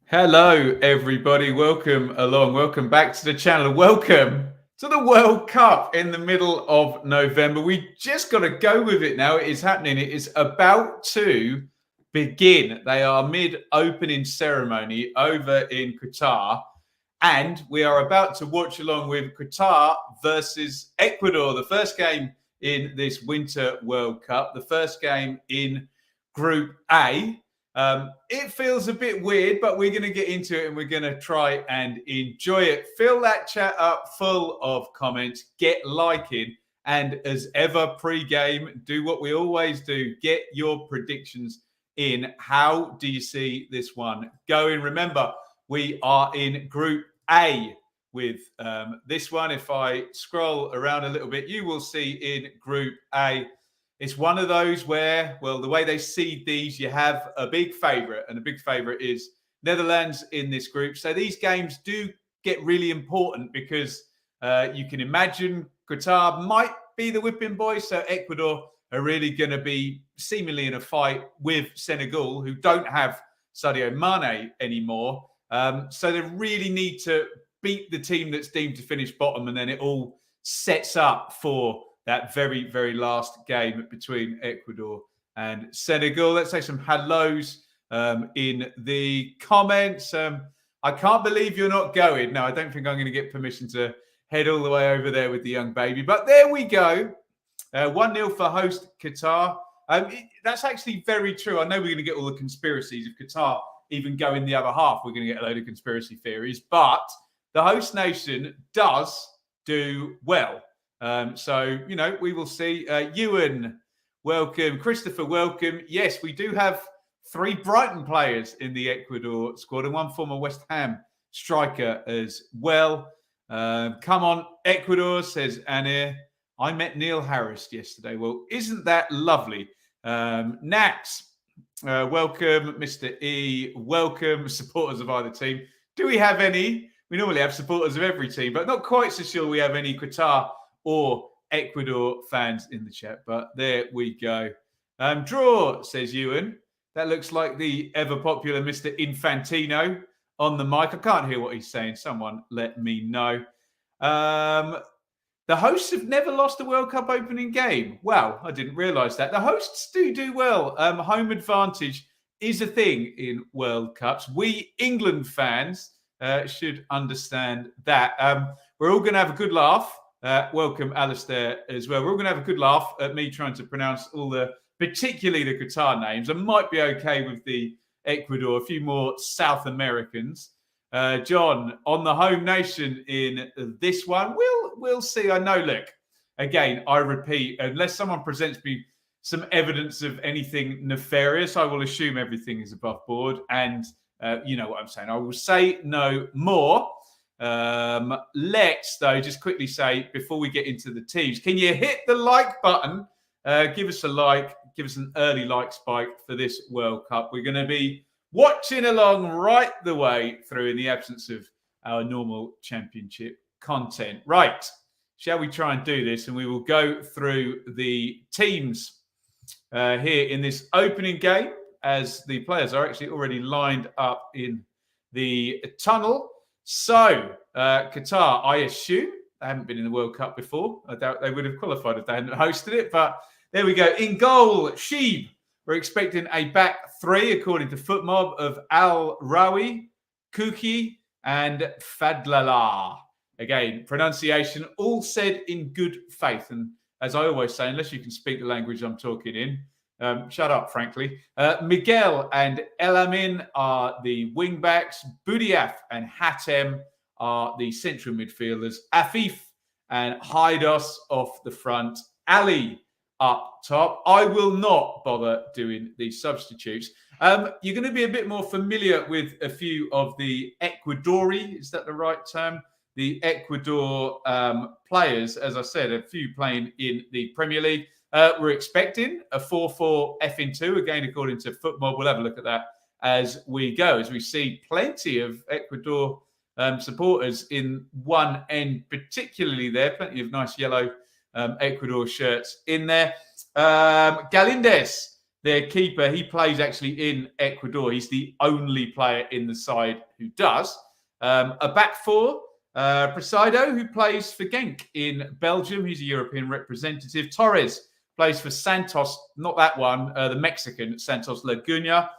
Hello, everybody. Welcome along. Welcome back to the channel. Welcome to the World Cup in the middle of November. We just got to go with it now. It is happening. It is about to begin. They are mid-opening ceremony over in Qatar. And we are about to watch along with Qatar versus Ecuador, the first game in this Winter World Cup, the first game in Group A. It feels a bit weird, but we're going to get into it and we're going to try and enjoy it. Fill that chat up full of comments, get liking, and as ever, pre-game, do what we always do. Get your predictions in. How do you see this one going? Remember, we are in Group A with this one. If I scroll around a little bit, you will see in Group A, it's one of those where, well, the way they seed these, you have a big favourite, and the big favourite is Netherlands in this group. So these games do get really important because you can imagine Qatar might be the whipping boy. So Ecuador are really going to be seemingly in a fight with Senegal, who don't have Sadio Mane anymore. So they really need to beat the team that's deemed to finish bottom, and then it all sets up for that very, very last game between Ecuador and Senegal. Let's say some hellos in the comments. I can't believe you're not going. No, I don't think I'm going to get permission to head all the way over there with the young baby. But there we go. 1-0 for host Qatar. That's actually very true. I know we're going to get all the conspiracies. If Qatar even go in the other half, we're going to get a load of conspiracy theories. But the host nation does do well. So, you know, we will see. Ewan, welcome. Christopher, welcome. Yes, we do have 3 Brighton players in the Ecuador squad and 1 former West Ham striker as well. Come on, Ecuador, says Anir. I met Neil Harris yesterday. Well, isn't that lovely? Nats, welcome. Mr. E, welcome. Supporters of either team. Do we have any? We normally have supporters of every team, but not quite so sure we have any Qatar or Ecuador fans in the chat, but there we go. Draw, says Ewan. That looks like the ever-popular Mr. Infantino on the mic. I can't hear what he's saying. Someone let me know. The hosts have never lost a World Cup opening game. Wow, I didn't realise that. The hosts do well. Home advantage is a thing in World Cups. We England fans should understand that. We're all going to have a good laugh. Welcome, Alistair, as well. We're all going to have a good laugh at me trying to pronounce all particularly the Qatar names. I might be okay with the Ecuador, a few more South Americans. John, on the home nation in this one, we'll see. I know, look, again, I repeat, unless someone presents me some evidence of anything nefarious, I will assume everything is above board. And you know what I'm saying. I will say no more. Let's, though, just quickly say, before we get into the teams, can you hit the like button? Give us a like, give us an early like spike for this World Cup. We're going to be watching along right the way through in the absence of our normal championship content. Right, shall we try and do this? And we will go through the teams here in this opening game, as the players are actually already lined up in the tunnel. So, Qatar, I assume, they haven't been in the World Cup before. I doubt they would have qualified if they hadn't hosted it. But there we go. In goal, Sheeb. We're expecting a back 3, according to FootMob, of Al Rawi, Kuki, and Fadlala. Again, pronunciation, all said in good faith. And as I always say, unless you can speak the language I'm talking in, shut up, frankly. Miguel and Elamin are the wing-backs. Budiaf and Hatem are the central midfielders. Afif and Haidos off the front. Ali up top. I will not bother doing these substitutes. You're going to be a bit more familiar with a few of the Ecuadori, is that the right term? The Ecuador players, as I said, a few playing in the Premier League. We're expecting a 4-4 F2, again, according to FootMob. We'll have a look at that as we go, as we see plenty of Ecuador supporters in one end, particularly there. Plenty of nice yellow Ecuador shirts in there. Galindez their keeper, he plays actually in Ecuador. He's the only player in the side who does. A back four, Presido, who plays for Genk in Belgium. He's a European representative. Torres plays for Santos, not that one, the Mexican, Santos Laguna.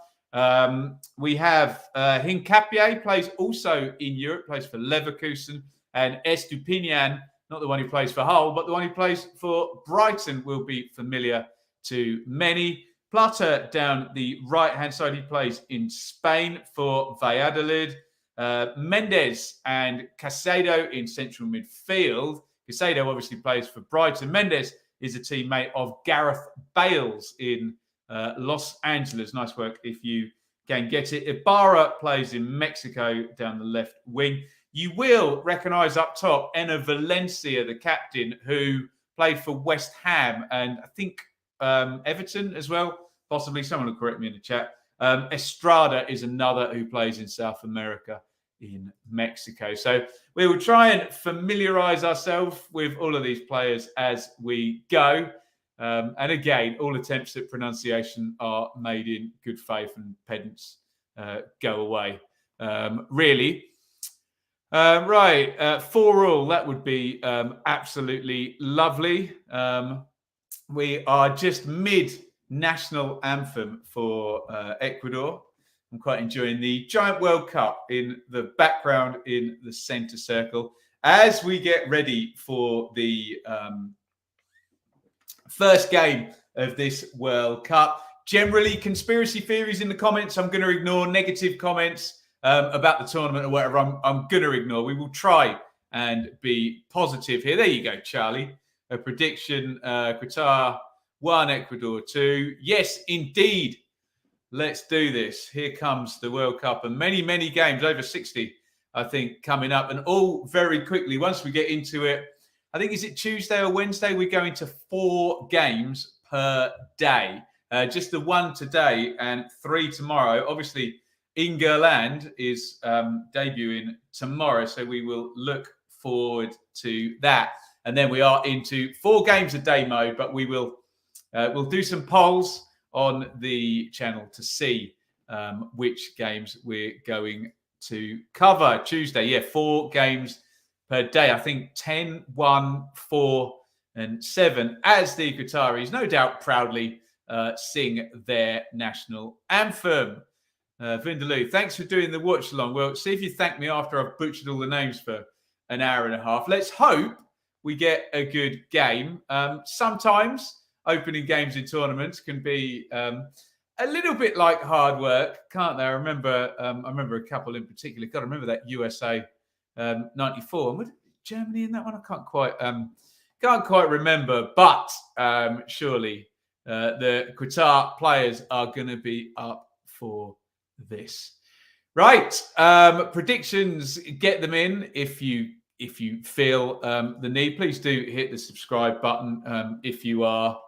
We have Hincapie, plays also in Europe, plays for Leverkusen. And Estupinian, not the one who plays for Hull, but the one who plays for Brighton, will be familiar to many. Plata down the right-hand side, he plays in Spain for Valladolid. Mendes and Casado in central midfield. Casado obviously plays for Brighton. Mendes is a teammate of Gareth Bales in Los Angeles. Nice work if you can get it. Ibarra plays in Mexico down the left wing. You will recognise up top Enner Valencia, the captain, who played for West Ham and I think Everton as well. Possibly, someone will correct me in the chat. Estrada is another who plays in South America in Mexico. So we will try and familiarise ourselves with all of these players as we go. And again, all attempts at pronunciation are made in good faith and pedants go away. Really. Right. 4-all, that would be absolutely lovely. We are just mid-national anthem for Ecuador. I'm quite enjoying the giant World Cup in the background in the centre circle as we get ready for the first game of this World Cup. Generally, conspiracy theories in the comments, I'm going to ignore. Negative comments about the tournament or whatever, I'm going to ignore. We will try and be positive here. There you go, Charlie. A prediction, Qatar 1, Ecuador 2. Yes, indeed. Let's do this. Here comes the World Cup and many, many games, over 60, I think, coming up. And all very quickly, once we get into it, I think, is it Tuesday or Wednesday? We're going to 4 games per day. Just the 1 today and 3 tomorrow. Obviously, England is debuting tomorrow, so we will look forward to that. And then we are into 4 games a day mode, but we will we'll do some polls on the channel to see which games we're going to cover. Tuesday, 4 games per day. I think 10, 1, 4, and 7 as the Qataris, no doubt proudly sing their national anthem. Vindaloo, thanks for doing the watch along. Well, see if you thank me after I've butchered all the names for an hour and a half. Let's hope we get a good game. Sometimes opening games in tournaments can be a little bit like hard work, can't they? I remember a couple in particular. God, I remember that USA 94. And was Germany in that one? I can't quite remember. But surely the Qatar players are going to be up for this. Right. Predictions, get them in if you feel the need. Please do hit the subscribe button if you are.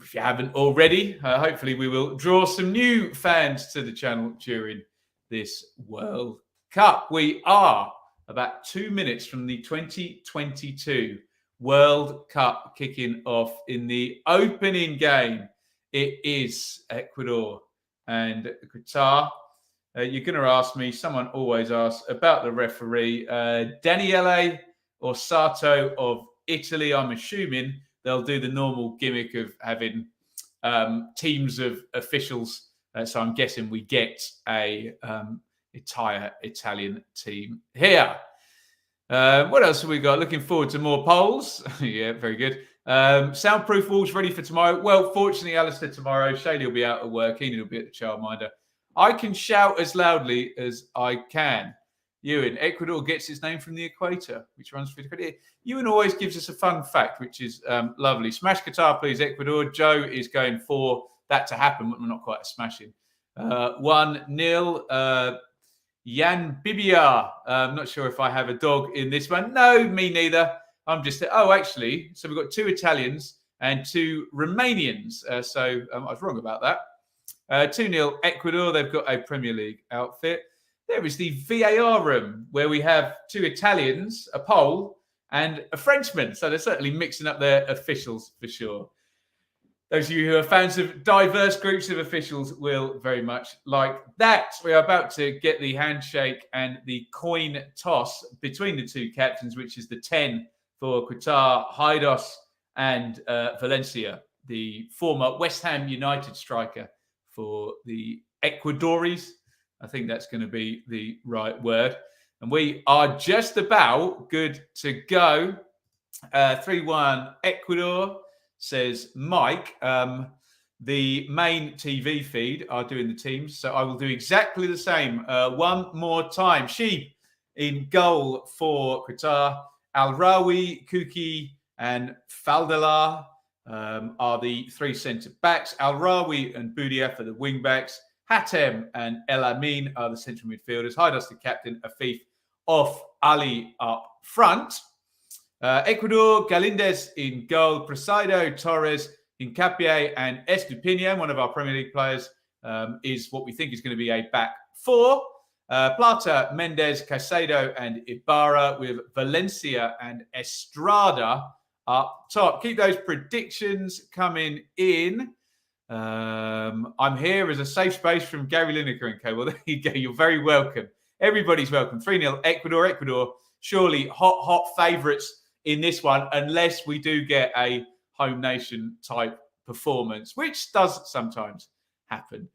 If you haven't already, hopefully we will draw some new fans to the channel during this World Cup. We are about 2 minutes from the 2022 World Cup kicking off. In the opening game, it is Ecuador and Qatar. You're going to ask me, someone always asks, about the referee. Daniele Orsato of Italy, I'm assuming they'll do the normal gimmick of having teams of officials. So I'm guessing we get a entire Italian team here. What else have we got? Looking forward to more polls. Yeah, very good. Soundproof walls ready for tomorrow. Well, fortunately, Alistair, tomorrow, Shady will be out at work. Ian will be at the childminder. I can shout as loudly as I can. Ewan, Ecuador gets its name from the equator, which runs through the equator. Ewan always gives us a fun fact, which is lovely. Smash Qatar, please, Ecuador. Joe is going for that to happen, but not quite a smashing. 1-0. Jan Bibia. I'm not sure if I have a dog in this one. No, me neither. I'm just... Oh, actually, so we've got 2 Italians and 2 Romanians. So I was wrong about that. 2-0 Ecuador. They've got a Premier League outfit. There is the VAR room where we have 2 Italians, a Pole, and a Frenchman. So they're certainly mixing up their officials for sure. Those of you who are fans of diverse groups of officials will very much like that. We are about to get the handshake and the coin toss between the two captains, which is the 10 for Qatar, Haidos, and Valencia, the former West Ham United striker for the Ecuadorians. I think that's going to be the right word. And we are just about good to go. 3-1 Ecuador, says Mike. The main TV feed are doing the teams, so I will do exactly the same one more time. Sheep in goal for Qatar. Al-Rawi, Kuki, and Faldalar are the three centre-backs. Al-Rawi and Boudia for the wing-backs. Hatem and El Amin are the central midfielders. Haidos, the captain. Afif, Off, Ali up front. Ecuador, Galindez in goal. Presido, Torres, Hincapié, and Estupiñán, one of our Premier League players, is what we think is going to be a back four. Plata, Mendes, Caicedo, and Ibarra, with Valencia and Estrada up top. Keep those predictions coming in. I'm here as a safe space from Gary Lineker and co. Well, there you go. You're very welcome. Everybody's welcome. 3-0 Ecuador. Ecuador, surely hot favourites in this one, unless we do get a home nation type performance, which does sometimes happen.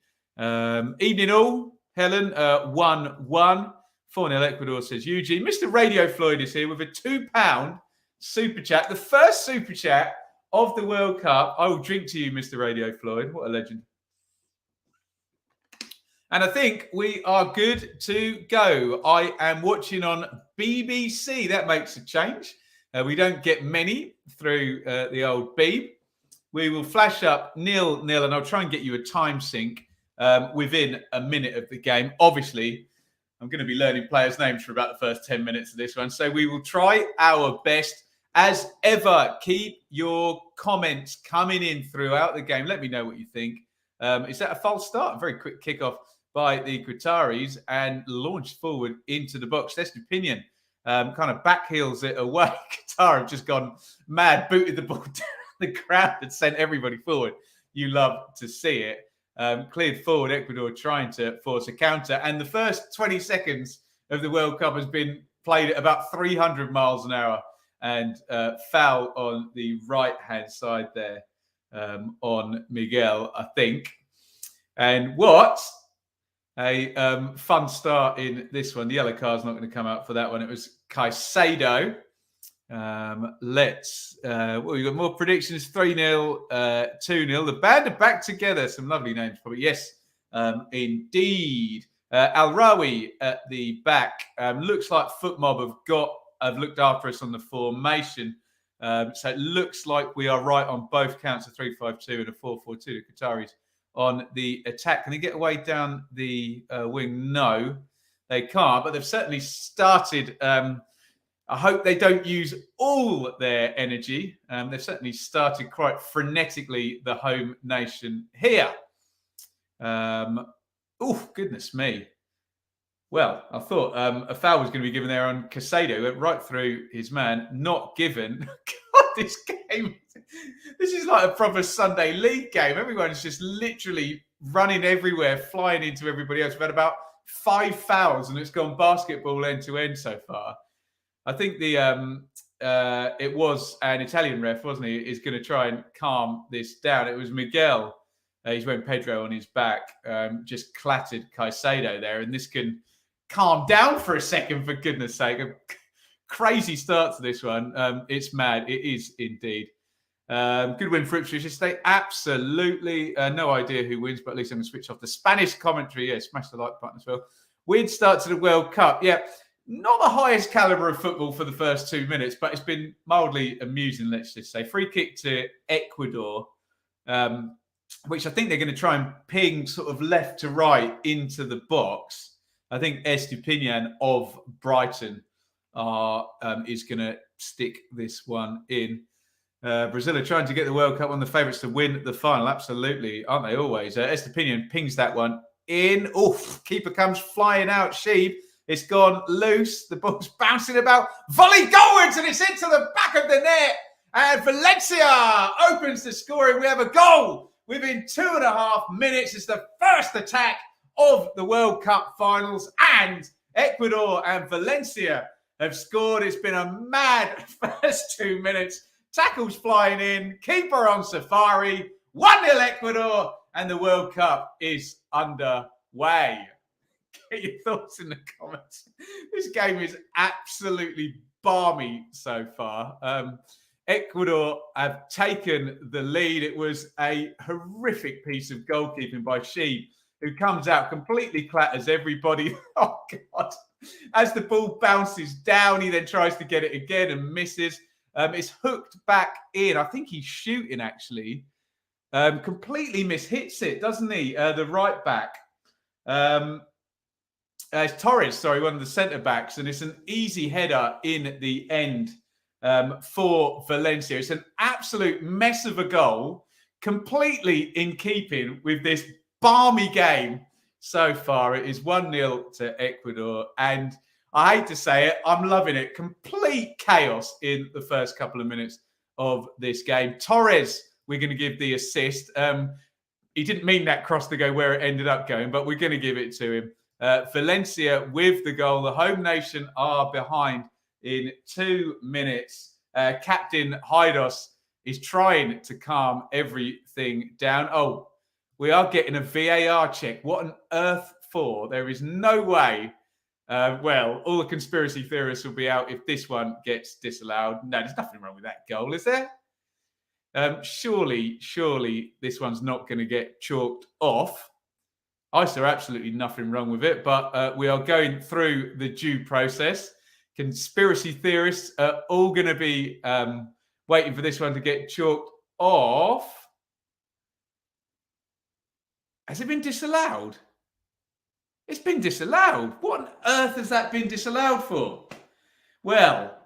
Evening all, Helen. 1-1. 4-0 Ecuador, says Eugene. Mr. Radio Floyd is here with a £2 super chat. The first super chat of the World Cup. I will drink to you, Mr. Radio Floyd. What a legend. And I think we are good to go. I am watching on BBC. That makes a change. We don't get many through the old Beeb. We will flash up 0-0, and I'll try and get you a time sync within a minute of the game. Obviously, I'm going to be learning players' names for about the first 10 minutes of this one. So we will try our best. As ever, keep your comments coming in throughout the game. Let me know what you think. Is that a false start? A very quick kickoff by the Qataris and launched forward into the box. Estupiñán kind of backheels it away. Qatar have just gone mad, booted the ball down the ground and sent everybody forward. You love to see it. Cleared forward, Ecuador trying to force a counter. And the first 20 seconds of the World Cup has been played at about 300 miles an hour. And foul on the right-hand side there on Miguel, I think. And what a fun start in this one. The yellow card's not going to come out for that one. It was Caicedo. We've got more predictions. 3-0, 2-0. The band are back together. Some lovely names, probably. Yes, indeed. Al-Rawi at the back. Looks like FootMob have looked after us on the formation. So it looks like we are right on both counts, a 3-5-2 and a 4-4-2. The Qataris on the attack. Can they get away down the wing? No, they can't. But they've certainly started. I hope they don't use all their energy. They've certainly started quite frenetically, the home nation here. Oh, goodness me. Well, I thought a foul was going to be given there on Caicedo. Went right through his man, not given. God, this game. This is like a proper Sunday league game. Everyone's just literally running everywhere, flying into everybody else. We've had about 5 fouls, and it's gone basketball end to end so far. I think it was an Italian ref, wasn't he? Is going to try and calm this down. It was Miguel. He's wearing Pedro on his back. Just clattered Caicedo there, and this can calm down for a second, for goodness sake. A crazy start to this one. It's mad. It is indeed. Good win for Ipswich Estate. Absolutely. No idea who wins, but at least I'm going to switch off the Spanish commentary. Yeah, smash the like button as well. Weird start to the World Cup. Yeah, not the highest calibre of football for the first 2 minutes, but it's been mildly amusing, let's just say. Free kick to Ecuador, which I think they're going to try and ping sort of left to right into the box. I think Estupiñán of Brighton is going to stick this one in. Brazil are trying to get the World Cup, one of the favourites to win the final. Absolutely, aren't they always? Estupiñán pings that one in. Oof, keeper comes flying out. Sheeb, it's gone loose. The ball's bouncing about. Volley goalwards, and it's into the back of the net. And Valencia opens the scoring. We have a goal within 2.5 minutes. It's the first attack of the World Cup finals. And Ecuador and Valencia have scored. It's been a mad first 2 minutes. Tackles flying in. Keeper on safari. 1-0 Ecuador. And the World Cup is underway. Get your thoughts in the comments. This game is absolutely balmy so far. Ecuador have taken the lead. It was a horrific piece of goalkeeping by Sheeb, who comes out, completely clatters everybody. Oh, God. As the ball bounces down, he then tries to get it again and misses. It's hooked back in. I think he's shooting, actually. Completely mishits it, doesn't he? The right back. It's Torres, one of the centre-backs, and it's an easy header in the end for Valencia. It's an absolute mess of a goal, completely in keeping with this balmy game so far. It is 1-0 to Ecuador, and I hate to say it, I'm loving it. Complete chaos in the first couple of minutes of this game. Torres, we're going to give the assist. He didn't mean that cross to go where it ended up going, but we're going to give it to him. Valencia with the goal. The home nation are behind in 2 minutes. Captain Haidos is trying to calm everything down. Oh, we are getting a VAR check. What on earth for? There is no way. Well, all the conspiracy theorists will be out if this one gets disallowed. No, there's nothing wrong with that goal, is there? Surely this one's not going to get chalked off. I saw absolutely nothing wrong with it, but we are going through the due process. Conspiracy theorists are all going to be waiting for this one to get chalked off. Has it been disallowed? It's been disallowed. What on earth has that been disallowed for? Well,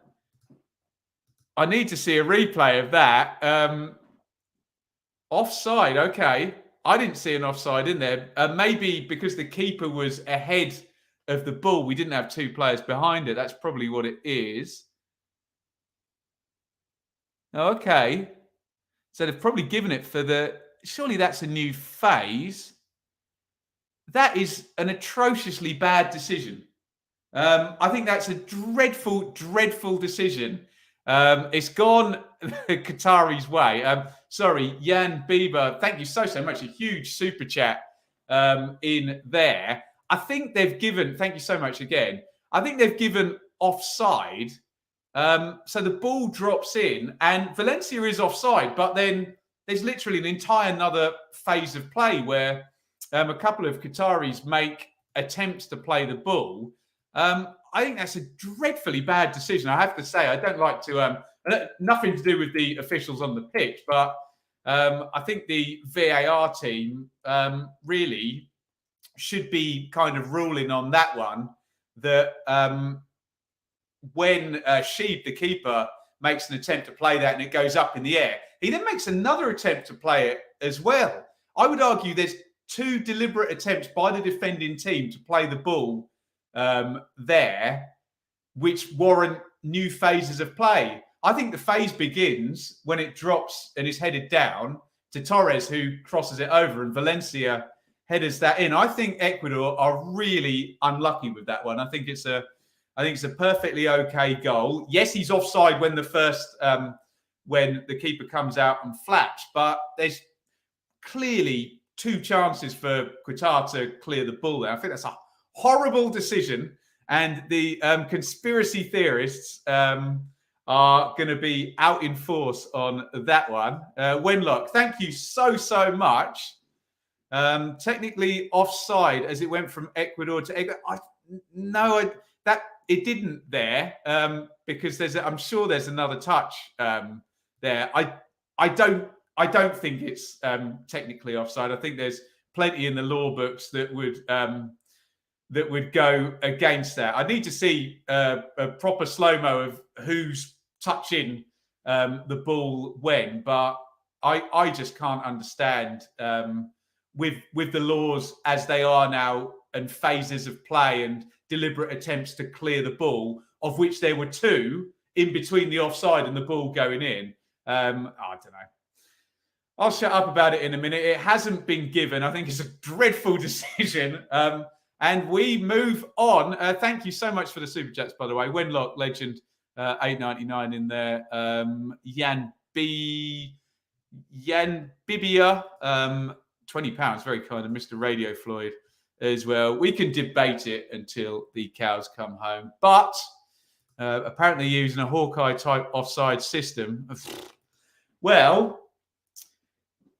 I need to see a replay of that. Offside, okay. I didn't see an offside in there. Maybe because the keeper was ahead of the ball, we didn't have two players behind it. That's probably what it is. Okay. So they've probably given it for the... Surely that's a new phase. That is an atrociously bad decision. I think that's a dreadful, dreadful decision. It's gone the Qataris' way. Sorry, Jan Bieber, thank you so much. A huge super chat in there. I think they've given, thank you so much again. I think they've given offside. So the ball drops in and Valencia is offside, but then there's literally an entire another phase of play where a couple of Qataris make attempts to play the ball. I think that's a dreadfully bad decision. I have to say, I don't like to, nothing to do with the officials on the pitch, but I think the VAR team really should be kind of ruling on that one, that when Sheeb, the keeper, makes an attempt to play that and it goes up in the air, he then makes another attempt to play it as well. I would argue there's two deliberate attempts by the defending team to play the ball there, which warrant new phases of play. I think the phase begins when it drops and is headed down to Torres, who crosses it over, and Valencia headers that in. I think Ecuador are really unlucky with that one. I think it's a perfectly okay goal. Yes, he's offside when the first when the keeper comes out and flaps, but there's clearly two chances for Qatar to clear the ball there. I think that's a horrible decision, and the conspiracy theorists are going to be out in force on that one. Wenlock, thank you so much. Technically offside as it went from Ecuador to Ecuador. That it didn't there because I'm sure there's another touch there. I don't think it's technically offside. I think there's plenty in the law books that would go against that. I need to see a proper slow-mo of who's touching the ball when, but I just can't understand with the laws as they are now and phases of play and deliberate attempts to clear the ball, of which there were two in between the offside and the ball going in. I don't know. I'll shut up about it in a minute. It hasn't been given. I think it's a dreadful decision. And we move on. Thank you so much for the super chats, by the way. Wenlock, legend, $8.99 in there. Yan Bibia, £20, very kind of Mr. Radio Floyd as well. We can debate it until the cows come home. But apparently using a Hawkeye type offside system. Well,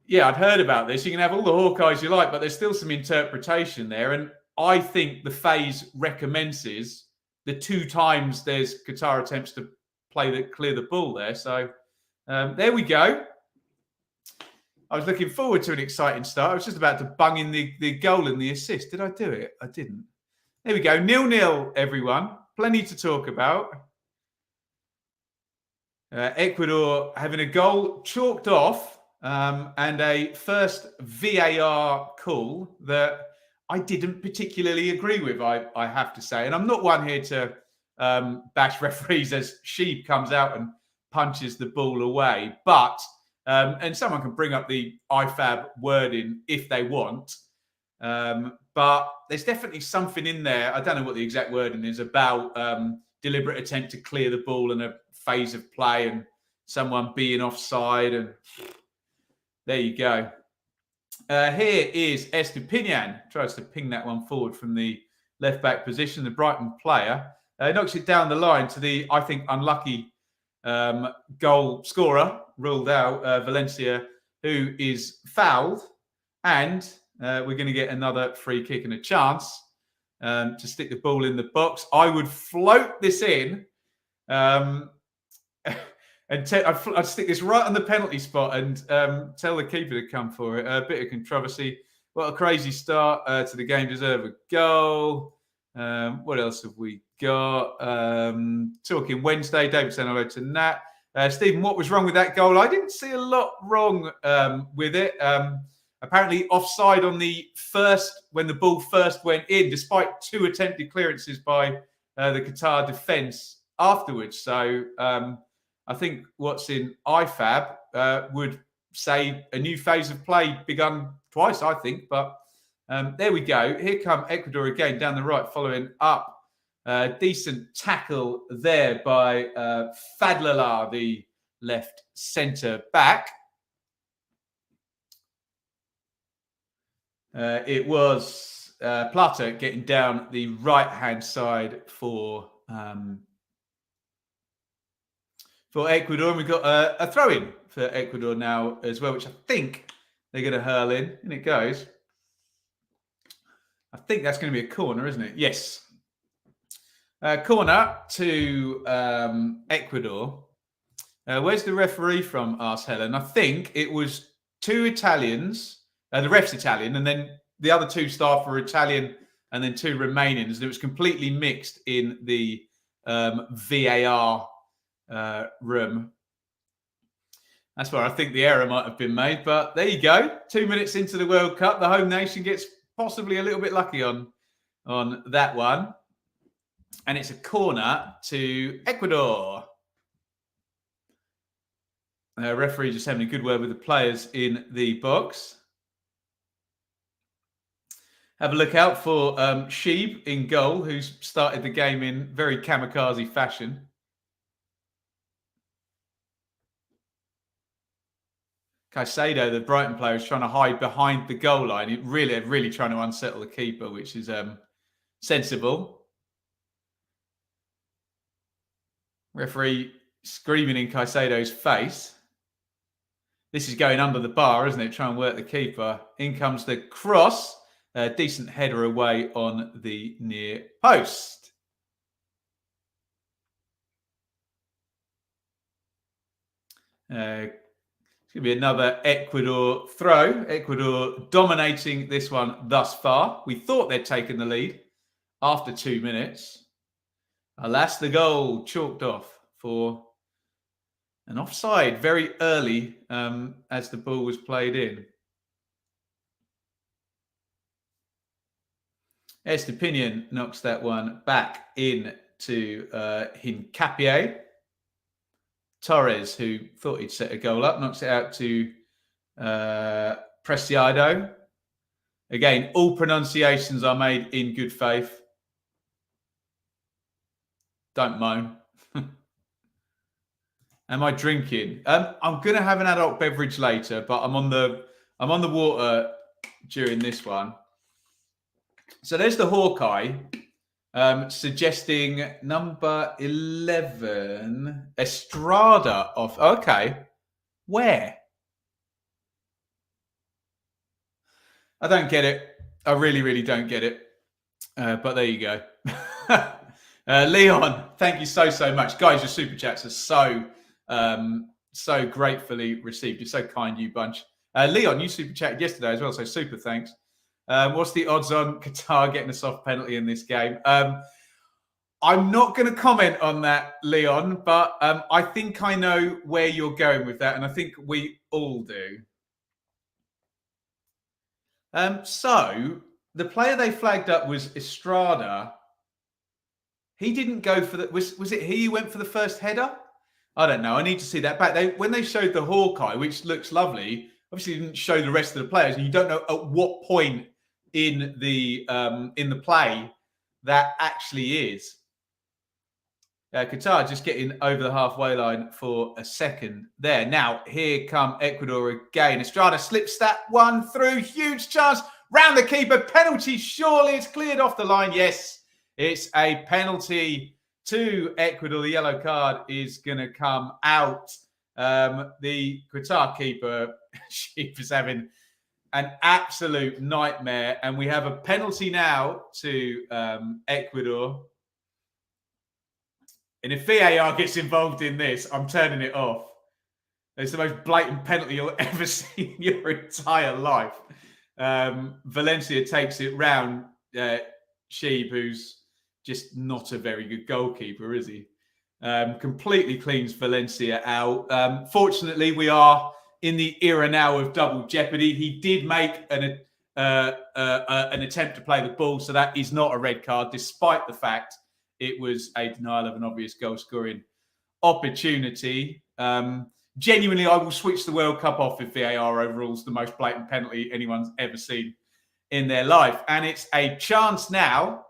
yeah, I'd heard about this. You can have all the Hawkeyes you like, but there's still some interpretation there. And I think the phase recommences the 2 times there's Qatar attempts to clear the ball there. So there we go. I was looking forward to an exciting start. I was just about to bung in the goal and the assist. Did I do it? I didn't. There we go. 0-0, everyone. Plenty to talk about. Ecuador having a goal chalked off and a first VAR call that I didn't particularly agree with, I have to say. And I'm not one here to bash referees as Sheep comes out and punches the ball away. But, and someone can bring up the IFAB wording if they want. But there's definitely something in there. I don't know what the exact wording is about deliberate attempt to clear the ball in a phase of play and someone being offside. And there you go. Here is Estepinian. Tries to ping that one forward from the left-back position. The Brighton player knocks it down the line to the, I think, unlucky goal scorer, ruled out, Valencia, who is fouled. And we're going to get another free kick and a chance to stick the ball in the box. I would float this in and I'd stick this right on the penalty spot and tell the keeper to come for it. A bit of controversy. What a crazy start to the game. Deserve a goal. What else have we got? Talking Wednesday. David saying hello to Nat. Stephen, what was wrong with that goal? I didn't see a lot wrong with it. Apparently offside on the first, when the ball first went in, despite 2 attempted clearances by the Qatar defence afterwards. So I think what's in IFAB would say a new phase of play begun twice, I think. But there we go. Here come Ecuador again down the right, following up. Decent tackle there by Fadlallah, the left centre back. It was Plata getting down the right-hand side for Ecuador. And we've got a throw-in for Ecuador now as well, which I think they're going to hurl in. And it goes. I think that's going to be a corner, isn't it? Yes. Corner to Ecuador. Where's the referee from? Asked Helen. I think it was 2 Italians. The ref's Italian, and then the other 2 staff were Italian, and then 2 Romanians. And it was completely mixed in the VAR room. That's where I think the error might have been made. But there you go. 2 minutes into the World Cup, the home nation gets possibly a little bit lucky on that one. And it's a corner to Ecuador. Referee just having a good word with the players in the box. Have a look out for Sheeb in goal, who's started the game in very kamikaze fashion. Caicedo, the Brighton player, is trying to hide behind the goal line. It really trying to unsettle the keeper, which is sensible. Referee screaming in Caicedo's face. This is going under the bar, isn't it? Try and work the keeper. In comes the cross. A decent header away on the near post. It's going to be another Ecuador throw. Ecuador dominating this one thus far. We thought they'd taken the lead after 2 minutes. Alas, the goal chalked off for an offside very early as the ball was played in. Estepinian knocks that one back in to Hincapié. Torres, who thought he'd set a goal up, knocks it out to Preciado. Again, all pronunciations are made in good faith. Don't moan. Am I drinking? I'm going to have an adult beverage later, but I'm on the water during this one. So there's the Hawkeye suggesting number 11, Estrada of. Okay, where? I don't get it. I really, really don't get it. But there you go. Leon, thank you so much, guys. Your super chats are so gratefully received. You're so kind, you bunch. Leon, you super chatted yesterday as well, so super thanks. What's the odds on Qatar getting a soft penalty in this game? I'm not going to comment on that, Leon, but I think I know where you're going with that, and I think we all do. So the player they flagged up was Estrada. He didn't go for the. Was it he who went for the first header? I don't know. I need to see that back. When they showed the Hawkeye, which looks lovely, obviously didn't show the rest of the players, and you don't know at what point in the play that actually is. Qatar just getting over the halfway line for a second there. Now, here come Ecuador again. Estrada slips that one through. Huge chance. Round the keeper. Penalty. Surely it's cleared off the line. Yes, it's a penalty to Ecuador. The yellow card is going to come out. The Qatar keeper, she was having an absolute nightmare. And we have a penalty now to Ecuador. And if VAR gets involved in this, I'm turning it off. It's the most blatant penalty you'll ever see in your entire life. Valencia takes it round Sheeb, who's just not a very good goalkeeper, is he? Completely cleans Valencia out. Fortunately, we are in the era now of double jeopardy. He did make an attempt to play the ball, so that is not a red card, despite the fact it was a denial of an obvious goal-scoring opportunity. Genuinely, I will switch the World Cup off if VAR overrules the most blatant penalty anyone's ever seen in their life. And it's a chance now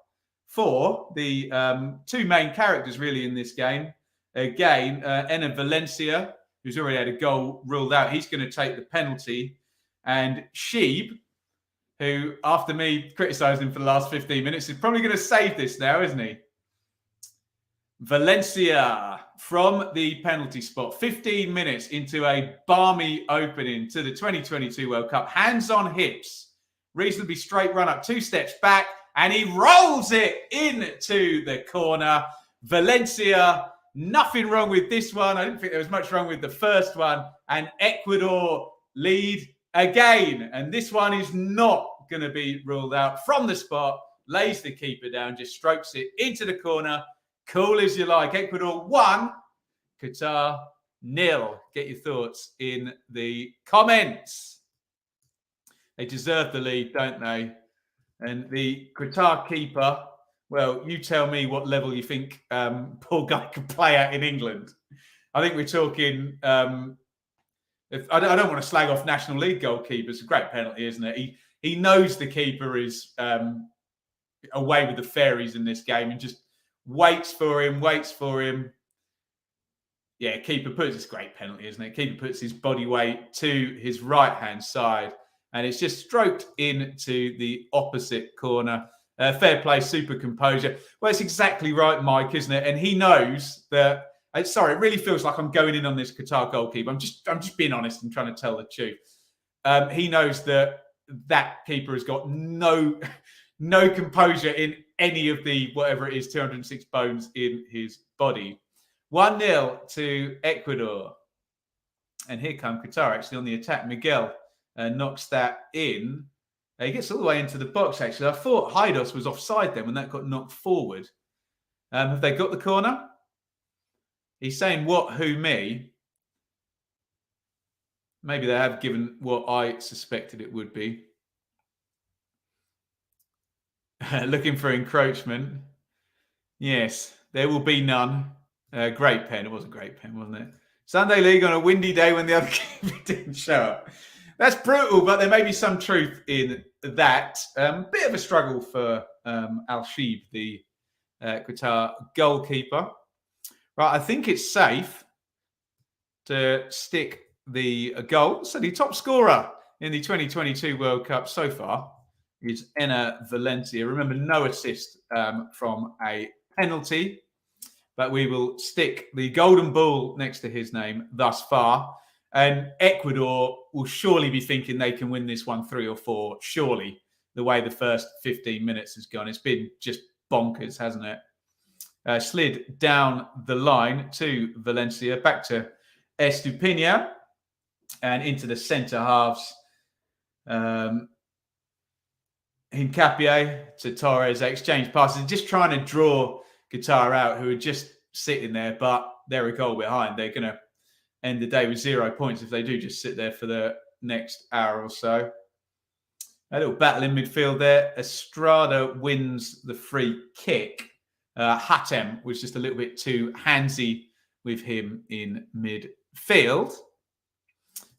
for the two main characters, really, in this game. Again, Enner Valencia, who's already had a goal ruled out, he's going to take the penalty. And Sheeb, who, after me criticising him for the last 15 minutes, is probably going to save this now, isn't he? Valencia from the penalty spot, 15 minutes into a balmy opening to the 2022 World Cup. Hands on hips, reasonably straight run up, 2 steps back, and he rolls it into the corner. Valencia, nothing wrong with this one. I didn't think there was much wrong with the first one. And Ecuador lead again. And this one is not going to be ruled out. From the spot, lays the keeper down, just strokes it into the corner. Cool as you like. Ecuador 1, Qatar 0. Get your thoughts in the comments. They deserve the lead, don't they? And the Qatar keeper, well, you tell me what level you think poor guy could play at in England. I think we're talking. If I don't want to slag off National League goalkeepers. It's a great penalty, isn't it? He knows the keeper is away with the fairies in this game and just waits for him. Yeah, keeper puts, it's a great penalty, isn't it? Keeper puts his body weight to his right-hand side, and it's just stroked into the opposite corner. Fair play, super composure. Well, it's exactly right, Mike, isn't it? And he knows that. Sorry, it really feels like I'm going in on this Qatar goalkeeper. I'm just being honest and trying to tell the truth. He knows that keeper has got no composure in any of the, whatever it is, 206 bones in his body. 1-0 to Ecuador. And here come Qatar actually on the attack. Miguel knocks that in. He gets all the way into the box, actually. I thought Haidos was offside then when that got knocked forward. Have they got the corner? He's saying what, who, me. Maybe they have given what I suspected it would be. Looking for encroachment. Yes, there will be none. Great pen. It was a great pen, wasn't it? Sunday League on a windy day when the other keeper didn't show up. That's brutal, but there may be some truth in that. Bit of a struggle for Al-Sheeb, the Qatar goalkeeper. Right, I think it's safe to stick the goal. So the top scorer in the 2022 World Cup so far is Enner Valencia. Remember, no assist from a penalty, but we will stick the golden ball next to his name thus far. And Ecuador will surely be thinking they can win this one 3 or 4, surely, the way the first 15 minutes has gone. It's been just bonkers, hasn't it? Slid down the line to Valencia, back to Estupinian, and into the centre halves. Hincapié to Torres, exchange passes, just trying to draw Qatar out, who are just sitting there, but they're a goal behind. They're going to end the day with 0 points if they do just sit there for the next hour or so. A little battle in midfield there. Estrada wins the free kick. Hatem was just a little bit too handsy with him in midfield.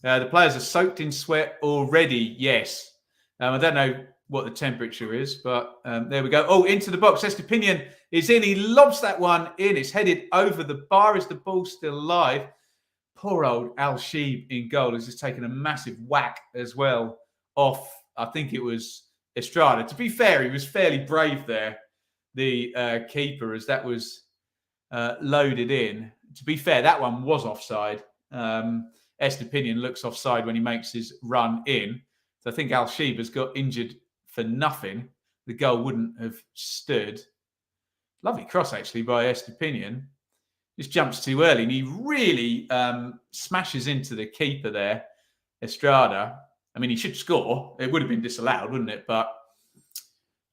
The players are soaked in sweat already. Yes. I don't know what the temperature is, but there we go. Oh, into the box. Estupinian is in. He lobs that one in. It's headed over the bar. Is the ball still live? Poor old Al-Sheeb in goal has just taken a massive whack as well off, I think it was Estrada. To be fair, he was fairly brave there, the keeper, as that was loaded in. To be fair, that one was offside. Estupinian looks offside when he makes his run in. So I think Al-Sheeb has got injured for nothing. The goal wouldn't have stood. Lovely cross, actually, by Estupinian. Just jumps too early, and he really smashes into the keeper there, Estrada. I mean, he should score. It would have been disallowed, wouldn't it? But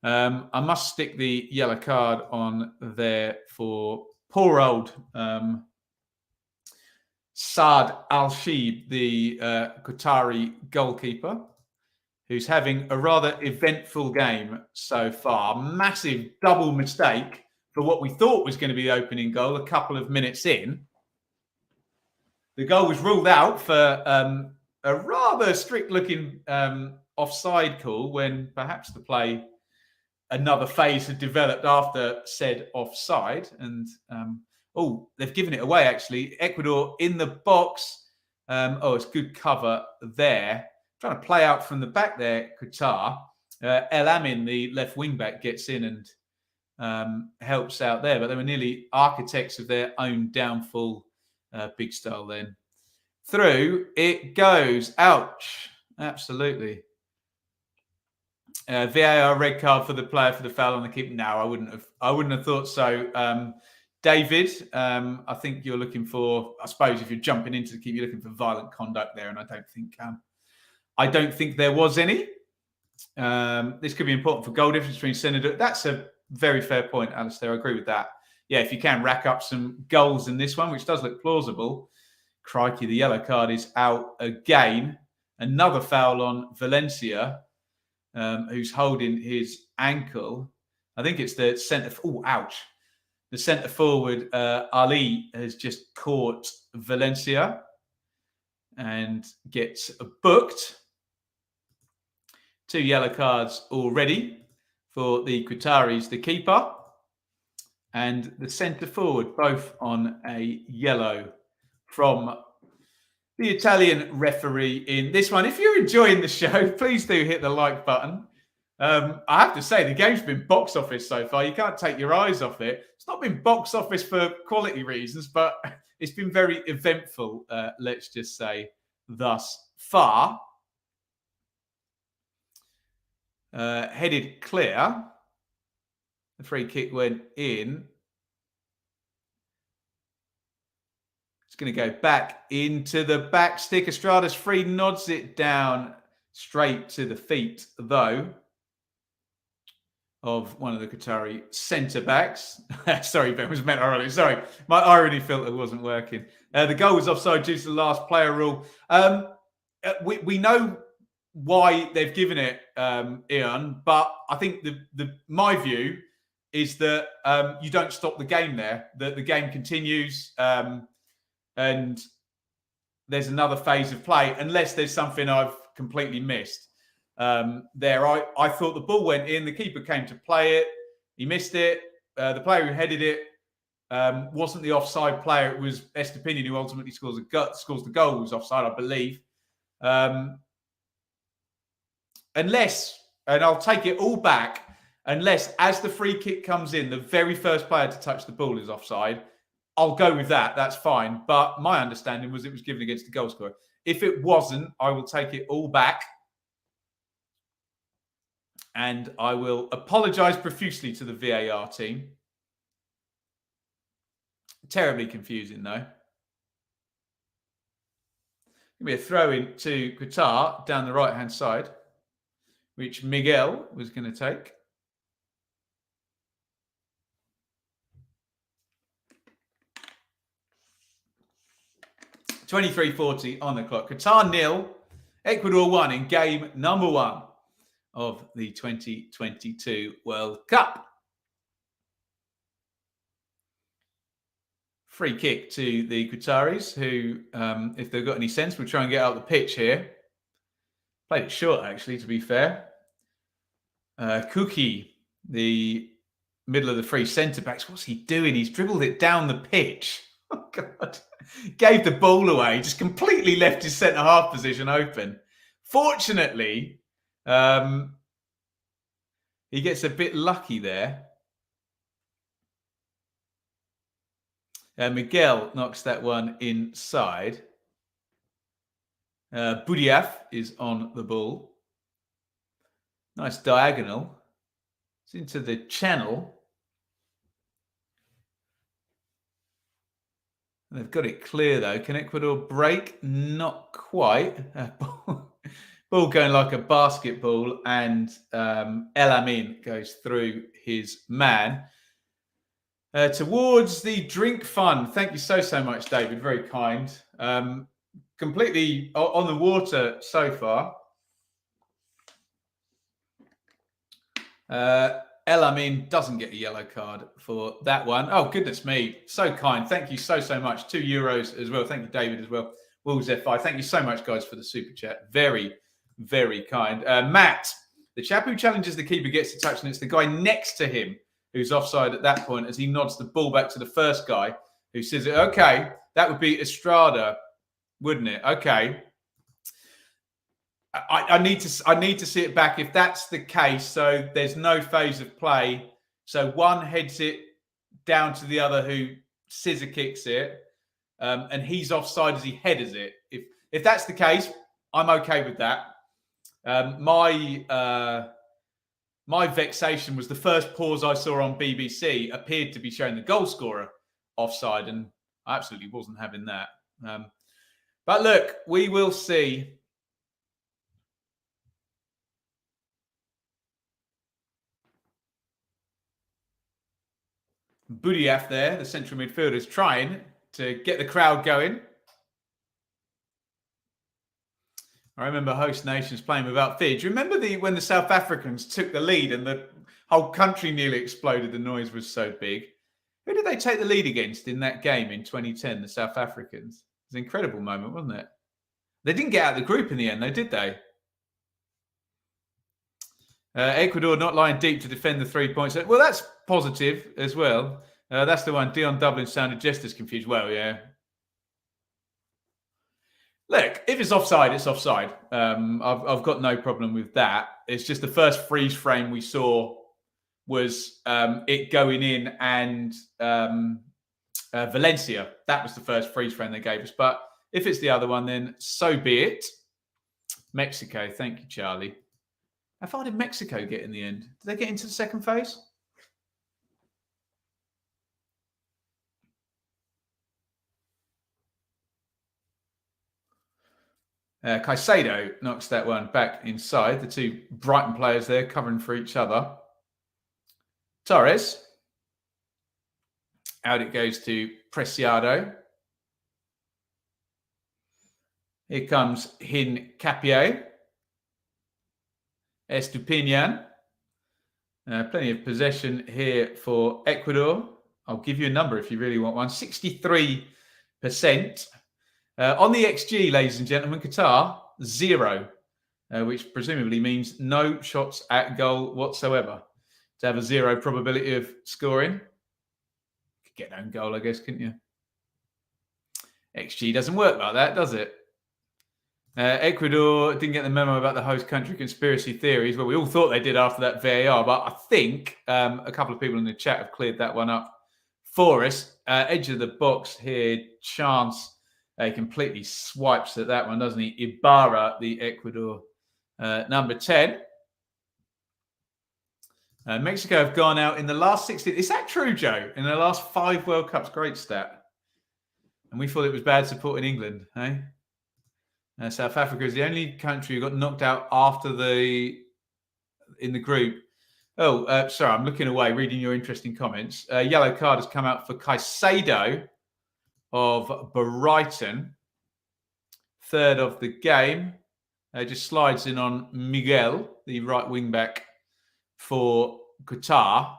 I must stick the yellow card on there for poor old Saad Al-Sheeb, the Qatari goalkeeper, who's having a rather eventful game so far. Massive double mistake for what we thought was going to be the opening goal a couple of minutes in. The goal was ruled out for a rather strict-looking offside call when perhaps the play, another phase had developed after said offside. And, they've given it away, actually. Ecuador in the box. It's good cover there. Trying to play out from the back there, Qatar. El Amin, the left wing-back, gets in and helps out there. But they were nearly architects of their own downfall. Big style then. Through it goes. Ouch. Absolutely. VAR red card for the player for the foul on the keeper. No, I wouldn't have thought so. David, I think you're looking for, I suppose if you're jumping into the keeper, you're looking for violent conduct there, and I don't think there was any. This could be important for goal difference between Senegal. That's a very fair point, Alistair. I agree with that. Yeah, if you can rack up some goals in this one, which does look plausible. Crikey, the yellow card is out again. Another foul on Valencia, who's holding his ankle. I think it's the centre. Oh, ouch. The centre forward, Ali, has just caught Valencia and gets booked. 2 yellow cards already for the Qataris, the keeper and the centre forward, both on a yellow from the Italian referee in this one. If you're enjoying the show, please do hit the like button. I have to say, the game's been box office so far. You can't take your eyes off it. It's not been box office for quality reasons, but it's been very eventful, let's just say, thus far. Headed clear. The free kick went in. It's going to go back into the back stick. Estrada's free, nods it down straight to the feet, though, of one of the Qatari centre-backs. Sorry, Ben, was meant irony. Sorry, my irony filter wasn't working. The goal was offside due to the last player rule. We know why they've given it, Ian, but I think my view is that you don't stop the game there. That the game continues, and there's another phase of play, unless there's something I've completely missed. I thought the ball went in, the keeper came to play it, he missed it. The player who headed it wasn't the offside player. It was Estepinian who ultimately scores the goal. Who was offside, I believe. Unless, and I'll take it all back, unless as the free kick comes in, the very first player to touch the ball is offside. I'll go with that. That's fine. But my understanding was it was given against the goal scorer. If it wasn't, I will take it all back. And I will apologise profusely to the VAR team. Terribly confusing, though. Give me a throw in to Qatar down the right-hand side, which Miguel was going to take. .23:40 on the clock. Qatar 0, Ecuador 1 in game number 1 of the 2022 World Cup. Free kick to the Qataris, who, if they've got any sense, will try and get out the pitch here. Played it short, actually, to be fair. Kuki, the middle of the three centre-backs, what's he doing? He's dribbled it down the pitch. Oh, God. Gave the ball away, just completely left his centre-half position open. Fortunately, he gets a bit lucky there. Miguel knocks that one inside. Budiaf is on the ball. Nice diagonal. It's into the channel. They've got it clear, though. Can Ecuador break? Not quite. Ball going like a basketball, and El Amin goes through his man. Towards the drink fund. Thank you so much, David. Very kind. Completely on the water so far. El Amin doesn't get a yellow card for that one. Oh, goodness me. So kind. Thank you so much. €2 as well. Thank you, David, as well. Wolves F5. Thank you so much, guys, for the super chat. Very, very kind. Matt, the chap who challenges the keeper gets the touch, and it's the guy next to him who's offside at that point as he nods the ball back to the first guy who says, okay, that would be Estrada, wouldn't it? Okay. I need to see it back if that's the case. So there's no phase of play. So one heads it down to the other who scissor kicks it, and he's offside as he headers it. If that's the case, I'm okay with that. My vexation was the first pause I saw on BBC appeared to be showing the goal scorer offside, and I absolutely wasn't having that. But look, we will see. Budiaf there, the central midfielder, is trying to get the crowd going. I remember host nations playing without fear. Do you remember when the South Africans took the lead and the whole country nearly exploded? The noise was so big. Who did they take the lead against in that game in 2010, the South Africans? It was an incredible moment, wasn't it? They didn't get out of the group in the end, though, did they? Ecuador not lying deep to defend the 3 points. Well, that's positive as well. That's the one. Dion Dublin sounded just as confused. Well, yeah. Look, if it's offside, it's offside. I've got no problem with that. It's just the first freeze frame we saw was it going in and Valencia. That was the first freeze frame they gave us. But if it's the other one, then so be it. Mexico. Thank you, Charlie. How far did Mexico get in the end? Did they get into the second phase? Caicedo knocks that one back inside. The two Brighton players there covering for each other. Torres. Out it goes to Preciado. Here comes Hincapie. Estupinian. Plenty of possession here for Ecuador. I'll give you a number if you really want one. 63%. On the XG, ladies and gentlemen, Qatar, 0, which presumably means no shots at goal whatsoever. To have a 0 probability of scoring. You could get an own goal, I guess, couldn't you? XG doesn't work like that, does it? Ecuador didn't get the memo about the host country conspiracy theories. Well, we all thought they did after that VAR, but I think a couple of people in the chat have cleared that one up for us. Edge of the box here, Chance completely swipes at that one, doesn't he? Ibarra, the Ecuador number 10. Mexico have gone out in the last 16. Is that true, Joe? In the last 5 World Cups, great stat. And we thought it was bad supporting England, eh? South Africa is the only country who got knocked out after in the group. Oh, sorry, I'm looking away, reading your interesting comments. Yellow card has come out for Caicedo of Brighton. Third of the game. Just slides in on Miguel, the right wing back for Qatar.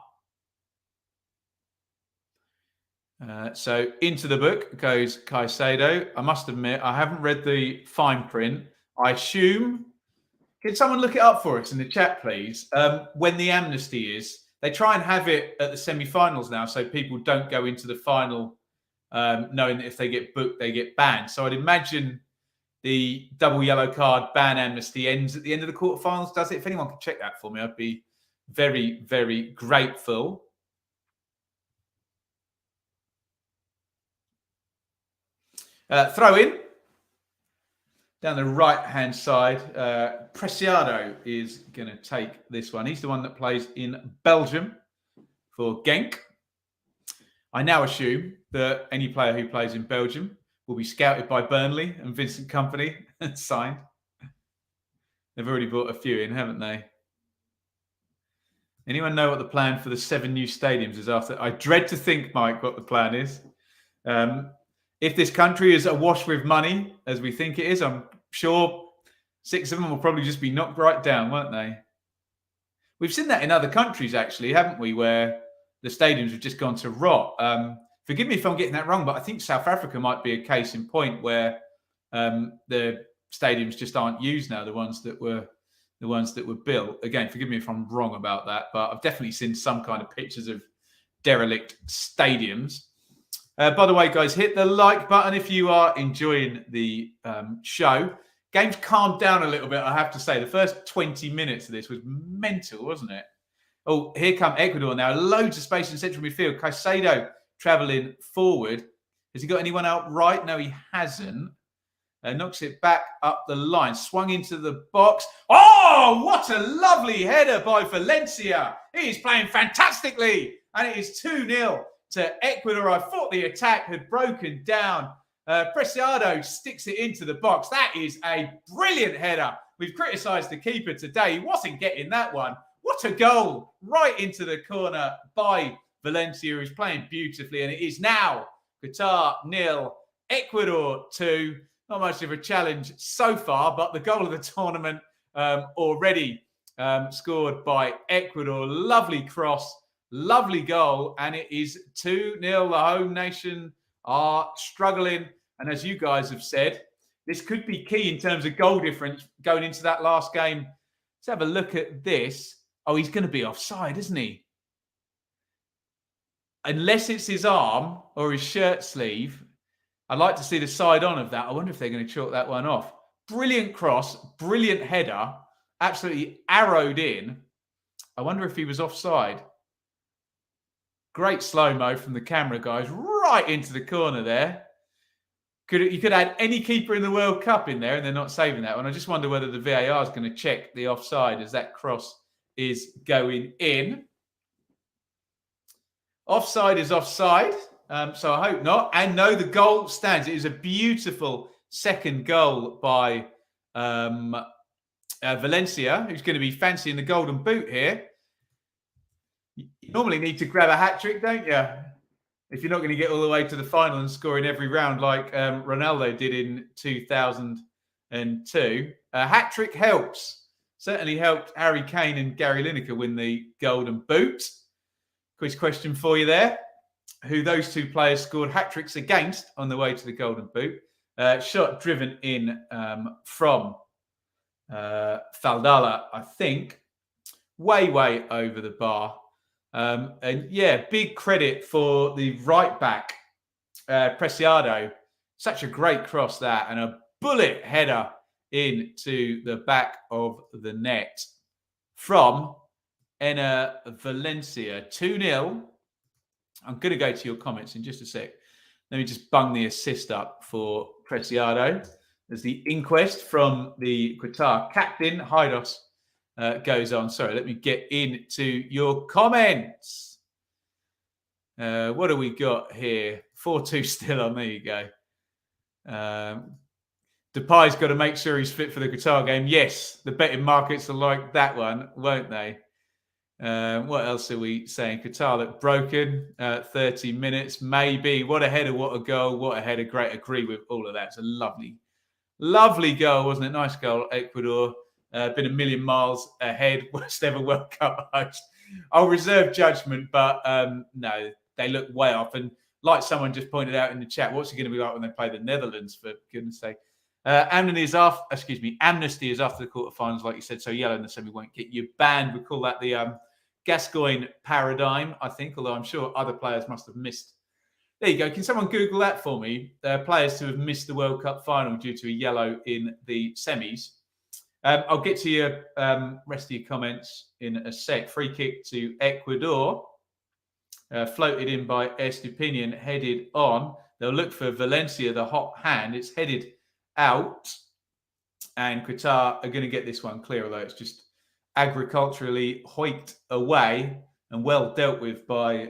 So into the book goes Caicedo. I must admit, I haven't read the fine print. I assume, can someone look it up for us in the chat, please? When the amnesty is, they try and have it at the semi-finals now, so people don't go into the final knowing that if they get booked, they get banned. So I'd imagine the double yellow card ban amnesty ends at the end of the quarterfinals, does it? If anyone could check that for me, I'd be very, very grateful. Throw in down the right-hand side. Preciado is going to take this one. He's the one that plays in Belgium for Genk. I now assume that any player who plays in Belgium will be scouted by Burnley and Vincent Kompany and signed. They've already brought a few in, haven't they? Anyone know what the plan for the 7 new stadiums is after? I dread to think, Mike, what the plan is. If this country is awash with money, as we think it is, I'm sure 6 of them will probably just be knocked right down, won't they? We've seen that in other countries, actually, haven't we, where the stadiums have just gone to rot. Forgive me if I'm getting that wrong, but I think South Africa might be a case in point where the stadiums just aren't used now, the ones that were built. Again, forgive me if I'm wrong about that, but I've definitely seen some kind of pictures of derelict stadiums. By the way, guys, hit the like button if you are enjoying the show. Game's calmed down a little bit, I have to say. The first 20 minutes of this was mental, wasn't it? Oh, here come Ecuador now. Loads of space in central midfield. Caicedo travelling forward. Has he got anyone out right? No, he hasn't. Knocks it back up the line. Swung into the box. Oh, what a lovely header by Valencia. He is playing fantastically. And it is 2-0. To Ecuador. I thought the attack had broken down. Preciado sticks it into the box. That is a brilliant header. We've criticised the keeper today. He wasn't getting that one. What a goal. Right into the corner by Valencia, who's playing beautifully. And it is now Qatar 0, Ecuador 2. Not much of a challenge so far, but the goal of the tournament already scored by Ecuador. Lovely cross. Lovely goal, and it is 2-0. The home nation are struggling. And as you guys have said, this could be key in terms of goal difference going into that last game. Let's have a look at this. Oh, he's going to be offside, isn't he? Unless it's his arm or his shirt sleeve. I'd like to see the side on of that. I wonder if they're going to chalk that one off. Brilliant cross, brilliant header, absolutely arrowed in. I wonder if he was offside. Great slow-mo from the camera, guys, right into the corner there. You could add any keeper in the World Cup in there and they're not saving that one. I just wonder whether the VAR is going to check the offside as that cross is going in. Offside is offside, so I hope not. And no, the goal stands. It is a beautiful second goal by Valencia, who's going to be fancying the golden boot here. You normally need to grab a hat-trick, don't you? If you're not going to get all the way to the final and score in every round like Ronaldo did in 2002. A hat-trick helps. Certainly helped Harry Kane and Gary Lineker win the golden boot. Quiz question for you there. Who those two players scored hat-tricks against on the way to the golden boot. Shot driven in from Faldala, I think. Way over the bar. And yeah, big credit for the right back, Preciado. Such a great cross that, and a bullet header into the back of the net from Enner Valencia. 2-0. I'm going to go to your comments in just a sec. Let me just bung the assist up for Preciado as the inquest from the Qatar captain, Haidos, goes on. Sorry, let me get into your comments. What do we got here? 4-2 still on. There you go. Depay's got to make sure he's fit for the Qatar game. Yes, the betting markets will like that one, won't they? What else are we saying? Qatar look broken. 30 minutes, maybe. What a header, what a goal, what a header. Great, agree with all of that. It's a lovely goal, wasn't it? Nice goal, Ecuador. Been a million miles ahead. Worst ever World Cup host. I'll reserve judgment, but no, they look way off. And like someone just pointed out in the chat, what's it going to be like when they play the Netherlands, for goodness sake? Amnesty is after the quarterfinals, like you said. So yellow in the semi won't get you banned. We call that the Gascoigne paradigm, I think, although I'm sure other players must have missed. There you go. Can someone Google that for me? Players who have missed the World Cup final due to a yellow in the semis. I'll get to your rest of your comments in a sec. Free kick to Ecuador. Floated in by Estupinian, headed on. They'll look for Valencia, the hot hand. It's headed out. And Qatar are going to get this one clear, although it's just agriculturally hoiked away and well dealt with by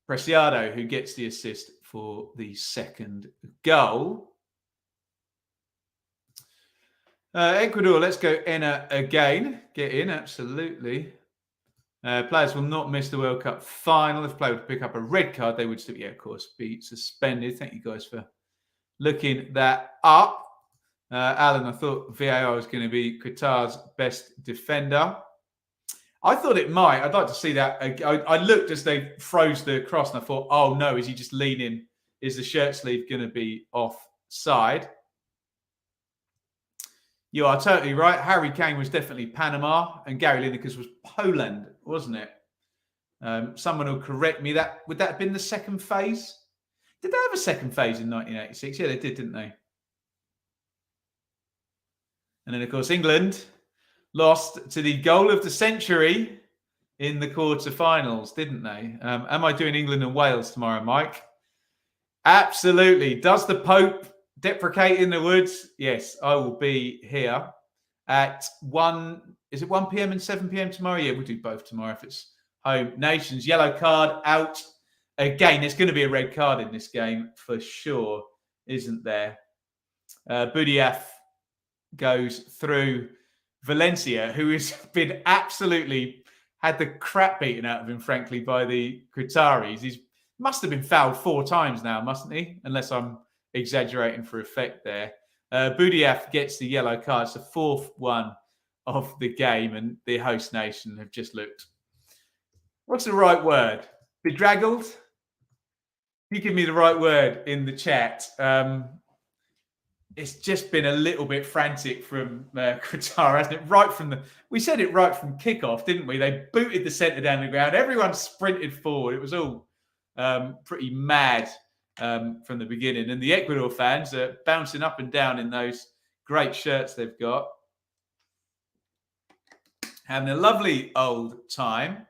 Preciado, who gets the assist for the second goal. Ecuador, let's go Enner again. Get in, absolutely. Players will not miss the World Cup final. If a player would pick up a red card, they would still, of course, be suspended. Thank you guys for looking that up. Alan, I thought VAR was going to be Qatar's best defender. I thought it might. I'd like to see that. I looked as they froze the cross and I thought, oh no, is he just leaning? Is the shirt sleeve going to be offside? You are totally right. Harry Kane was definitely Panama and Gary Lineker's was Poland, wasn't it? Someone will correct me. Would that have been the second phase? Did they have a second phase in 1986? Yeah, they did, didn't they? And then, of course, England lost to the goal of the century in the quarterfinals, didn't they? Am I doing England and Wales tomorrow, Mike? Absolutely. Does the Pope deprecate in the woods? Yes, I will be here at 1. Is it 1 p.m. and 7 p.m. tomorrow? Yeah, we'll do both tomorrow if it's home nations. Yellow card out again. There's going to be a red card in this game for sure, isn't there? Budiaf goes through Valencia, who has been absolutely had the crap beaten out of him, frankly, by the Qataris. He must have been fouled 4 times now, mustn't he? Unless I'm exaggerating for effect there. Budiaf gets the yellow card. It's the 4th one of the game, and the host nation have just looked. What's the right word? Bedraggled? You give me the right word in the chat. It's just been a little bit frantic from Qatar, hasn't it? We said it right from kickoff, didn't we? They booted the centre down the ground. Everyone sprinted forward. It was all pretty mad from the beginning. And the Ecuador fans are bouncing up and down in those great shirts they've got. Having a lovely old time.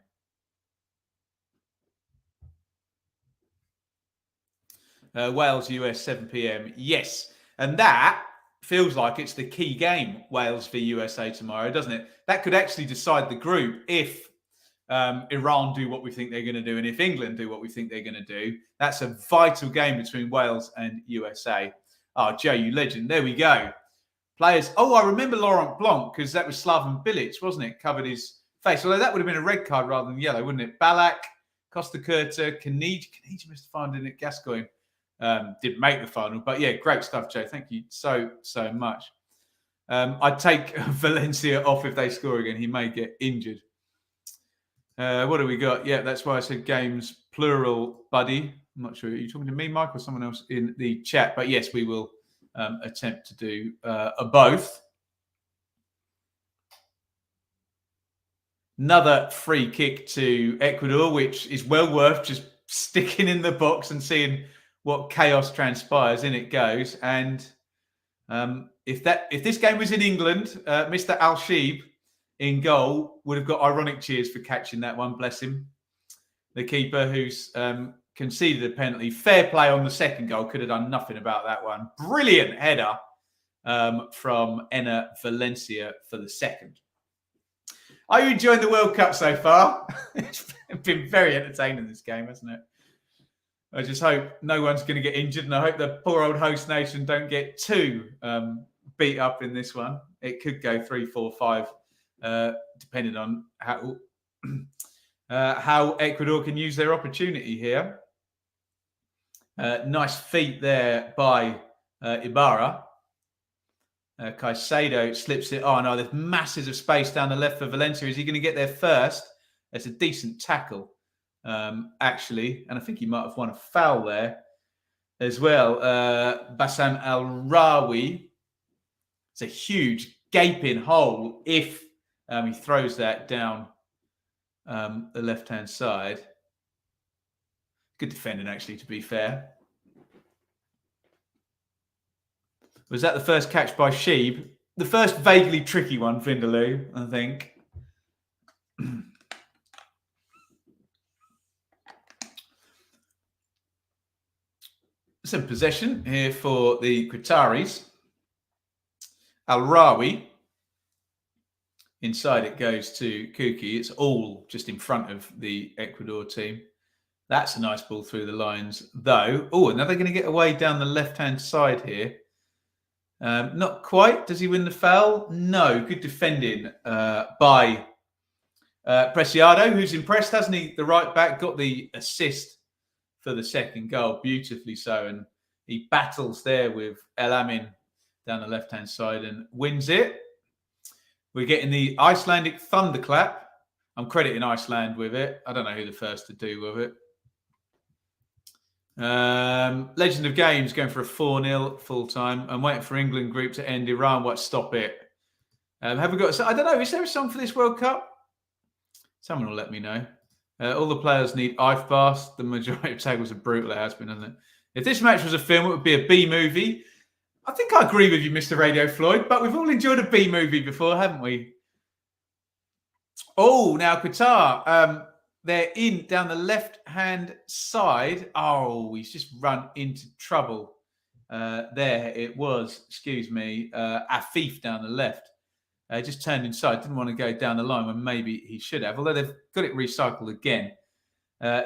Wales, US, 7 p.m. Yes. And that feels like it's the key game, Wales v USA tomorrow, doesn't it? That could actually decide the group if Iran do what we think they're going to do and if England do what we think they're going to do. That's a vital game between Wales and USA. Oh, Joe, you legend. There we go. Players. Oh, I remember Laurent Blanc because that was Slaven Bilic, wasn't it? Covered his face. Although that would have been a red card rather than yellow, wouldn't it? Balak, Costa Curta, Kaniji missed the final, didn't it? Gascoigne. Didn't make the final, but yeah, great stuff, Joe. Thank you so much. I'd take Valencia off if they score again. He may get injured. What do we got? Yeah, that's why I said games plural, buddy. I'm not sure. Are you talking to me, Mike, or someone else in the chat? But yes, we will attempt to do both. Another free kick to Ecuador, which is well worth just sticking in the box and seeing what chaos transpires. In it goes. And if this game was in England, Mr. Al-Sheeb in goal would have got ironic cheers for catching that one. Bless him. The keeper who's conceded a penalty. Fair play on the second goal. Could have done nothing about that one. Brilliant header from Enner Valencia for the second. Are you enjoying the World Cup so far? It's been very entertaining, this game, hasn't it? I just hope no one's going to get injured, and I hope the poor old host nation don't get too beat up in this one. It could go 3-4-5, depending on how Ecuador can use their opportunity here. Nice feet there by Ibarra. Caicedo slips it. Oh, no, there's masses of space down the left for Valencia. Is he going to get there first? It's a decent tackle, actually. And I think he might have won a foul there as well. Bassam Al-Rawi. It's a huge gaping hole if he throws that down the left-hand side. Good defending, actually, to be fair. Was that the first catch by Sheeb? The first vaguely tricky one, Vindaloo, I think. Some possession here for the Qataris. Al-Rawi. Inside it goes to Kuki. It's all just in front of the Ecuador team. That's a nice ball through the lines, though. Oh, now they're going to get away down the left-hand side here. Not quite. Does he win the foul? No. Good defending by Preciado, who's impressed, hasn't he? The right back got the assist for the second goal, beautifully so. And he battles there with El Amin down the left-hand side and wins it. We're getting the Icelandic thunderclap. I'm crediting Iceland with it. I don't know who the first to do with it. Legend of Games going for a 4-0 full time. I'm waiting for England group to end. Iran won't stop it. Have we got? I don't know. Is there a song for this World Cup? Someone will let me know. All the players need ice baths. The majority of tackles are brutal. It has been, hasn't it? If this match was a film, it would be a B movie. I think I agree with you, Mr. Radio Floyd. But we've all enjoyed a B movie before, haven't we? Oh, now Qatar. They're in down the left-hand side. Oh, he's just run into trouble. There it was. Excuse me. Afif down the left. Just turned inside. Didn't want to go down the line when maybe he should have. Although they've got it recycled again.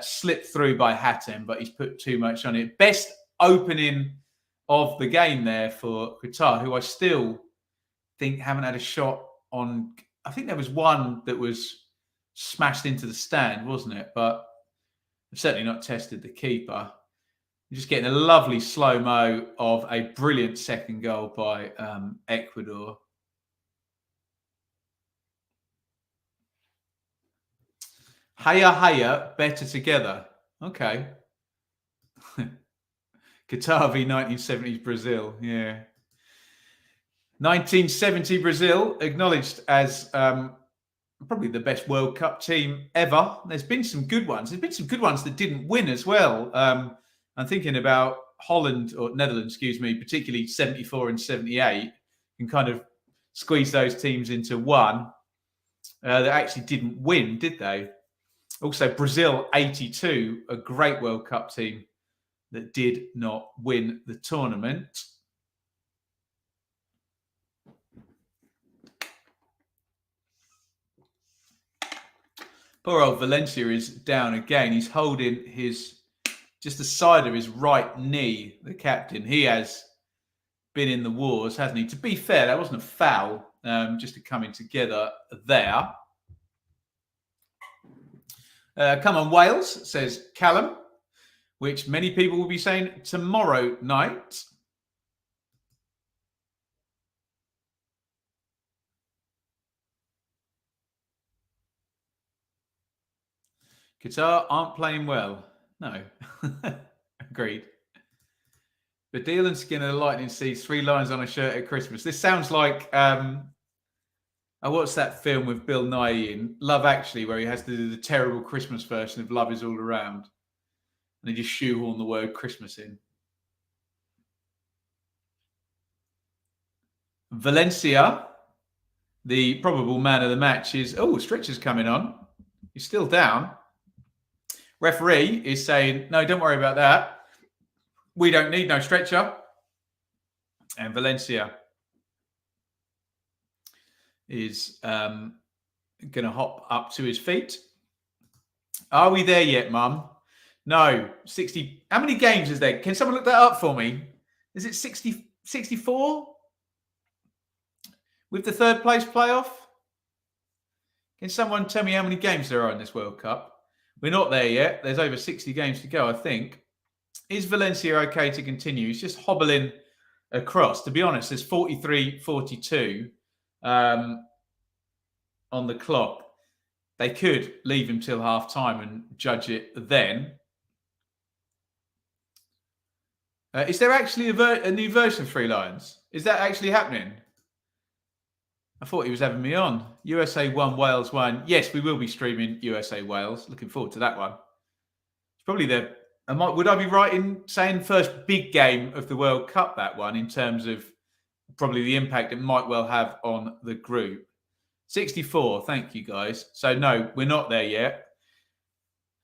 Slipped through by Hatem, but he's put too much on it. Best opening of the game there for Qatar, who I still think haven't had a shot on. I think there was one that was smashed into the stand, wasn't it? But I've certainly not tested the keeper. You're just getting a lovely slow-mo of a brilliant second goal by Ecuador. Haya, better together. Okay. Qatar v 1970s Brazil. Yeah. 1970 Brazil, acknowledged as probably the best World Cup team ever. There's been some good ones. There's been some good ones that didn't win as well. I'm thinking about Holland, or Netherlands, excuse me, particularly 74 and 78, can kind of squeeze those teams into one that actually didn't win, did they? Also, Brazil 82, a great World Cup team that did not win the tournament. Poor old Valencia is down again. He's holding just the side of his right knee, the captain. He has been in the wars, hasn't he? To be fair, that wasn't a foul, just a coming together there. Come on, Wales, says Callum, which many people will be saying tomorrow night. Qatar aren't playing well. No. Agreed. Badil and Skin of the Lightning Seeds, 3 lines on a shirt at Christmas. This sounds like what's that film with Bill Nighy in Love Actually, where he has to do the terrible Christmas version of Love Is All Around, and they just shoehorn the word Christmas in. Valencia, the probable man of the match, is Stretcher's coming on. He's still down. Referee is saying, no, don't worry about that. We don't need no stretcher. And Valencia is going to hop up to his feet. Are we there yet, Mum? No. 60. How many games is there? Can someone look that up for me? Is it 64? With the third place playoff? Can someone tell me how many games there are in this World Cup? We're not there yet. There's over 60 games to go, I think. Is Valencia okay to continue? He's just hobbling across. To be honest, there's 43-42 on the clock. They could leave him till half time and judge it then. Is there actually a new version of 3 Lions? Is that actually happening? I thought he was having me on. USA 1, Wales 1. Yes, we will be streaming USA Wales. Looking forward to that one. It's probably would I be right in saying first big game of the World Cup, that one, in terms of probably the impact it might well have on the group? 64, thank you, guys. So, no, we're not there yet.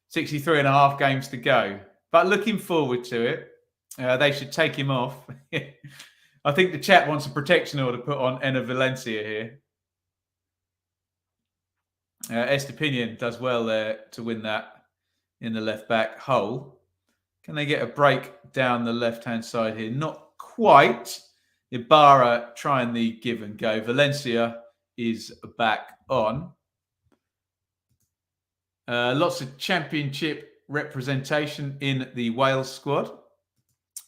63 and a half games to go. But looking forward to it. They should take him off. I think the chat wants a protection order put on Enner Valencia here. Estepinian does well there to win that in the left-back hole. Can they get a break down the left-hand side here? Not quite. Ibarra trying the give and go. Valencia is back on. Lots of championship representation in the Wales squad.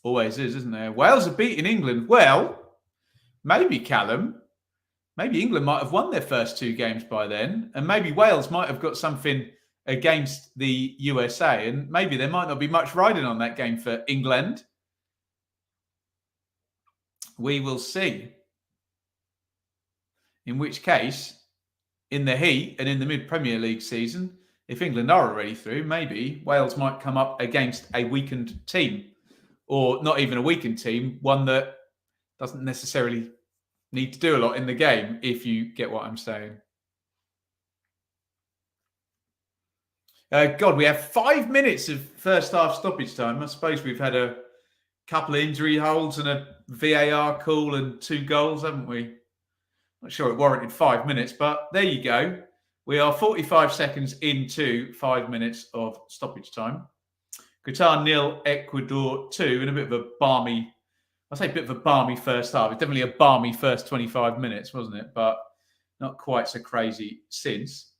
Always is, isn't there? Wales are beating England. Well, maybe Callum. Maybe England might have won their first 2 games by then. And maybe Wales might have got something against the USA. And maybe there might not be much riding on that game for England. We will see. In which case, in the heat and in the mid-Premier League season, if England are already through, maybe Wales might come up against a weakened team. Or not even a weakened team, one that doesn't necessarily need to do a lot in the game, if you get what I'm saying. God, we have 5 minutes of first half stoppage time. I suppose we've had a couple of injury holds and a VAR call and 2 goals, haven't we? Not sure it warranted 5 minutes, but there you go. We are 45 seconds into 5 minutes of stoppage time. Qatar 0, Ecuador 2, and a bit of a balmy, I say a bit of a balmy first half. It's definitely a balmy first 25 minutes, wasn't it? But not quite so crazy since.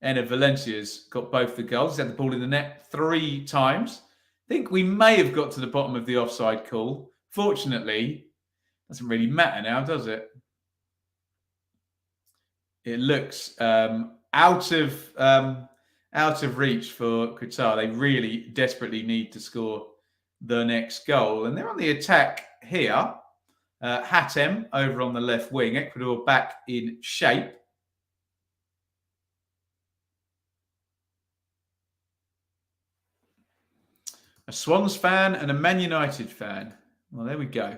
Enner Valencia's got both the goals. He's had the ball in the net 3 times. I think we may have got to the bottom of the offside call. Fortunately, doesn't really matter now, does it? It looks out of reach for Qatar. They really desperately need to score the next goal. And they're on the attack here. Hatem over on the left wing. Ecuador back in shape. A Swans fan and a Man United fan. Well, there we go.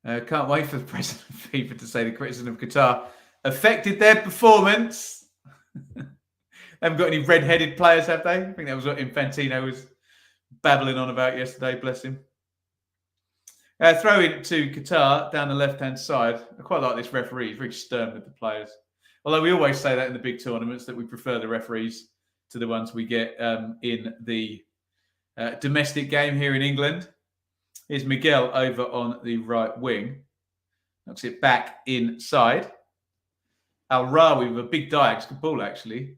Can't wait for the president of FIFA to say the criticism of Qatar affected their performance. They haven't got any red-headed players, have they? I think that was what Infantino was babbling on about yesterday, bless him. Throw in to Qatar down the left-hand side. I quite like this referee. He's very stern with the players. Although we always say that in the big tournaments, that we prefer the referees to the ones we get in the domestic game here in England. Here's Miguel over on the right wing. Knocks it back inside. Al-Rawi with a big dive. Good ball, actually.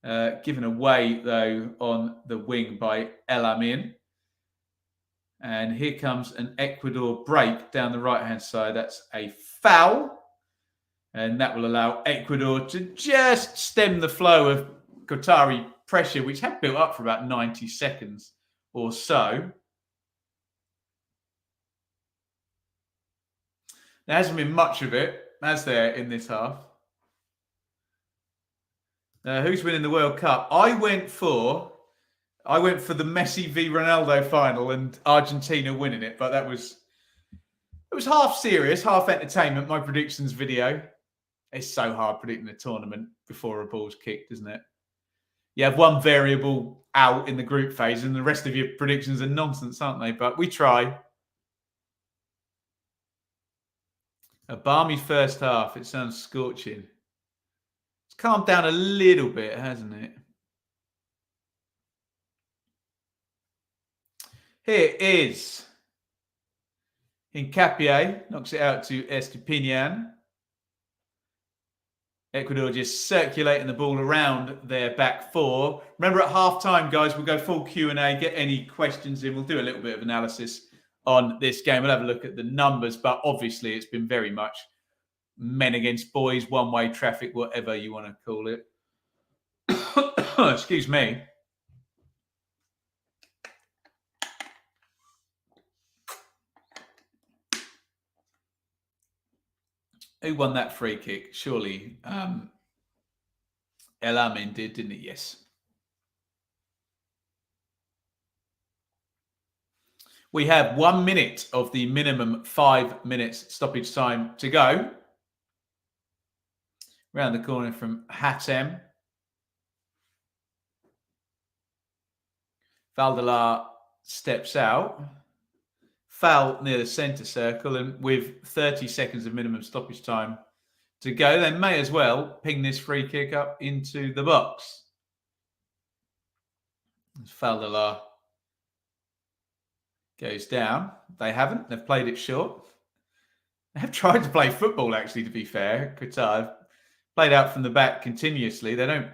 Given away, though, on the wing by El Amin. And here comes an Ecuador break down the right-hand side. That's a foul. And that will allow Ecuador to just stem the flow of Qatari pressure, which had built up for about 90 seconds or so. There hasn't been much of it, has there, in this half? Who's winning the World Cup? I went for the Messi v Ronaldo final and Argentina winning it, but it was half serious, half entertainment. My predictions video. It's so hard predicting a tournament before a ball's kicked, isn't it? You have one variable out in the group phase, and the rest of your predictions are nonsense, aren't they? But we try. A balmy first half. It sounds scorching. It's calmed down a little bit, hasn't it? Here is Hincapié. Knocks it out to Estepinian. Ecuador just circulating the ball around their back four. Remember, at half-time, guys, we'll go full Q&A, get any questions in. We'll do a little bit of analysis on this game. We'll have a look at the numbers, but obviously it's been very much men against boys, one-way traffic, whatever you want to call it. Excuse me. Who won that free kick? Surely El Amin did, didn't he? Yes. We have 1 minute of the minimum 5 minutes stoppage time to go. Round the corner from Hatem. Valdelar steps out. Foul near the centre circle, and with 30 seconds of minimum stoppage time to go, they may as well ping this free kick up into the box. As Valdelar goes down. They haven't. They've played it short. They have tried to play football, actually, to be fair. Qatar have played out from the back continuously. They don't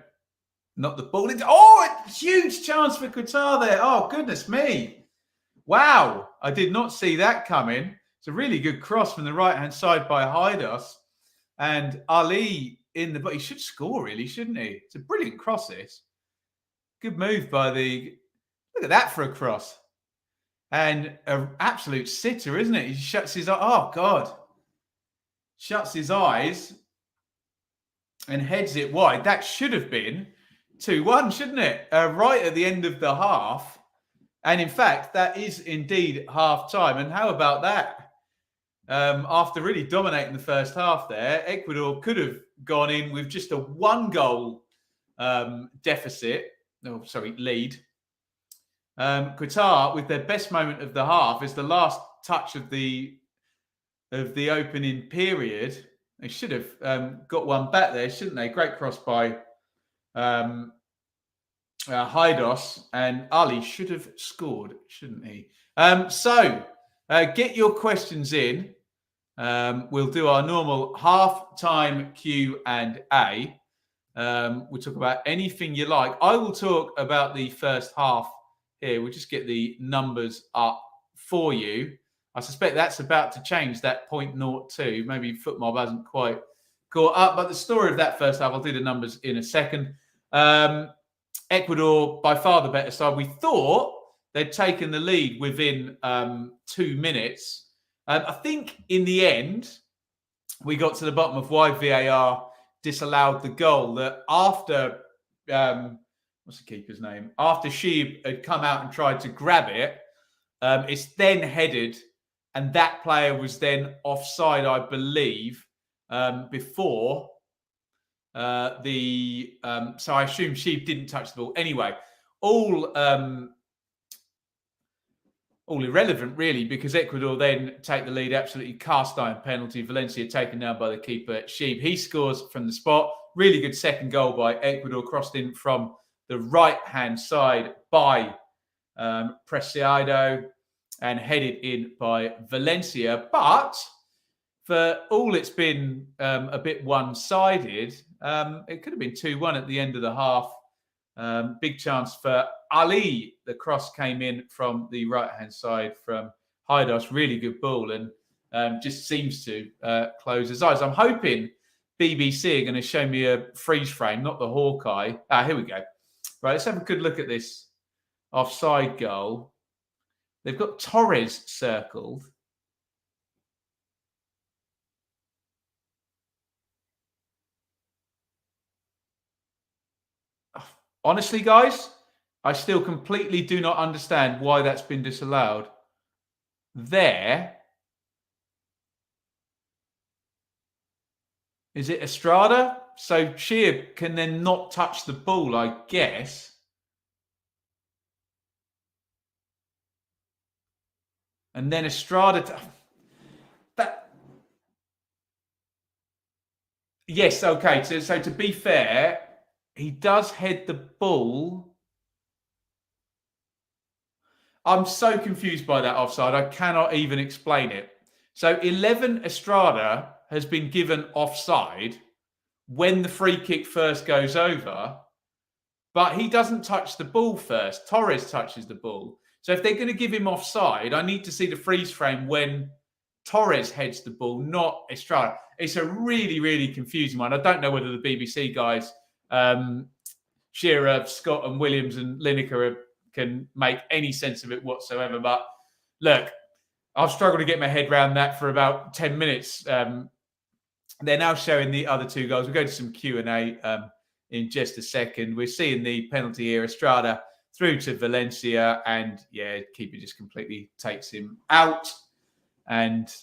knock the ball into... Oh, a huge chance for Qatar there. Oh, goodness me. Wow, I did not see that coming. It's a really good cross from the right-hand side by Haidos. And Ali in the... But he should score, really, shouldn't he? It's a brilliant cross, this. Good move by the... Look at that for a cross. And an absolute sitter, isn't it? He shuts his... Oh, God. Shuts his eyes and heads it wide. That should have been 2-1, shouldn't it? Right at the end of the half. And in fact, that is indeed half time. And how about that? After really dominating the first half there, Ecuador could have gone in with just a 1-goal deficit. Oh, sorry, lead. Qatar, with their best moment of the half, is the last touch of the opening period. They should have got one back there, shouldn't they? Great cross by Haidos, and Ali should have scored, shouldn't he? So get your questions in. We'll do our normal half-time Q&A. We'll talk about anything you like. I will talk about the first half here. We'll just get the numbers up for you. I suspect that's about to change, that 0.02. Maybe FootMob hasn't quite caught up, but the story of that first half, I'll do the numbers in a second. Ecuador, by far the better side. We thought they'd taken the lead within 2 minutes. I think in the end, we got to the bottom of why VAR disallowed the goal. That after, what's the keeper's name? After Sheeb had come out and tried to grab it, it's then headed, and that player was then offside, I believe, before... so I assume Sheep didn't touch the ball. Anyway, all irrelevant, really, because Ecuador then take the lead. Absolutely cast iron penalty. Valencia taken down by the keeper, Sheep. He scores from the spot. Really good second goal by Ecuador, crossed in from the right-hand side by Preciado and headed in by Valencia. But for all it's been a bit one-sided, it could have been 2-1 at the end of the half. Big chance for Ali. The cross came in from the right-hand side from Haidos. Really good ball, and just seems to close his eyes. I'm hoping BBC are going to show me a freeze frame, not the Hawkeye. Here we go. Right, let's have a good look at this offside goal. They've got Torres circled. Honestly, guys, I still completely do not understand why that's been disallowed. There. Is it Estrada? So Shear can then not touch the ball, I guess. And then Estrada. Yes, okay. So to be fair, he does head the ball. I'm so confused by that offside. I cannot even explain it. So 11 Estrada has been given offside when the free kick first goes over, but he doesn't touch the ball first. Torres touches the ball. So if they're going to give him offside, I need to see the freeze frame when Torres heads the ball, not Estrada. It's a really, really confusing one. I don't know whether the BBC guys, Shearer, Scott and Williams and Lineker can make any sense of it whatsoever. But look, I've struggled to get my head around that for about 10 minutes. They're now showing the other two goals. We'll go to some Q&A in just a second. We're seeing the penalty here. Estrada through to Valencia, and yeah, keeper just completely takes him out. And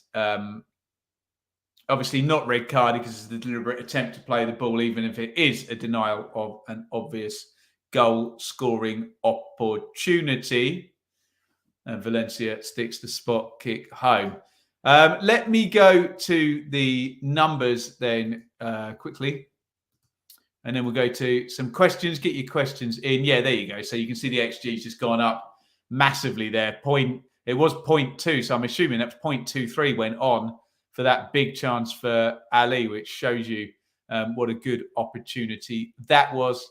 obviously not red carded because it's a deliberate attempt to play the ball, even if it is a denial of an obvious goal-scoring opportunity. And Valencia sticks the spot kick home. Let me go to the numbers then quickly. And then we'll go to some questions. Get your questions in. Yeah, there you go. So you can see the XG's just gone up massively there. It was 0.2, so I'm assuming that's 0.23 went on for that big chance for Ali, which shows you what a good opportunity that was.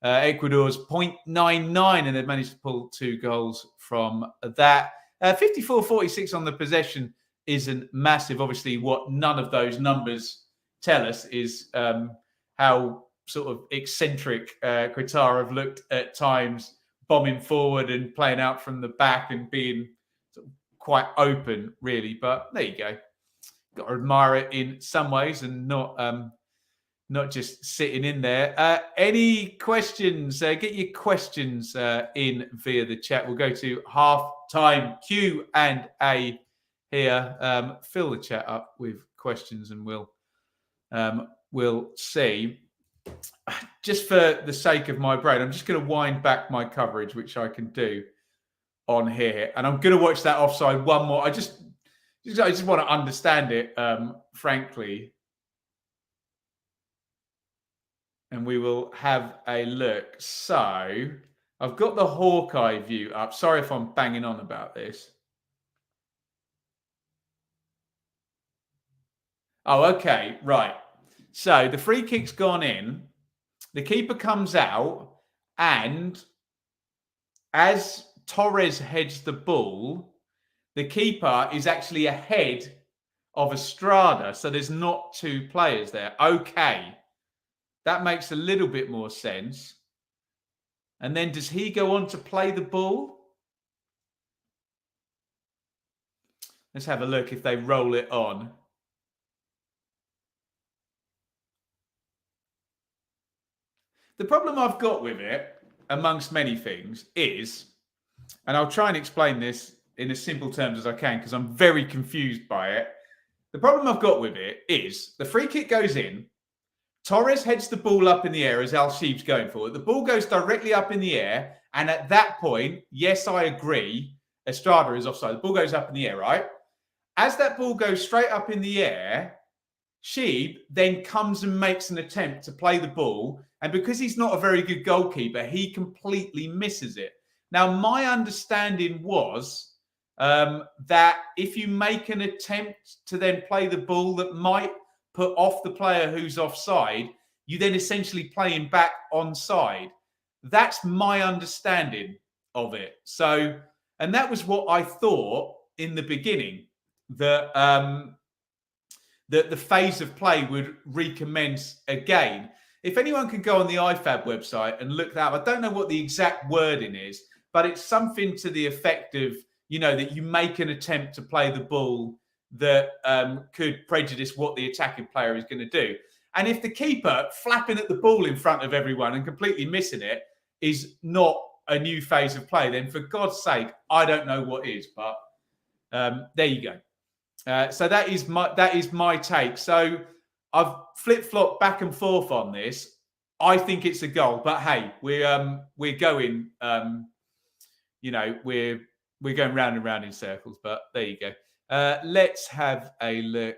Ecuador's 0.99, and they've managed to pull 2 goals from that. 54-46 on the possession isn't massive. Obviously, what none of those numbers tell us is how sort of eccentric Qatar have looked at times, bombing forward and playing out from the back and being sort of quite open, really. But there you go. Got to admire it in some ways and not just sitting in there. Any questions? Get your questions in via the chat. We'll go to half-time Q&A here. Fill the chat up with questions and we'll see. Just for the sake of my brain, I'm just going to wind back my coverage, which I can do on here. And I'm going to watch that offside one more. I just want to understand it, frankly. And we will have a look. So I've got the Hawkeye view up. Sorry if I'm banging on about this. Oh, okay. Right. So the free kick's gone in. The keeper comes out. And as Torres heads the ball, the keeper is actually ahead of Estrada. So there's not 2 players there. Okay. That makes a little bit more sense. And then does he go on to play the ball? Let's have a look if they roll it on. The problem I've got with it, amongst many things, is, and I'll try and explain this in as simple terms as I can because I'm very confused by it. The problem I've got with it is the free kick goes in. Torres heads the ball up in the air as Al-Sheeb's going for it. The ball goes directly up in the air. And at that point, yes, I agree, Estrada is offside. The ball goes up in the air, right? As that ball goes straight up in the air, Sheeb then comes and makes an attempt to play the ball. And because he's not a very good goalkeeper, he completely misses it. Now, my understanding was that if you make an attempt to then play the ball that might put off the player who's offside, you then essentially play him back onside. That's my understanding of it. So, and that was what I thought in the beginning, that the phase of play would recommence again. if anyone can go on the IFAB website and look that up, I don't know what the exact wording is, but it's something to the effect of, that you make an attempt to play the ball that could prejudice what the attacking player is going to do. And if the keeper flapping at the ball in front of everyone and completely missing it is not a new phase of play, then for God's sake, I don't know what is. But there you go. So that is my take. So I've flip-flopped back and forth on this. I think it's a goal, but hey, we're going, we're going round and round in circles. But there you go. Let's have a look.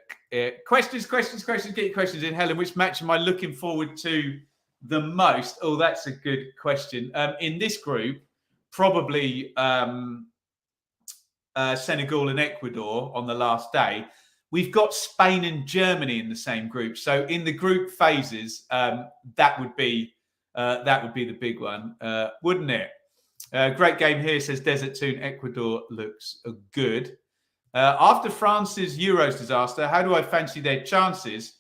Questions. Get your questions in, Helen. Which match am I looking forward to the most? Oh, that's a good question. In this group, probably Senegal and Ecuador on the last day. We've got Spain and Germany in the same group. So in the group phases, that would be the big one, wouldn't it? Great game here, says Desert Toon. Ecuador looks good. After France's Euros disaster, how do I fancy their chances?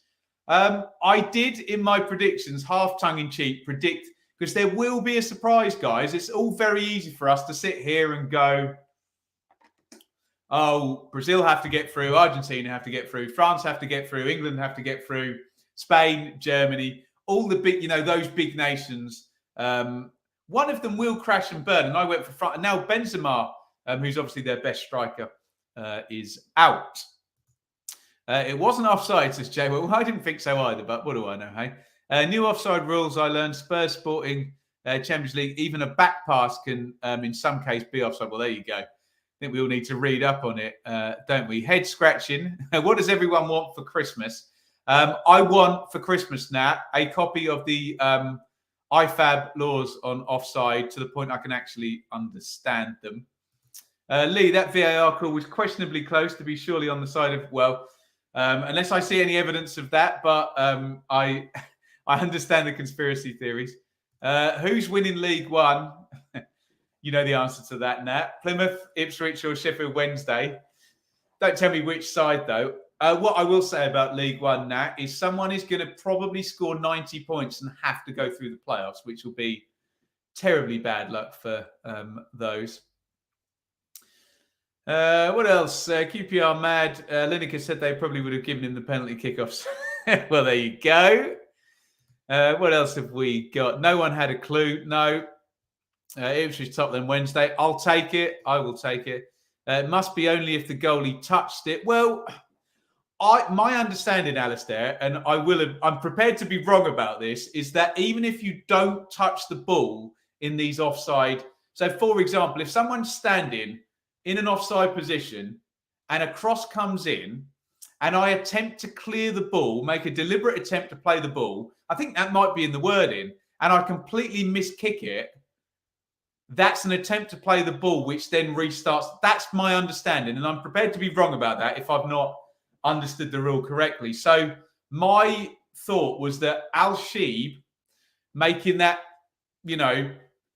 I did, in my predictions, half tongue-in-cheek, predict, because there will be a surprise, guys. It's all very easy for us to sit here and go, oh, Brazil have to get through, Argentina have to get through, France have to get through, England have to get through, Spain, Germany, all the big, those big nations. One of them will crash and burn, and I went for France. And now Benzema, who's obviously their best striker, is out. It wasn't offside, says Jay. Well, I didn't think so either, but what do I know, hey? New offside rules I learned. Spurs Sporting Champions League, even a back pass can, in some case, be offside. Well, there you go. I think we all need to read up on it, don't we? Head scratching. What does everyone want for Christmas? I want for Christmas now a copy of the IFAB laws on offside to the point I can actually understand them. Lee, that VAR call was questionably close to be surely on the side of, unless I see any evidence of that, but I understand the conspiracy theories. Who's winning League One? You know the answer to that, Nat. Plymouth, Ipswich, or Sheffield Wednesday. Don't tell me which side, though. What I will say about League One, Nat, is someone is going to probably score 90 points and have to go through the playoffs, which will be terribly bad luck for those. What else? QPR mad. Lineker said they probably would have given him the penalty kickoffs. Well, there you go. What else have we got? No one had a clue. No. Ipswich top then Wednesday. I'll take it. I will take it. It must be only if the goalie touched it. Well, my understanding, Alistair, and I'm prepared to be wrong about this, is that even if you don't touch the ball in these offside, so for example, if someone's standing in an offside position and a cross comes in and I attempt to clear the ball, make a deliberate attempt to play the ball, I think that might be in the wording, and I completely miskick it, that's an attempt to play the ball, which then restarts. That's my understanding, and I'm prepared to be wrong about that if I've not understood the rule correctly. So my thought was that Al-Sheeb making that,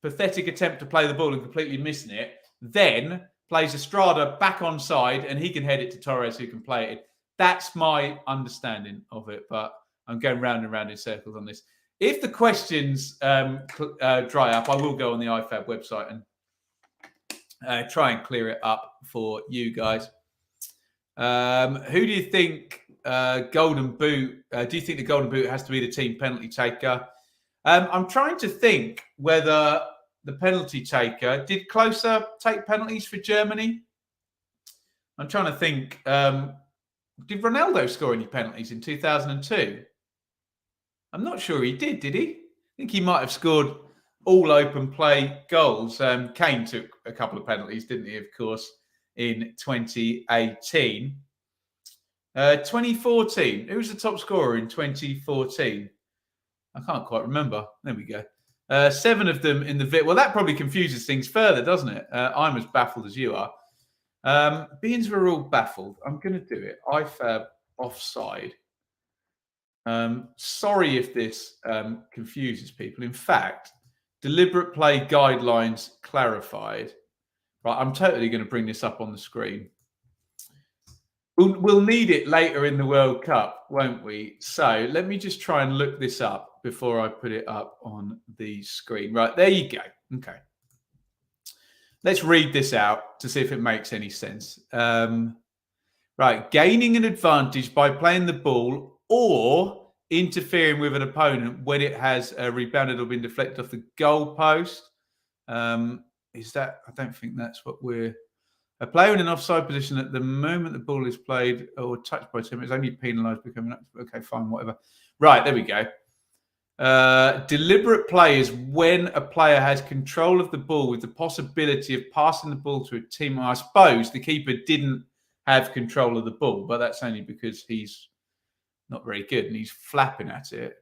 pathetic attempt to play the ball and completely missing it, then plays Estrada back onside and he can head it to Torres who can play it. That's my understanding of it, but I'm going round and round in circles on this. If the questions dry up, I will go on the IFAB website and try and clear it up for you guys. Who do you think Golden Boot? Do you think the Golden Boot has to be the team penalty taker? I'm trying to think whether the penalty taker, did Klose take penalties for Germany? I'm trying to think. Did Ronaldo score any penalties in 2002? I'm not sure he did he? I think he might have scored all open play goals. Kane took a couple of penalties, didn't he, of course, in 2018. 2014. Who was the top scorer in 2014? I can't quite remember. There we go. 7 of them in the Well, that probably confuses things further, doesn't it? I'm as baffled as you are. Beans were all baffled. I'm going to do it. IFAB offside. Sorry if this confuses people. In fact, deliberate play guidelines clarified. Right, I'm totally going to bring this up on the screen. We'll need it later in the World Cup, won't we? So let me just try and look this up. before I put it up on the screen. Right, there you go. Okay. Let's read this out to see if it makes any sense. Right, gaining an advantage by playing the ball or interfering with an opponent when it has rebounded or been deflected off the goal post. Is that? I don't think that's what we're. A player in an offside position at the moment the ball is played or touched by a team is only penalised becoming. Okay, fine, whatever. Right, there we go. Deliberate play is when a player has control of the ball with the possibility of passing the ball to a team. I suppose the keeper didn't have control of the ball, but that's only because he's not very good and he's flapping at it.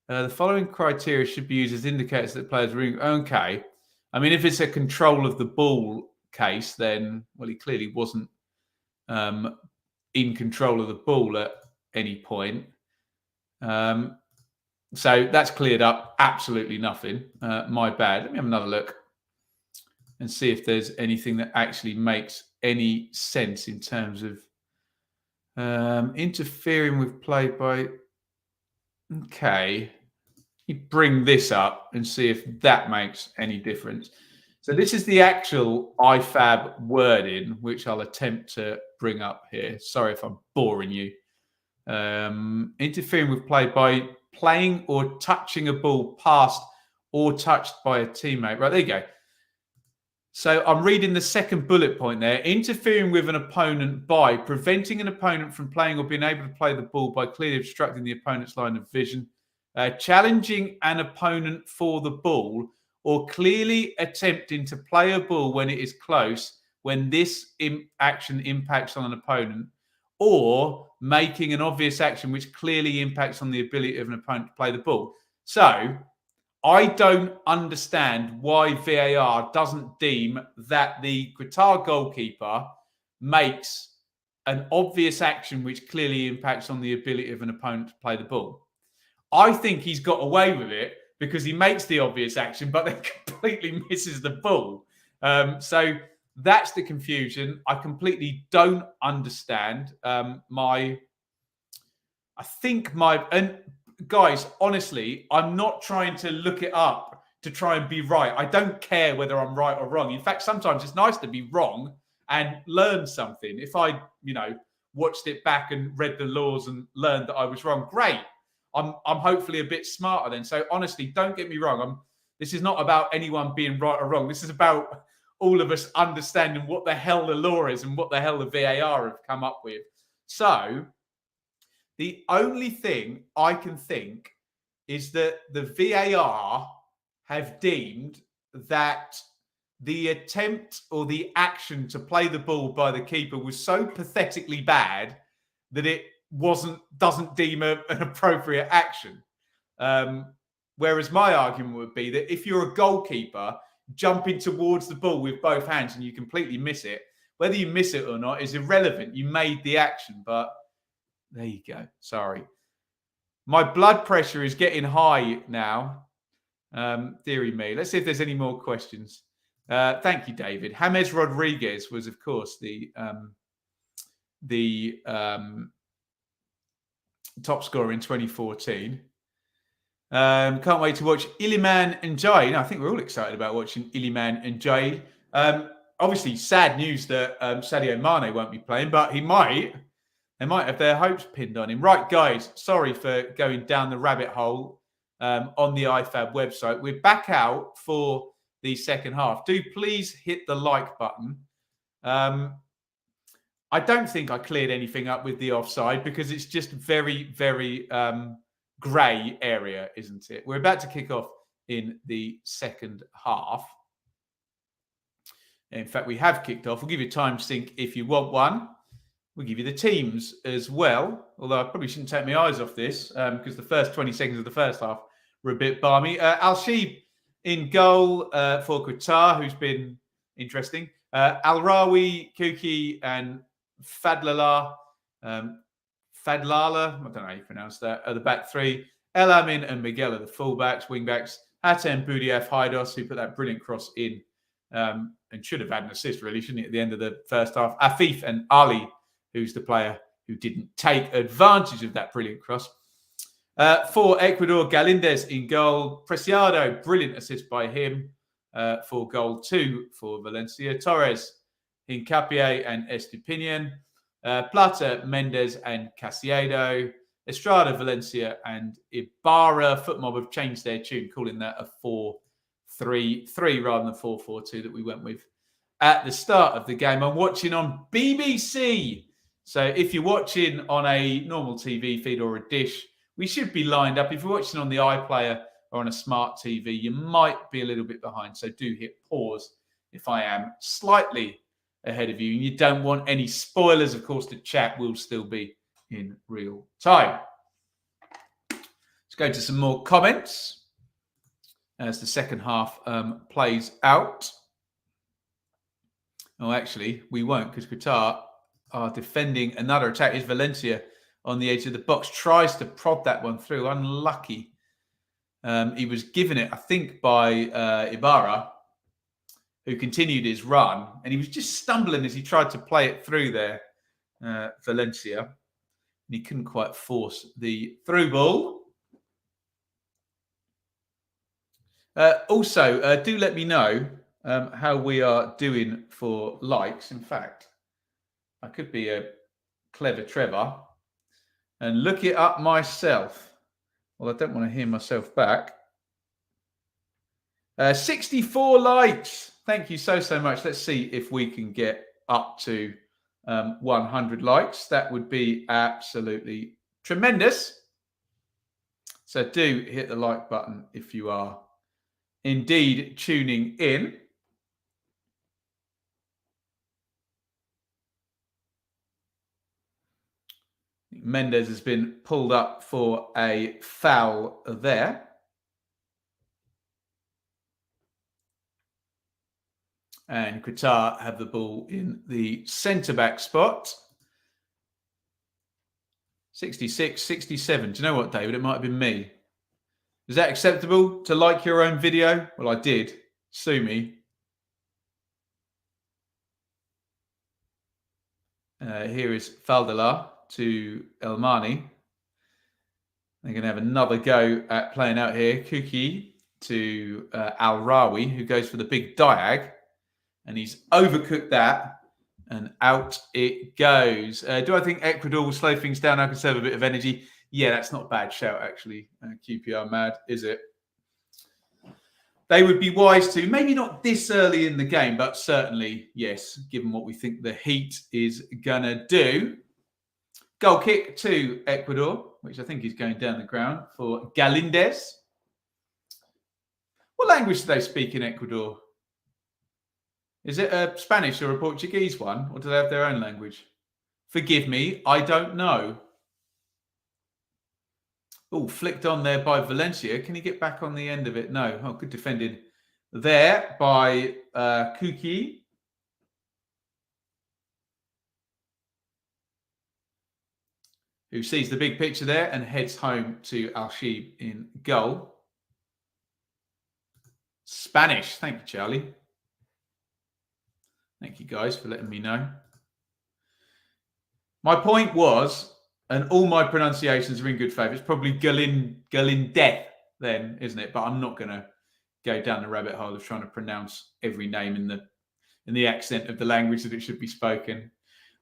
The following criteria should be used as indicators that players are okay. I mean, if it's a control of the ball case, then, well, he clearly wasn't in control of the ball at any point. So that's cleared up absolutely nothing. My bad. Let me have another look and see if there's anything that actually makes any sense in terms of interfering with play by... Okay. You bring this up and see if that makes any difference. So this is the actual IFAB wording, which I'll attempt to bring up here. Sorry if I'm boring you. Interfering with play by playing or touching a ball passed or touched by a teammate. Right, there you go. So I'm reading the second bullet point there. Interfering with an opponent by preventing an opponent from playing or being able to play the ball by clearly obstructing the opponent's line of vision. Challenging an opponent for the ball or clearly attempting to play a ball when it is close when this action impacts on an opponent, or making an obvious action which clearly impacts on the ability of an opponent to play the ball. So I don't understand why VAR doesn't deem that the Qatar goalkeeper makes an obvious action which clearly impacts on the ability of an opponent to play the ball. I think he's got away with it because he makes the obvious action, but then completely misses the ball. So that's the confusion. I completely don't understand. And guys, honestly, I'm not trying to look it up to try and be right. I don't care whether I'm right or wrong. In fact, sometimes it's nice to be wrong and learn something. If I, watched it back and read the laws and learned that I was wrong, great. I'm hopefully a bit smarter then. So honestly, don't get me wrong. This is not about anyone being right or wrong. This is about all of us understanding what the hell the law is and what the hell the VAR have come up with. So the only thing I can think is that the VAR have deemed that the attempt or the action to play the ball by the keeper was so pathetically bad that it doesn't deem an appropriate action. Whereas my argument would be that if you're a goalkeeper jumping towards the ball with both hands and you completely miss it, whether you miss it or not is irrelevant. You made the action, but there you go. Sorry. My blood pressure is getting high now. Dearie me. Let's see if there's any more questions. Thank you, David. James Rodriguez was, of course, the top scorer in 2014. Can't wait to watch Iliman Ndiaye. I think we're all excited about watching Iliman Ndiaye. Obviously, sad news that Sadio Mane won't be playing, but they might have their hopes pinned on him. Right, guys, sorry for going down the rabbit hole on the IFAB website. We're back out for the second half. Do please hit the like button. I don't think I cleared anything up with the offside because it's just very, very grey area, isn't it? We're about to kick off in the second half. In fact, we have kicked off. We'll give you a time sync if you want one. We'll give you the teams as well, although I probably shouldn't take my eyes off this because the first 20 seconds of the first half were a bit balmy. Al-Sheeb in goal for Qatar, who's been interesting. Al-Rawi, Kuki and Fadlala, I don't know how you pronounce that, are the back three. El Amin and Miguel are the fullbacks, wingbacks. Hatem Boudiaf Haidos, who put that brilliant cross in and should have had an assist, really, shouldn't he, at the end of the first half. Afif and Ali, who's the player who didn't take advantage of that brilliant cross. For Ecuador, Galindez in goal. Preciado, brilliant assist by him for goal 2 for Valencia. Torres, Hincapié and Estepinian. Plata, Mendes and Casiado. Estrada, Valencia and Ibarra. Footmob have changed their tune, calling that a 4-3-3 rather than 4-4-2 that we went with at the start of the game. I'm watching on BBC. So if you're watching on a normal TV feed or a dish, we should be lined up. If you're watching on the iPlayer or on a smart TV, you might be a little bit behind. So do hit pause if I am slightly ahead of you. And you don't want any spoilers. Of course, the chat will still be in real time. Let's go to some more comments as the second half plays out. Oh, actually, we won't, because Qatar are defending another attack. Is Valencia on the edge of the box, tries to prod that one through. Unlucky. He was given it, I think, by Ibarra, who continued his run. And he was just stumbling as he tried to play it through there, Valencia. And he couldn't quite force the through ball. Also, do let me know how we are doing for likes. In fact, I could be a clever Trevor and look it up myself. Well, I don't want to hear myself back. 64 likes. Thank you so much. Let's see if we can get up to 100 likes. That would be absolutely tremendous. So do hit the like button if you are indeed tuning in. Mendes has been pulled up for a foul there. And Qatar have the ball in the centre-back spot. 66, 67. Do you know what, David? It might have been me. Is that acceptable to like your own video? Well, I did. Sue me. Here is Faldela to Elmani. They're going to have another go at playing out here. Kuki to Al-Rawi, who goes for the big diag. And he's overcooked that. And out it goes. Do I think Ecuador will slow things down? I can conserve a bit of energy. Yeah, that's not a bad shout, actually. QPR mad, is it? They would be wise to, maybe not this early in the game, but certainly, yes, given what we think the heat is going to do. Goal kick to Ecuador, which I think is going down the ground for Galindez. What language do they speak in Ecuador? Is it a Spanish or a Portuguese one, or do they have their own language? Forgive me, I don't know. Oh, flicked on there by Valencia. Can he get back on the end of it? No. Oh, good defending there by Kuki. Who sees the big picture there and heads home to Al-Sheeb in goal. Spanish. Thank you, Charlie. Thank you, guys, for letting me know. My point was, and all my pronunciations are in good favour, it's probably Galindez then, isn't it? But I'm not going to go down the rabbit hole of trying to pronounce every name in the accent of the language that it should be spoken.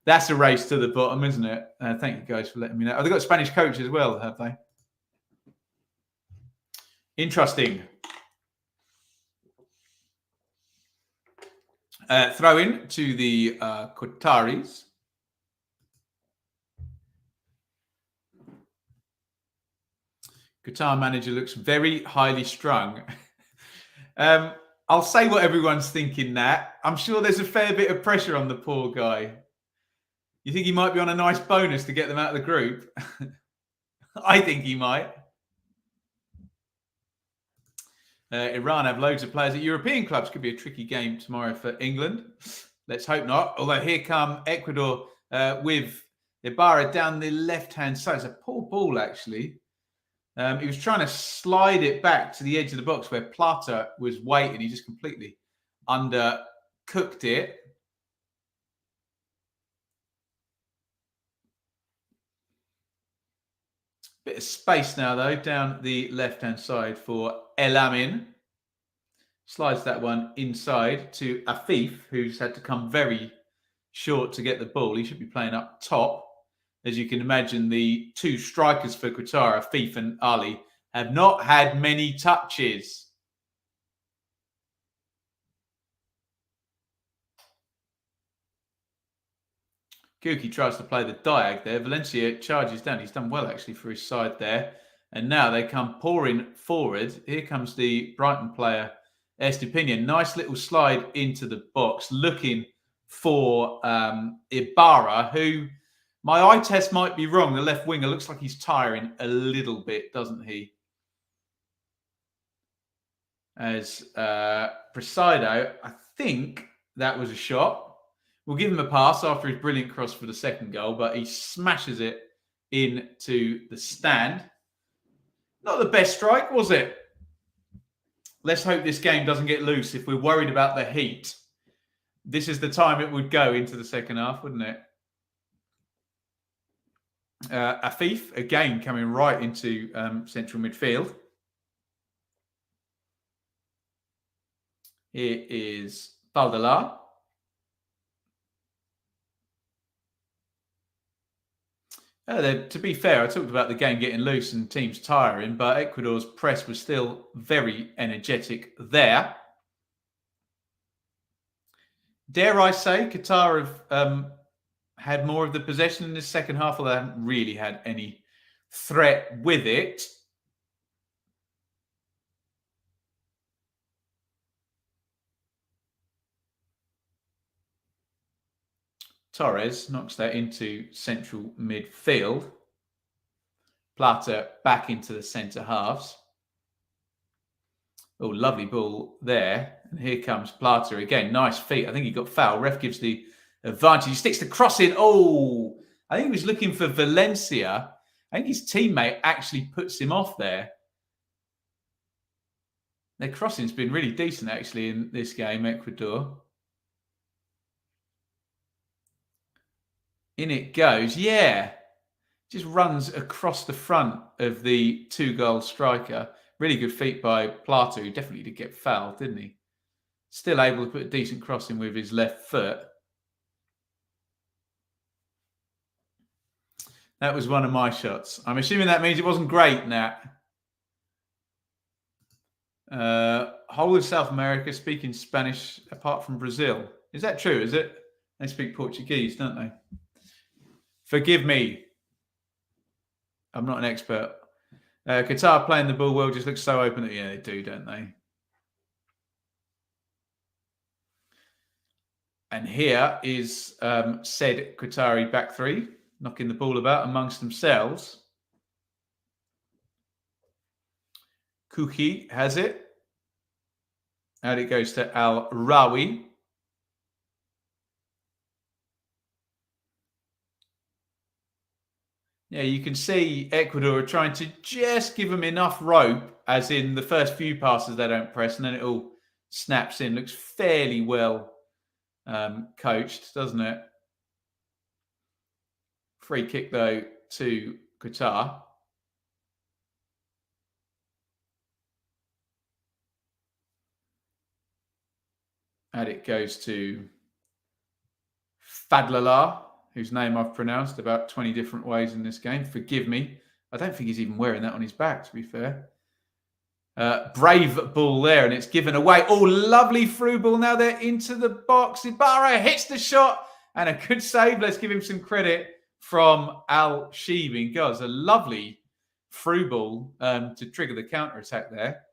That's a race to the bottom, isn't it? Thank you, guys, for letting me know. Oh, they've got a Spanish coach as well, have they? Interesting. Throw in to the Qataris. Qatar manager looks very highly strung. I'll say what everyone's thinking, Nat. I'm sure there's a fair bit of pressure on the poor guy. You think he might be on a nice bonus to get them out of the group? I think he might. Iran have loads of players at European clubs. Could be a tricky game tomorrow for England. Let's hope not. Although here come Ecuador with Ibarra down the left-hand side. It's a poor ball, actually. He was trying to slide it back to the edge of the box where Plata was waiting. He just completely undercooked it. Bit of space now, though, down the left-hand side for El Amin. Slides that one inside to Afif, who's had to come very short to get the ball. He should be playing up top. As you can imagine, the two strikers for Qatar, Afif and Ali, have not had many touches. Kuki tries to play the diag there. Valencia charges down. He's done well, actually, for his side there. And now they come pouring forward. Here comes the Brighton player, Estepinian. Nice little slide into the box, looking for Ibarra, who my eye test might be wrong. The left winger looks like he's tiring a little bit, doesn't he? As Presido, I think that was a shot. We'll give him a pass after his brilliant cross for the second goal, but he smashes it into the stand. Not the best strike, was it? Let's hope this game doesn't get loose. If we're worried about the heat, this is the time it would go into the second half, wouldn't it? Afif, again, coming right into central midfield. Here is Baldalar. To be fair, I talked about the game getting loose and teams tiring, but Ecuador's press was still very energetic there. Dare I say, Qatar have had more of the possession in the second half, although they haven't really had any threat with it. Torres knocks that into central midfield. Plata back into the centre halves. Oh, lovely ball there. And here comes Plata again. Nice feet. I think he got fouled. Ref gives the advantage. He sticks the cross in. Oh, I think he was looking for Valencia. I think his teammate actually puts him off there. Their crossing's been really decent, actually, in this game, Ecuador. In it goes. Yeah. Just runs across the front of the two-goal striker. Really good feet by Plata, who definitely did get fouled, didn't he? Still able to put a decent cross in with his left foot. That was one of my shots. I'm assuming that means it wasn't great, Nat. Whole of South America speaking Spanish apart from Brazil. Is that true, is it? They speak Portuguese, don't they? Forgive me. I'm not an expert. Qatar playing the ball well just looks so open. Yeah, they do, don't they? And here is said Qatari back three, knocking the ball about amongst themselves. Kuki has it. And it goes to Al-Rawi. Yeah, you can see Ecuador are trying to just give them enough rope, as in the first few passes they don't press, and then it all snaps in. Looks fairly well coached, doesn't it? Free kick, though, to Qatar. And it goes to Fadlallah, whose name I've pronounced about 20 different ways in this game. Forgive me. I don't think he's even wearing that on his back, to be fair. Brave ball there, and it's given away. Oh, lovely through ball. Now they're into the box. Ibarra hits the shot, and a good save. Let's give him some credit from Al-Shibi. God, it's a lovely through ball to trigger the counter-attack there.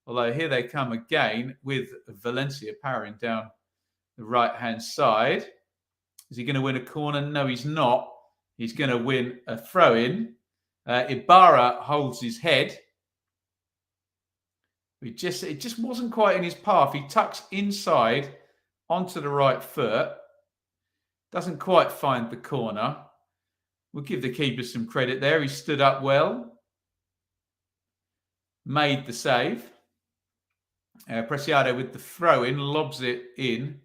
Although here they come again with Valencia powering down the right-hand side. Is he going to win a corner? No, he's not. He's going to win a throw-in. Ibarra holds his head. It just wasn't quite in his path. He tucks inside onto the right foot. Doesn't quite find the corner. We'll give the keeper some credit there. He stood up well. Made the save. Preciado with the throw-in, lobs it in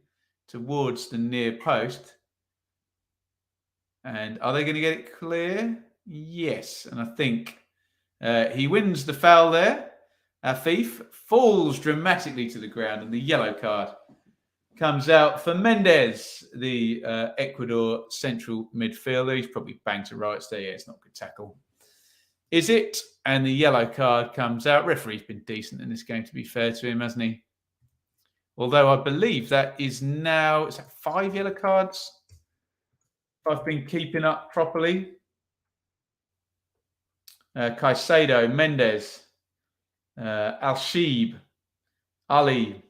towards the near post. And are they going to get it clear? Yes. And I think He wins the foul there. Afif falls dramatically to the ground, and the yellow card comes out for Mendes, the Ecuador central midfielder. He's probably banged to rights there. Yeah, it's not a good tackle. Is it? And the yellow card comes out. Referee's been decent in this game, to be fair to him, hasn't he? Although I believe that is now, is that 5 yellow cards? If I've been keeping up properly. Caicedo, Mendes, Al-Sheeb, Ali,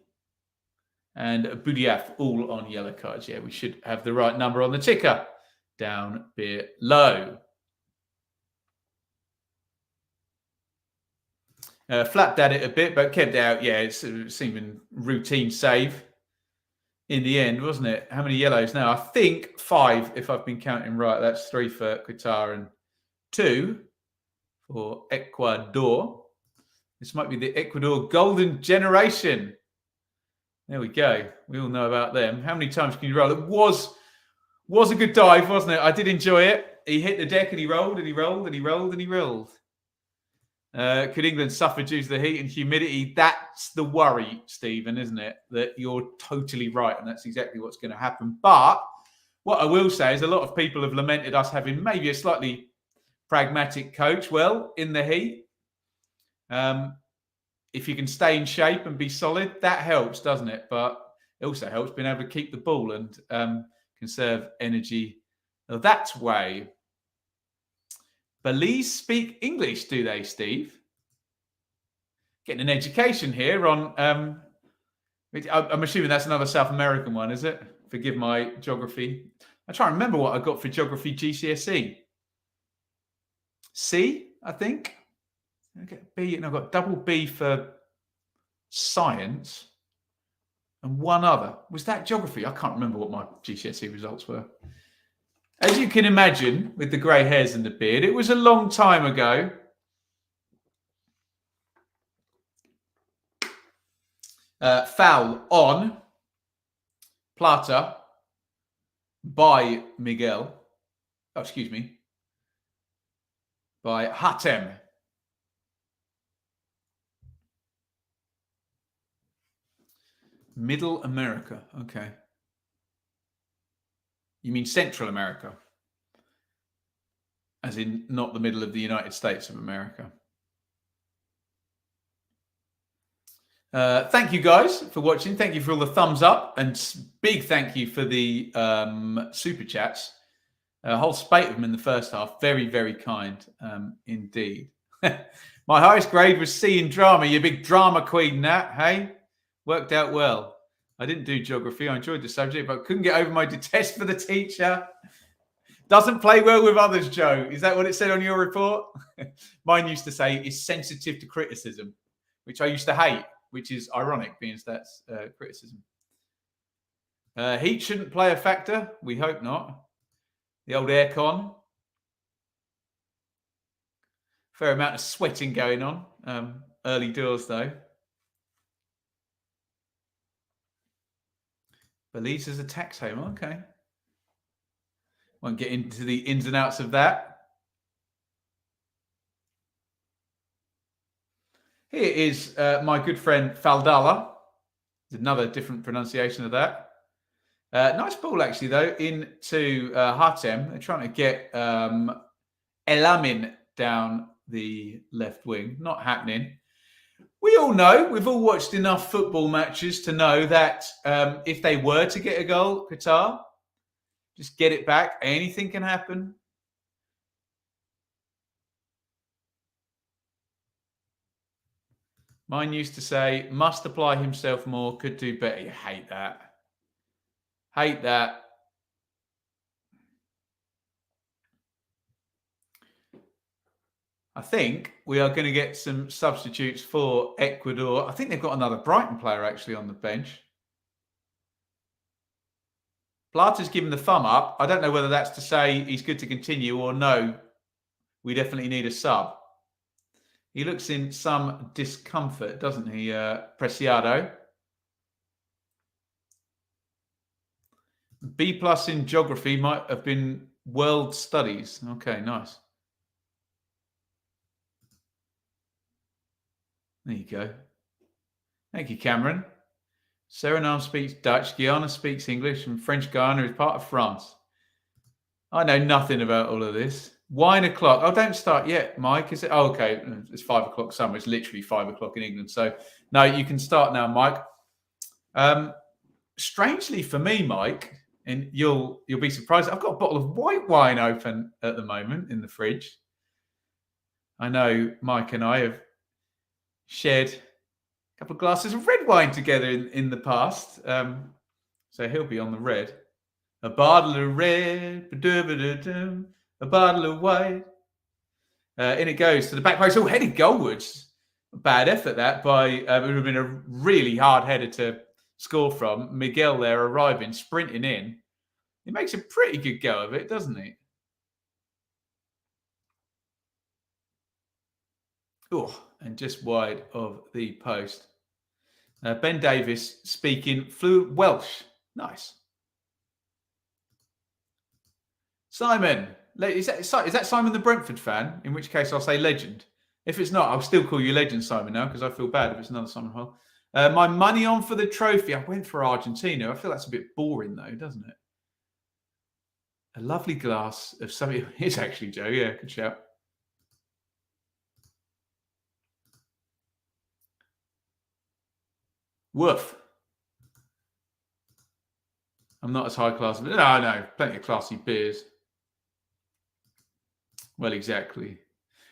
and Boudiaf, all on yellow cards. Yeah, we should have the right number on the ticker down below. Flapped at it a bit, but kept out. Yeah, it's seeming routine save in the end, wasn't it? How many yellows now? I think 5, if I've been counting right. That's 3 for Qatar and 2 for Ecuador. This might be the Ecuador golden generation. There we go. We all know about them. How many times can you roll? It was a good dive, wasn't it? I did enjoy it. He hit the deck and he rolled and he rolled and he rolled and he rolled. Could England suffer due to the heat and humidity? That's the worry, Stephen, isn't it? That you're totally right, and that's exactly what's going to happen. But what I will say is a lot of people have lamented us having maybe a slightly pragmatic coach. Well, in the heat, if you can stay in shape and be solid, that helps, doesn't it? But it also helps being able to keep the ball and conserve energy that way. Belize speak English, do they, Steve? Getting an education here on... I'm assuming that's another South American one, is it? Forgive my geography. I try and remember what I got for geography GCSE. C, I think. I get B, and I've got double B for science and one other. Was that geography? I can't remember what my GCSE results were. As you can imagine, with the grey hairs and the beard, it was a long time ago. Foul on Plata by Miguel. Oh, excuse me. By Hatem. Middle America. Okay. You mean Central America? As in not the middle of the United States of America. Thank you guys for watching. Thank you for all the thumbs up, and big thank you for the super chats. A whole spate of them in the first half. Very, very kind indeed. My highest grade was C in drama. You big drama queen, Nat. Hey, worked out well. I didn't do geography. I enjoyed the subject, but couldn't get over my detest for the teacher. Doesn't play well with others, Joe. Is that what it said on your report? Mine used to say is sensitive to criticism, which I used to hate, which is ironic, being that's criticism. Heat shouldn't play a factor. We hope not. The old aircon. Fair amount of sweating going on. Early doors, though. Belize is a tax haven. Okay. Won't get into the ins and outs of that. Here is my good friend Faldala. There's another different pronunciation of that. Nice ball, actually, though, into Hatem. They're trying to get Elamin down the left wing. Not happening. We all know, we've all watched enough football matches to know that if they were to get a goal, Qatar, just get it back. Anything can happen. Mine used to say, must apply himself more, could do better. You hate that. Hate that. I think we are going to get some substitutes for Ecuador. I think they've got another Brighton player actually on the bench. Plata's given the thumb up. I don't know whether that's to say he's good to continue or no, we definitely need a sub. He looks in some discomfort, doesn't he, Preciado? B+ in geography might have been world studies. Okay, nice. There you go. Thank you, Cameron. Suriname speaks Dutch, Guyana speaks English, and French Guiana is part of France. I know nothing about all of this. Wine o'clock. Oh, don't start yet, Mike. Is it? Oh, okay. It's 5 o'clock somewhere. It's literally 5 o'clock in England. So, no, you can start now, Mike. Strangely for me, Mike, and you'll be surprised, I've got a bottle of white wine open at the moment in the fridge. I know Mike and I have shared a couple of glasses of red wine together in the past. So he'll be on the red. A bottle of red, a bottle of white. In it goes to the back post. Oh, headed goalwards. Bad effort that by, it would have been a really hard header to score from. Miguel there arriving, sprinting in. He makes a pretty good go of it, doesn't he? Oh, and just wide of the post. Ben Davis speaking fluent Welsh. Nice. Simon. Is that Simon the Brentford fan? In which case I'll say legend. If it's not, I'll still call you legend, Simon, now, because I feel bad if it's another Simon Hall. My money on for the trophy. I went for Argentina. I feel that's a bit boring, though, doesn't it? A lovely glass of something. It's actually Joe. Yeah, good shout. Woof. I'm not as high class. No, plenty of classy beers. Well, exactly.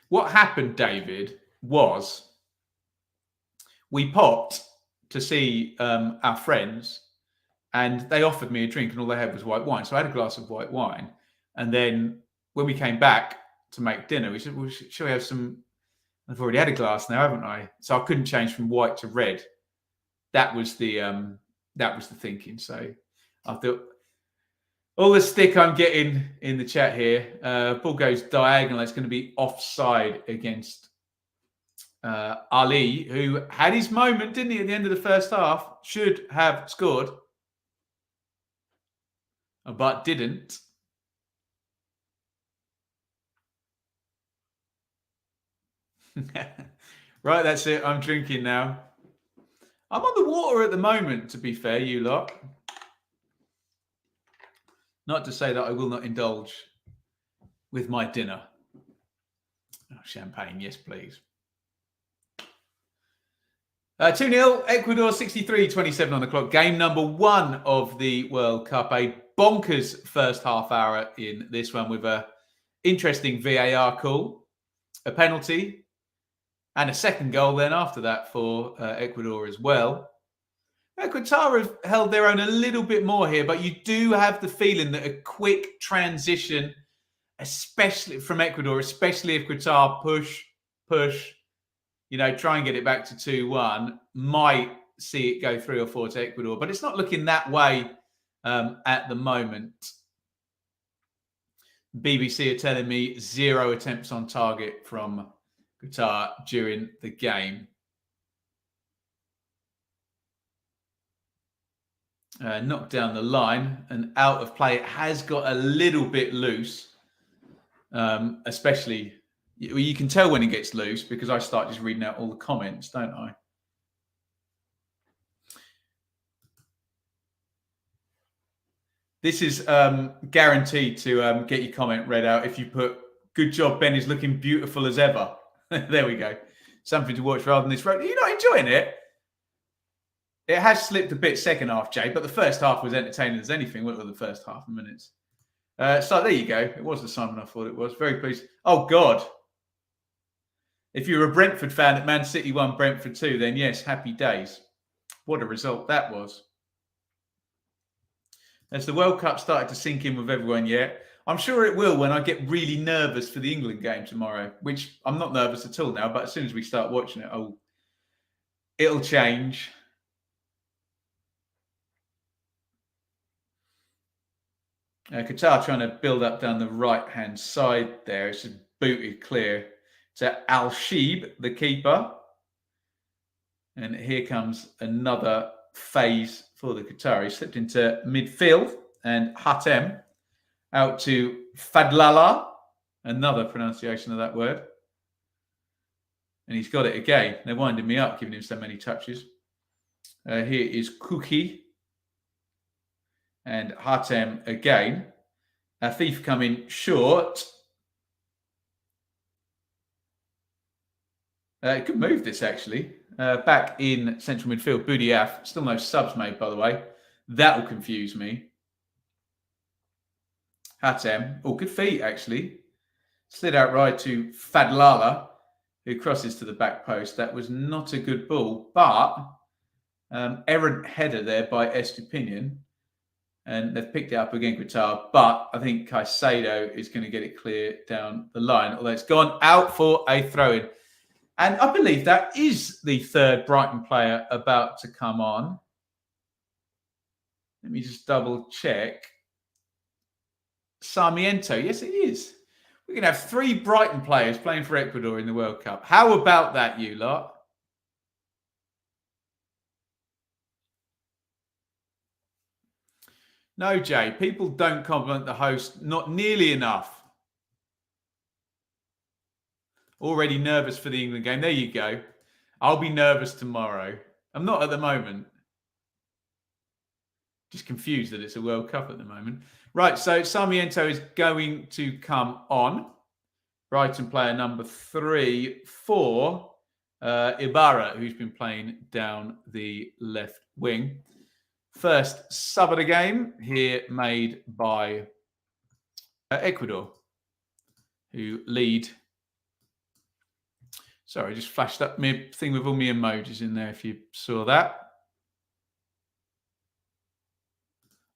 What happened, David, was we popped to see our friends, and they offered me a drink, and all they had was white wine. So I had a glass of white wine. And then when we came back to make dinner, we said, well, shall we have some? I've already had a glass now, haven't I? So I couldn't change from white to red. That was the thinking. So I thought, all the stick I'm getting in the chat here, ball goes diagonal. It's going to be offside against Ali, who had his moment, didn't he, at the end of the first half? Should have scored, but didn't. Right, that's it. I'm drinking now. I'm on the water at the moment, to be fair, you lot. Not to say that I will not indulge with my dinner. Oh, champagne, yes, please. 2-0, Ecuador 63-27 on the clock. Game number 1 of the World Cup. A bonkers first half hour in this one with a interesting VAR call, a penalty, and a second goal then after that for Ecuador as well. Qatar have held their own a little bit more here, but you do have the feeling that a quick transition, especially from Ecuador, especially if Qatar push, try and get it back to 2-1, might see it go 3 or 4 to Ecuador. But it's not looking that way at the moment. BBC are telling me 0 attempts on target from Qatar during the game. Knocked down the line and out of play. It has got a little bit loose, especially you can tell when it gets loose because I start just reading out all the comments, don't I? This is guaranteed to get your comment read out if you put, good job, Ben is looking beautiful as ever. There we go. Something to watch rather than this road. Are you not enjoying it? It has slipped a bit second half, Jay, but the first half was entertaining as anything. What were the first half of minutes? So there you go. It was the Simon I thought it was. Very pleased. Oh, God. If you're a Brentford fan that Man City won Brentford 2, then yes, happy days. What a result that was. Has the World Cup started to sink in with everyone yet? I'm sure it will when I get really nervous for the England game tomorrow, which I'm not nervous at all now, but as soon as we start watching it, it'll change. Qatar trying to build up down the right-hand side there. It's just booted clear to Al-Sheeb, the keeper. And here comes another phase for the Qataris. Slipped into midfield and Hatem out to Fadlala. Another pronunciation of that word. And he's got it again. They're winding me up, giving him so many touches. Here is Kuki. And Hatem again. Afif coming short. Good move, this, actually. Back in central midfield, Boudiaf. Still no subs made, by the way. That will confuse me. Hatem. Oh, good feet, actually. Slid out right to Fadlala, who crosses to the back post. That was not a good ball, but errant header there by Estupinian. And they've picked it up again, Qatar. But I think Caicedo is going to get it clear down the line, although it's gone out for a throw-in. And I believe that is the third Brighton player about to come on. Let me just double check. Sarmiento. Yes, it is. We're going to have 3 Brighton players playing for Ecuador in the World Cup. How about that, you lot? No, Jay. People don't compliment the host not nearly enough. Already nervous for the England game. There you go. I'll be nervous tomorrow. I'm not at the moment. Just confused that it's a World Cup at the moment. Right, so Sarmiento is going to come on. Brighton player number 3 for Ibarra, who's been playing down the left wing. First sub of the game here made by Ecuador, who lead. Sorry, I just flashed up my thing with all my emojis in there, if you saw that.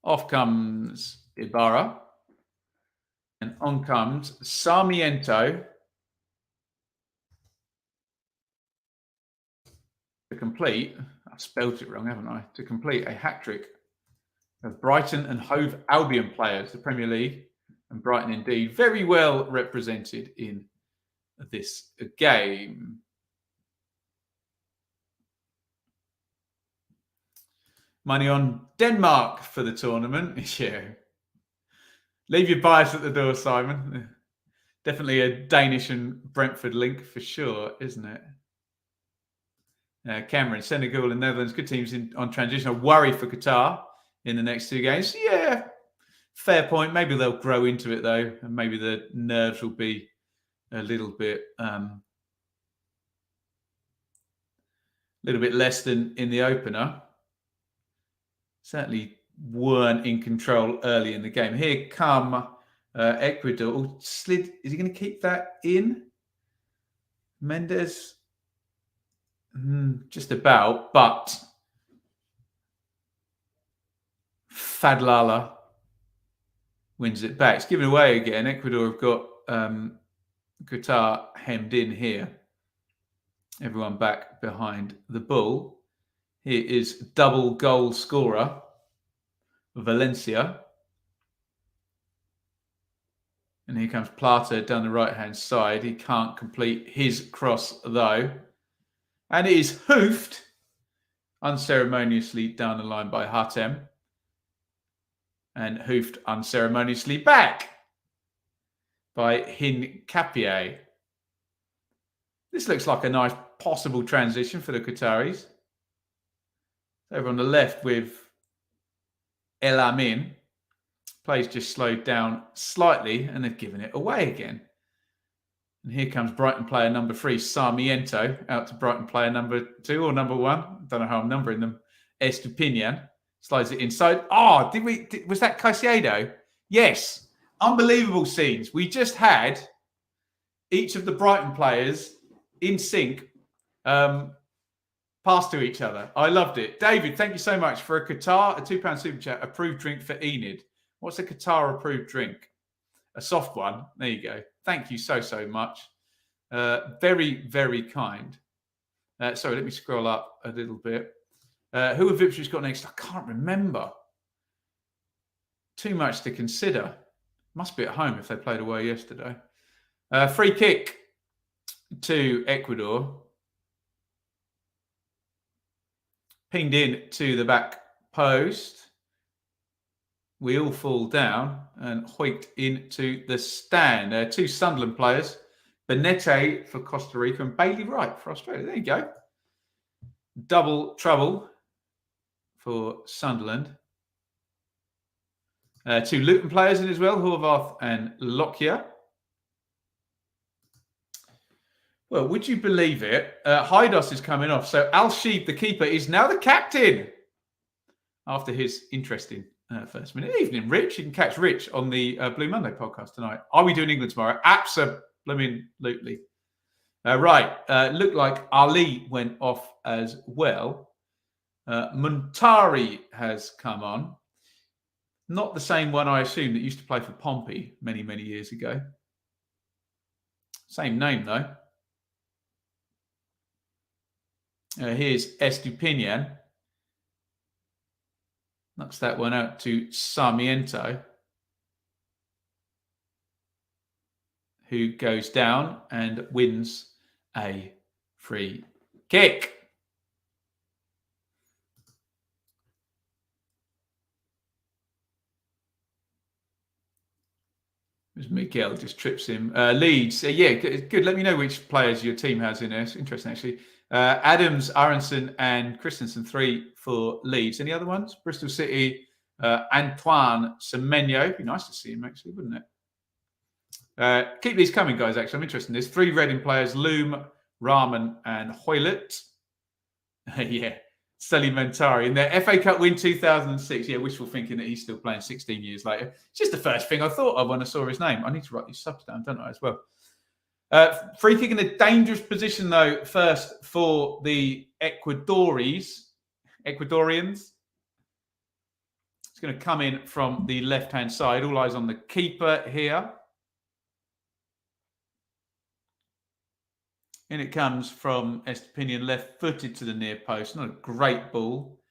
Off comes Ibarra. And on comes Sarmiento to complete, I've spelled it wrong, haven't I? To complete a hat-trick of Brighton and Hove Albion players, the Premier League, and Brighton indeed very well represented in this game. Money on Denmark for the tournament. Yeah. Leave your bias at the door, Simon. Definitely a Danish and Brentford link for sure, isn't it? Cameron, Senegal and Netherlands, good teams on transition. I worry for Qatar in the next 2 games. Yeah, fair point. Maybe they'll grow into it, though, and maybe the nerves will be a little bit less than in the opener. Certainly weren't in control early in the game. Here come Ecuador. Oh, slid. Is he going to keep that in? Mendes? Just about, but Fadlala wins it back. It's given away again. Ecuador have got Qatar hemmed in here. Everyone back behind the ball. Here is double goal scorer Valencia. And here comes Plata down the right-hand side. He can't complete his cross, though. And it is hoofed unceremoniously down the line by Hatem. And hoofed unceremoniously back by Hincapie. This looks like a nice possible transition for the Qataris. Over on the left with El Amin. Play's just slowed down slightly and they've given it away again. And here comes Brighton player number 3, Sarmiento, out to Brighton player number 2 or number 1. I don't know how I'm numbering them. Estupinian slides it inside. Oh, was that Caicedo? Yes. Unbelievable scenes. We just had each of the Brighton players in sync pass to each other. I loved it. David, thank you so much for a Qatar, a £2 super chat, approved drink for Enid. What's a Qatar approved drink? A soft one. There you go. Thank you so much. Very, very kind. Sorry, let me scroll up a little bit. Who have Ipswich got next? I can't remember. Too much to consider. Must be at home if they played away yesterday. Free kick to Ecuador. Pinged in to the back post. We all fall down and hoiked into the stand. 2 Sunderland players Benete for Costa Rica, and Bailey Wright for Australia. There you go. Double trouble for Sunderland. 2 Luton players in as well, Horvath and Lockyer. Well, would you believe it? Haidos is coming off. So Al-Sheeb, the keeper, is now the captain after his interesting first minute. Evening, Rich. You can catch Rich on the Blue Monday podcast tonight. Are we doing England tomorrow? Absolutely. Right. Looked like Ali went off as well. Muntari has come on. Not the same one, I assume, that used to play for Pompey many, many years ago. Same name, though. Here's Estupinian. Knocks that one out to Sarmiento, who goes down and wins a free kick. Miguel just trips him. Leeds, yeah, good. Let me know which players your team has in there. It's interesting, actually. Adams, Aronson, and Christensen, 3 for Leeds. Any other ones? Bristol City, Antoine Semenyo. Be nice to see him, actually, wouldn't it? Keep these coming, guys, actually. I'm interested in this. 3 Reading players, Loom, Rahman, and Hoylett. Yeah. Sully Mentari in their FA Cup win 2006. Yeah, wishful thinking that he's still playing 16 years later. It's just the first thing I thought of when I saw his name. I need to write these subs down, don't I, as well? Free kick in a dangerous position, though, first for the Ecuadorians. It's going to come in from the left-hand side. All eyes on the keeper here. And it comes from Estepinian, left-footed to the near post. Not a great ball.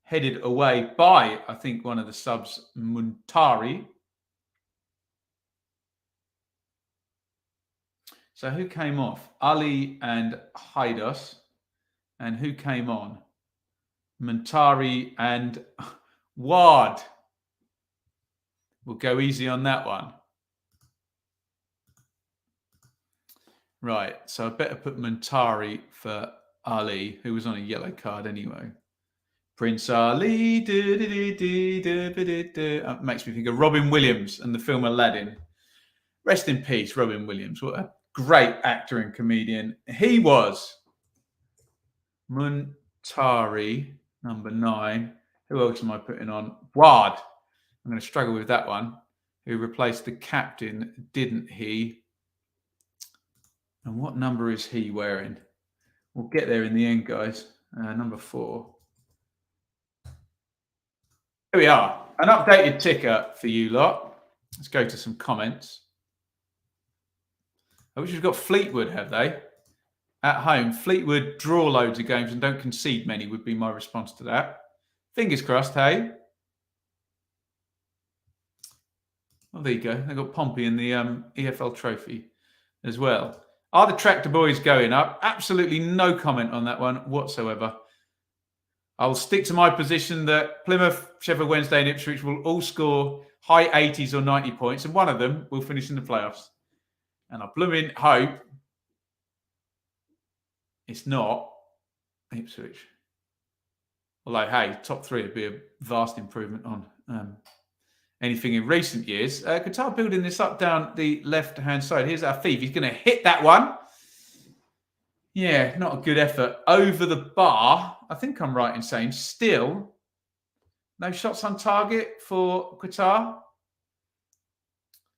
Headed away by, I think, one of the subs, Muntari. So who came off? Ali and Haidos. And who came on? Muntari and Ward. We'll go easy on that one. Right, so I better put Muntari for Ali, who was on a yellow card anyway. Prince Ali. Makes me think of Robin Williams and the film Aladdin. Rest in peace, Robin Williams. What a great actor and comedian he was. Muntari, number 9. Who else am I putting on? Ward. I'm going to struggle with that one. Who replaced the captain, didn't he? And what number is he wearing? We'll get there in the end, guys. Number 4. Here we are. An updated ticker for you lot. Let's go to some comments. I wish we've got Fleetwood, have they? At home, Fleetwood draw loads of games and don't concede many would be my response to that. Fingers crossed, hey? Oh, there you go. They've got Pompey in the EFL trophy as well. Are the tractor boys going up? Absolutely no comment on that one whatsoever. I'll stick to my position that Plymouth, Sheffield Wednesday and Ipswich will all score high 80s or 90 points, and one of them will finish in the playoffs. And I blooming hope it's not Ipswich. Although, hey, top 3 would be a vast improvement on anything in recent years. Qatar building this up down the left-hand side. Here's Afif. He's going to hit that one. Yeah, not a good effort. Over the bar. I think I'm right in saying still no shots on target for Qatar.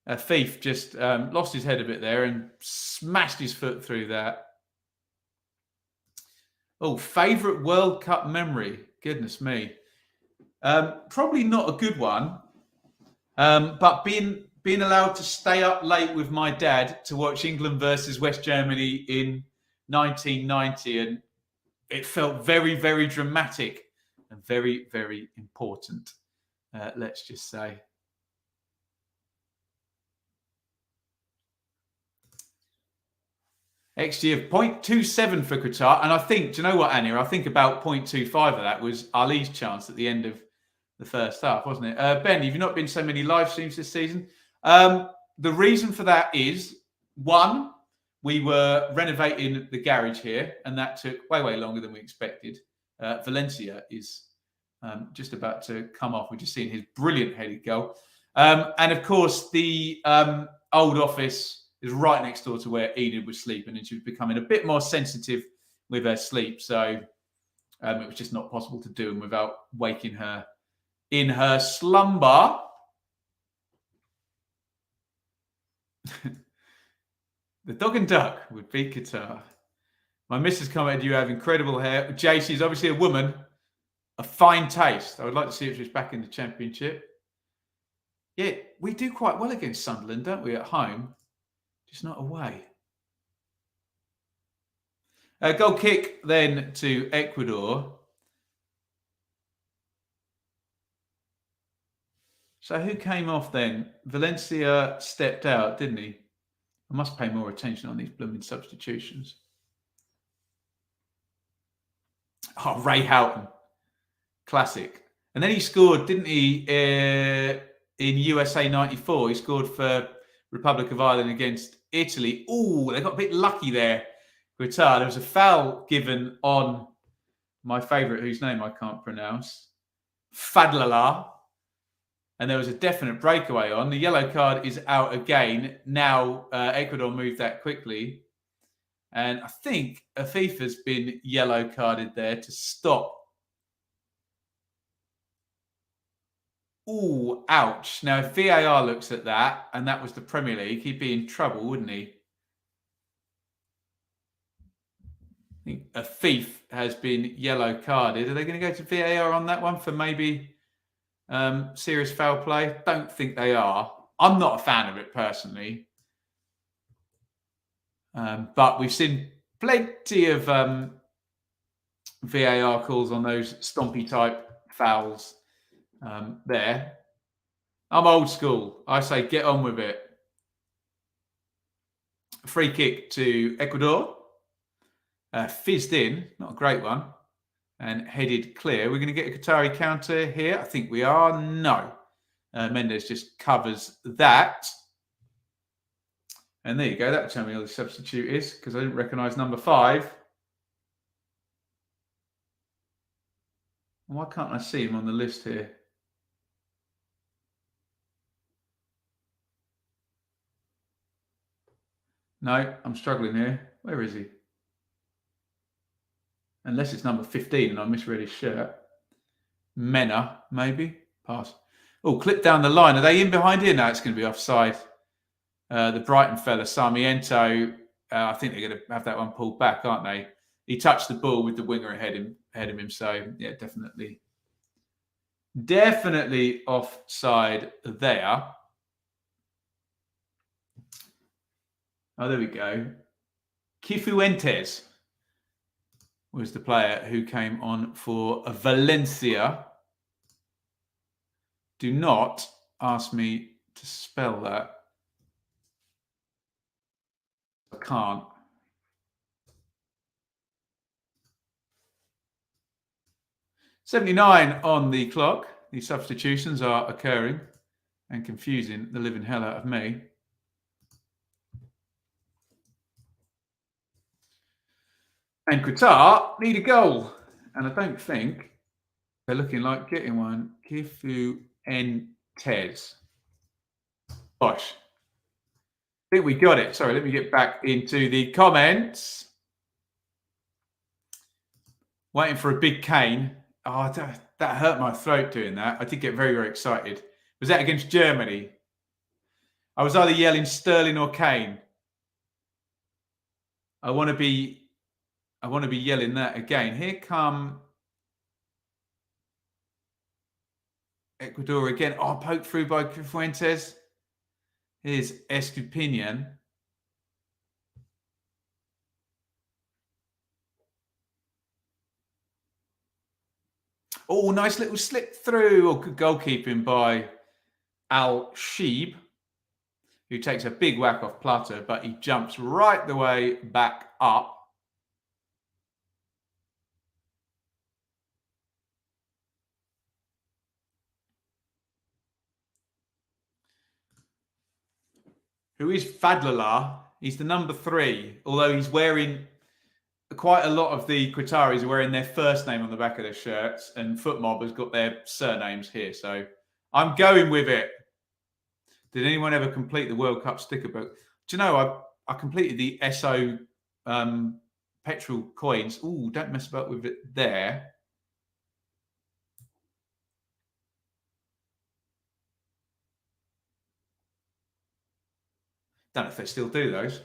Afif just lost his head a bit there and smashed his foot through that. Oh, favourite World Cup memory. Goodness me. Probably not a good one. But being allowed to stay up late with my dad to watch England versus West Germany in 1990, and it felt very, very dramatic and very, very important. Let's just say. XG of 0.27 for Qatar, and I think, do you know what, Anya? I think about 0.25 of that was Ali's chance at the end of the first half, wasn't it? Ben, have you not been so many live streams this season? The reason for that is, one, we were renovating the garage here, and that took way longer than we expected. Valencia is just about to come off. We're just seeing his brilliant headed goal. And of course, the old office is right next door to where Enid was sleeping, and she was becoming a bit more sensitive with her sleep. So it was just not possible to do them without waking her in her slumber. The dog and duck would beat Qatar. My missus commented, you have incredible hair. Jay, she's obviously a woman, a fine taste. I would like to see if she's back in the championship. Yeah, we do quite well against Sunderland, don't we, at home? Just not away. Goal kick then to Ecuador. So who came off then? Valencia stepped out, didn't he? I must pay more attention on these blooming substitutions. Oh, Ray Houghton. Classic. And then he scored, didn't he, in USA 94? He scored for Republic of Ireland against Italy. Oh, they got a bit lucky there. Qatar. There was a foul given on my favourite, whose name I can't pronounce, Fadlallah. And there was a definite breakaway on. The yellow card is out again. Now, Ecuador moved that quickly. And I think Afifa's been yellow carded there to stop. Ooh, ouch. Now, if VAR looks at that, and that was the Premier League, he'd be in trouble, wouldn't he? I think Afif has been yellow carded. Are they going to go to VAR on that one for maybe serious foul play? Don't think they are. I'm not a fan of it personally. But we've seen plenty of VAR calls on those stompy type fouls there. I'm old school. I say get on with it. Free kick to Ecuador. Fizzed in, not a great one, and headed clear. We're going to get a Qatari counter here. I think we are. No. Mendes just covers that. And there you go. That will tell me who the substitute is, because I didn't recognise number 5. Why can't I see him on the list here? No, I'm struggling here. Where is he? Unless it's number 15 and I misread his shirt. Mena, maybe. Pass. Oh, clip down the line. Are they in behind here? No, it's going to be offside. The Brighton fella, Sarmiento, I think they're going to have that one pulled back, aren't they? He touched the ball with the winger ahead of him. So, yeah, definitely offside there. Oh, there we go. Cifuentes was the player who came on for Valencia. Do not ask me to spell that. I can't. .79 on the clock. These substitutions are occurring and confusing the living hell out of me. And Qatar need a goal. And I don't think they're looking like getting one. Cifuentes. Gosh. I think we got it. Sorry, let me get back into the comments. Waiting for a big cane. Oh, that hurt my throat doing that. I did get very excited. Was that against Germany? I was either yelling Sterling or Kane. I want to be yelling that again. Here come Ecuador again. Oh, poked through by Fuentes. Here's Estupinian. Oh, nice little slip through. Or good goalkeeping by Al-Sheeb, who takes a big whack off Plata, but he jumps right the way back up. Who is Fadlallah? He's the number 3, although he's wearing quite a lot of the Qataris are wearing their first name on the back of their shirts, and FootMob has got their surnames here. So I'm going with it. Did anyone ever complete the World Cup sticker book? Do you know, I completed the SO petrol coins. Ooh, don't mess about with it there. Don't know if they still do those.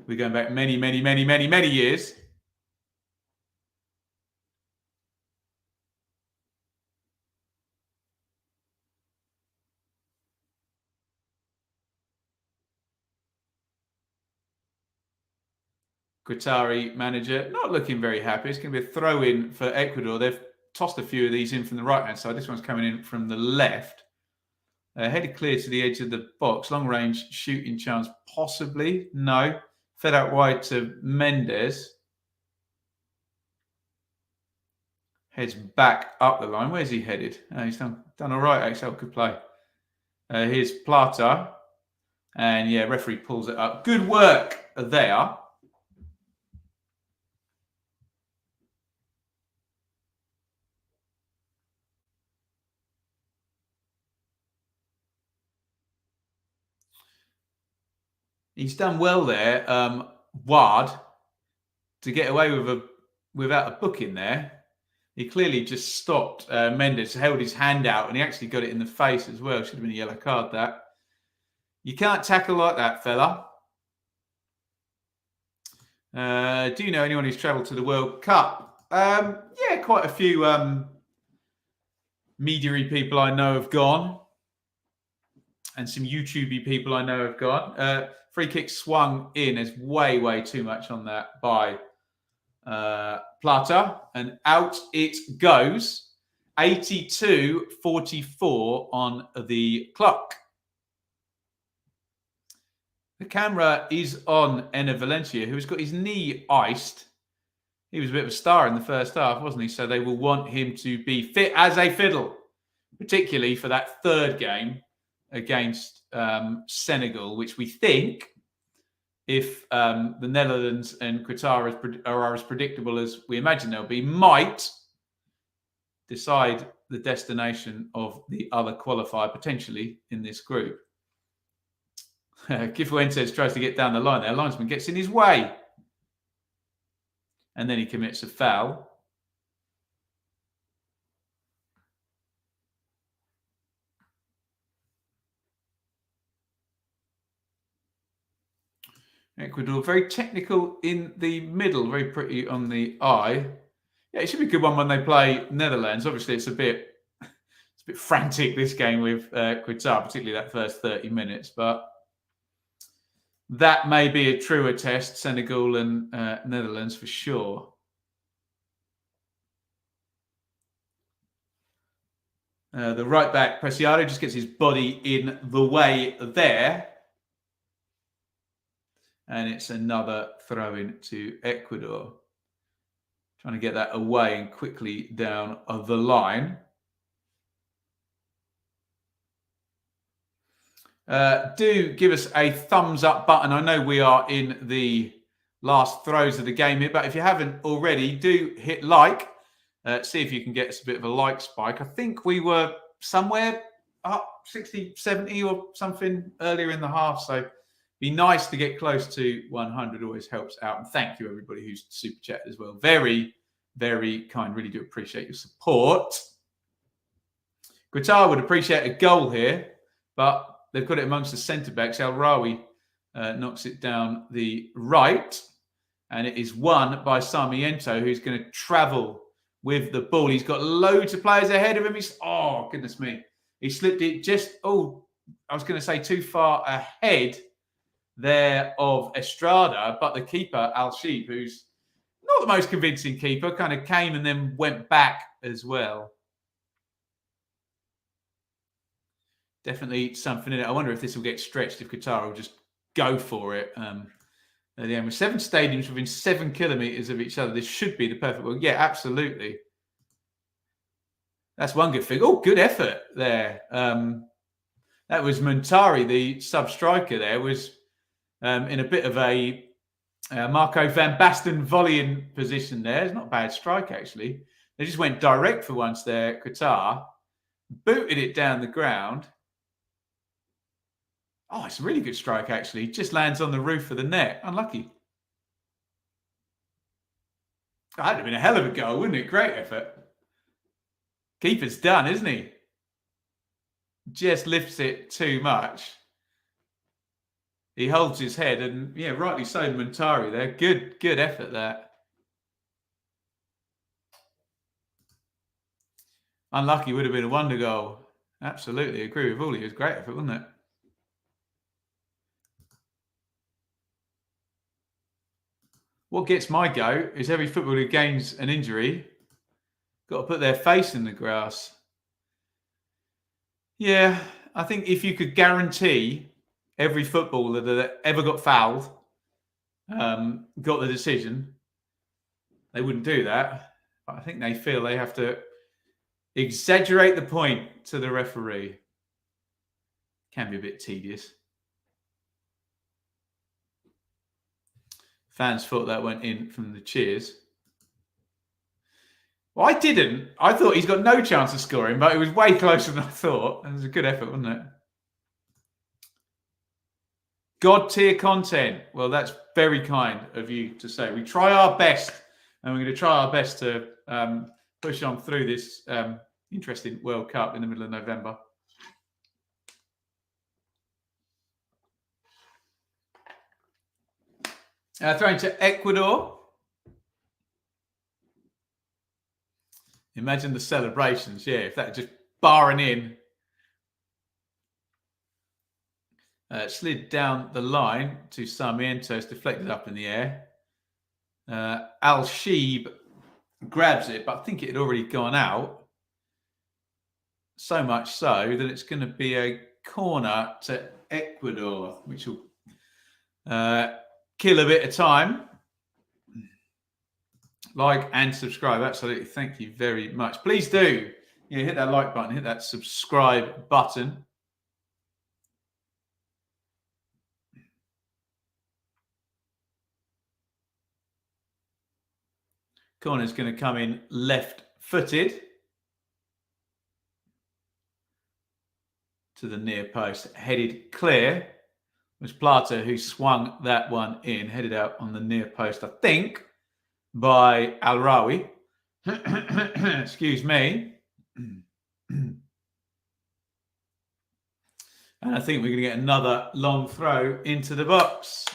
We're going back many, many, many, many, many years. Qatari manager not looking very happy. It's going to be a throw-in for Ecuador. They've tossed a few of these in from the right-hand side. This one's coming in from the left. Headed clear to the edge of the box. Long-range shooting chance, possibly. No. Fed out wide to Mendes. Heads back up the line. Where's he headed? He's done all right, Axel. Good play. Here's Plata. And, yeah, referee pulls it up. Good work there. He's done well there, Ward, to get away without a booking there. He clearly just stopped Mendes, held his hand out, and he actually got it in the face as well. Should have been a yellow card, that. You can't tackle like that, fella. Do you know anyone who's travelled to the World Cup? Yeah, quite a few media-y people I know have gone. And some YouTube-y people I know have gone. Free kick swung in. There's way, way too much on that by Plata. And out it goes. 82-44 on the clock. The camera is on Enner Valencia, who has got his knee iced. He was a bit of a star in the first half, wasn't he? So they will want him to be fit as a fiddle, particularly for that third game against Senegal, which we think, if the Netherlands and Qatar are as predictable as we imagine they'll be, might decide the destination of the other qualifier potentially in this group. Kifuentes tries to get down the line there. Linesman gets in his way. And then he commits a foul. Ecuador, very technical in the middle, very pretty on the eye. Yeah, it should be a good one when they play Netherlands. Obviously, it's a bit frantic, this game with Qatar, particularly that first 30 minutes. But that may be a truer test, Senegal and Netherlands for sure. The right back, Preciado, just gets his body in the way there. And it's another throw-in to Ecuador. Trying to get that away and quickly down the line. Do give us a thumbs up button. I know we are in the last throws of the game here, but if you haven't already, do hit like. See if you can get us a bit of a like spike. I think we were somewhere up 60, 70 or something earlier in the half. So be nice to get close to 100. Always helps out. And thank you, everybody who's super chatted as well. Very, very kind. Really do appreciate your support. Qatar would appreciate a goal here, but they've got it amongst the centre-backs. El Rawi knocks it down the right. And it is won by Sarmiento, who's going to travel with the ball. He's got loads of players ahead of him. Oh, goodness me. He slipped it just, I was going to say too far ahead there of Estrada. But the keeper, Al-Sheep, who's not the most convincing keeper, kind of came and then went back as well. Definitely something in it. I wonder if this will get stretched, if Qatar will just go for it. At the end, with 7 stadiums within 7 kilometres of each other, this should be the perfect one. Yeah, absolutely. That's one good thing. Oh, good effort there. That was Muntari, the sub-striker there, was in a bit of a Marco van Basten volleying position there. It's not a bad strike, actually. They just went direct for once there, Qatar. Booted it down the ground. Oh, it's a really good strike, actually. Just lands on the roof of the net. Unlucky. Oh, that'd have been a hell of a goal, wouldn't it? Great effort. Keeper's done, isn't he? Just lifts it too much. He holds his head, and yeah, rightly so, Montari there. Good effort there. Unlucky would have been a wonder goal. Absolutely agree with all of you. It was a great effort, wasn't it? What gets my goat is every footballer who gains an injury got to put their face in the grass. Yeah, I think if you could guarantee every footballer that ever got fouled got the decision, they wouldn't do that. But I think they feel they have to exaggerate the point to the referee. Can be a bit tedious. Fans thought that went in from the cheers. Well, I didn't. I thought he's got no chance of scoring, but it was way closer than I thought. It was a good effort, wasn't it? God tier content. Well, that's very kind of you to say. We try our best, and we're going to try our best to push on through this interesting World Cup in the middle of November. Throwing to Ecuador. Imagine the celebrations, yeah, if that just barring in. Slid down the line to Sarmiento, it's deflected up in the air. Al-Sheeb grabs it, but I think it had already gone out. So much so that it's going to be a corner to Ecuador, which will kill a bit of time. Like and subscribe. Absolutely. Thank you very much. Please do. Yeah, hit that like button, hit that subscribe button. Corner's going to come in left-footed to the near post, headed clear. It was Plata who swung that one in, headed out on the near post, I think, by Al-Rawi. Excuse me. And I think we're going to get another long throw into the box.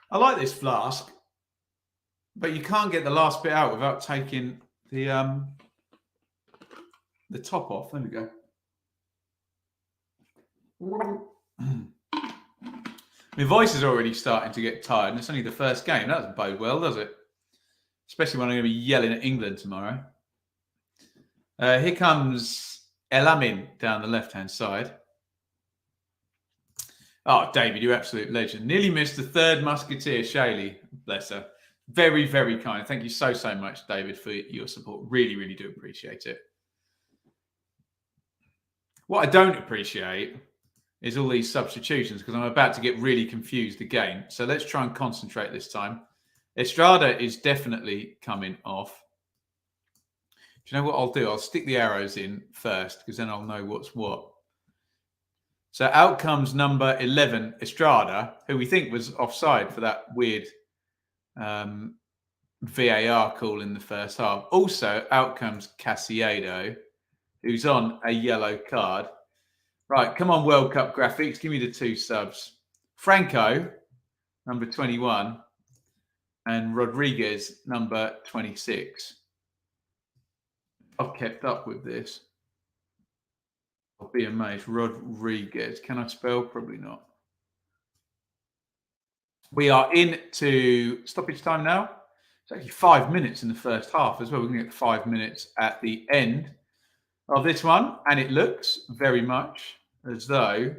I like this flask, but you can't get the last bit out without taking the top off. There we go. My voice is already starting to get tired, and it's only the first game. That doesn't bode well, does it? Especially when I'm going to be yelling at England tomorrow. Here comes El Amin down the left-hand side. Oh, David, you absolute legend. Nearly missed the third musketeer, Shaylee. Bless her. Very, very kind. Thank you so, so much, David, for your support. Really, really do appreciate it. What I don't appreciate is all these substitutions, because I'm about to get really confused again. So let's try and concentrate this time. Estrada is definitely coming off. Do you know what I'll do? I'll stick the arrows in first, because then I'll know what's what. So out comes number 11, Estrada, who we think was offside for that weird VAR call in the first half. Also, out comes Casiedo, who's on a yellow card. Right, come on, World Cup graphics. Give me the 2 subs. Franco, number 21, and Rodriguez, number 26. I've kept up with this. I'll be amazed. Rodriguez. Can I spell? Probably not. We are into stoppage time now. It's actually 5 minutes in the first half as well. We're going to get 5 minutes at the end of this one. And it looks very much as though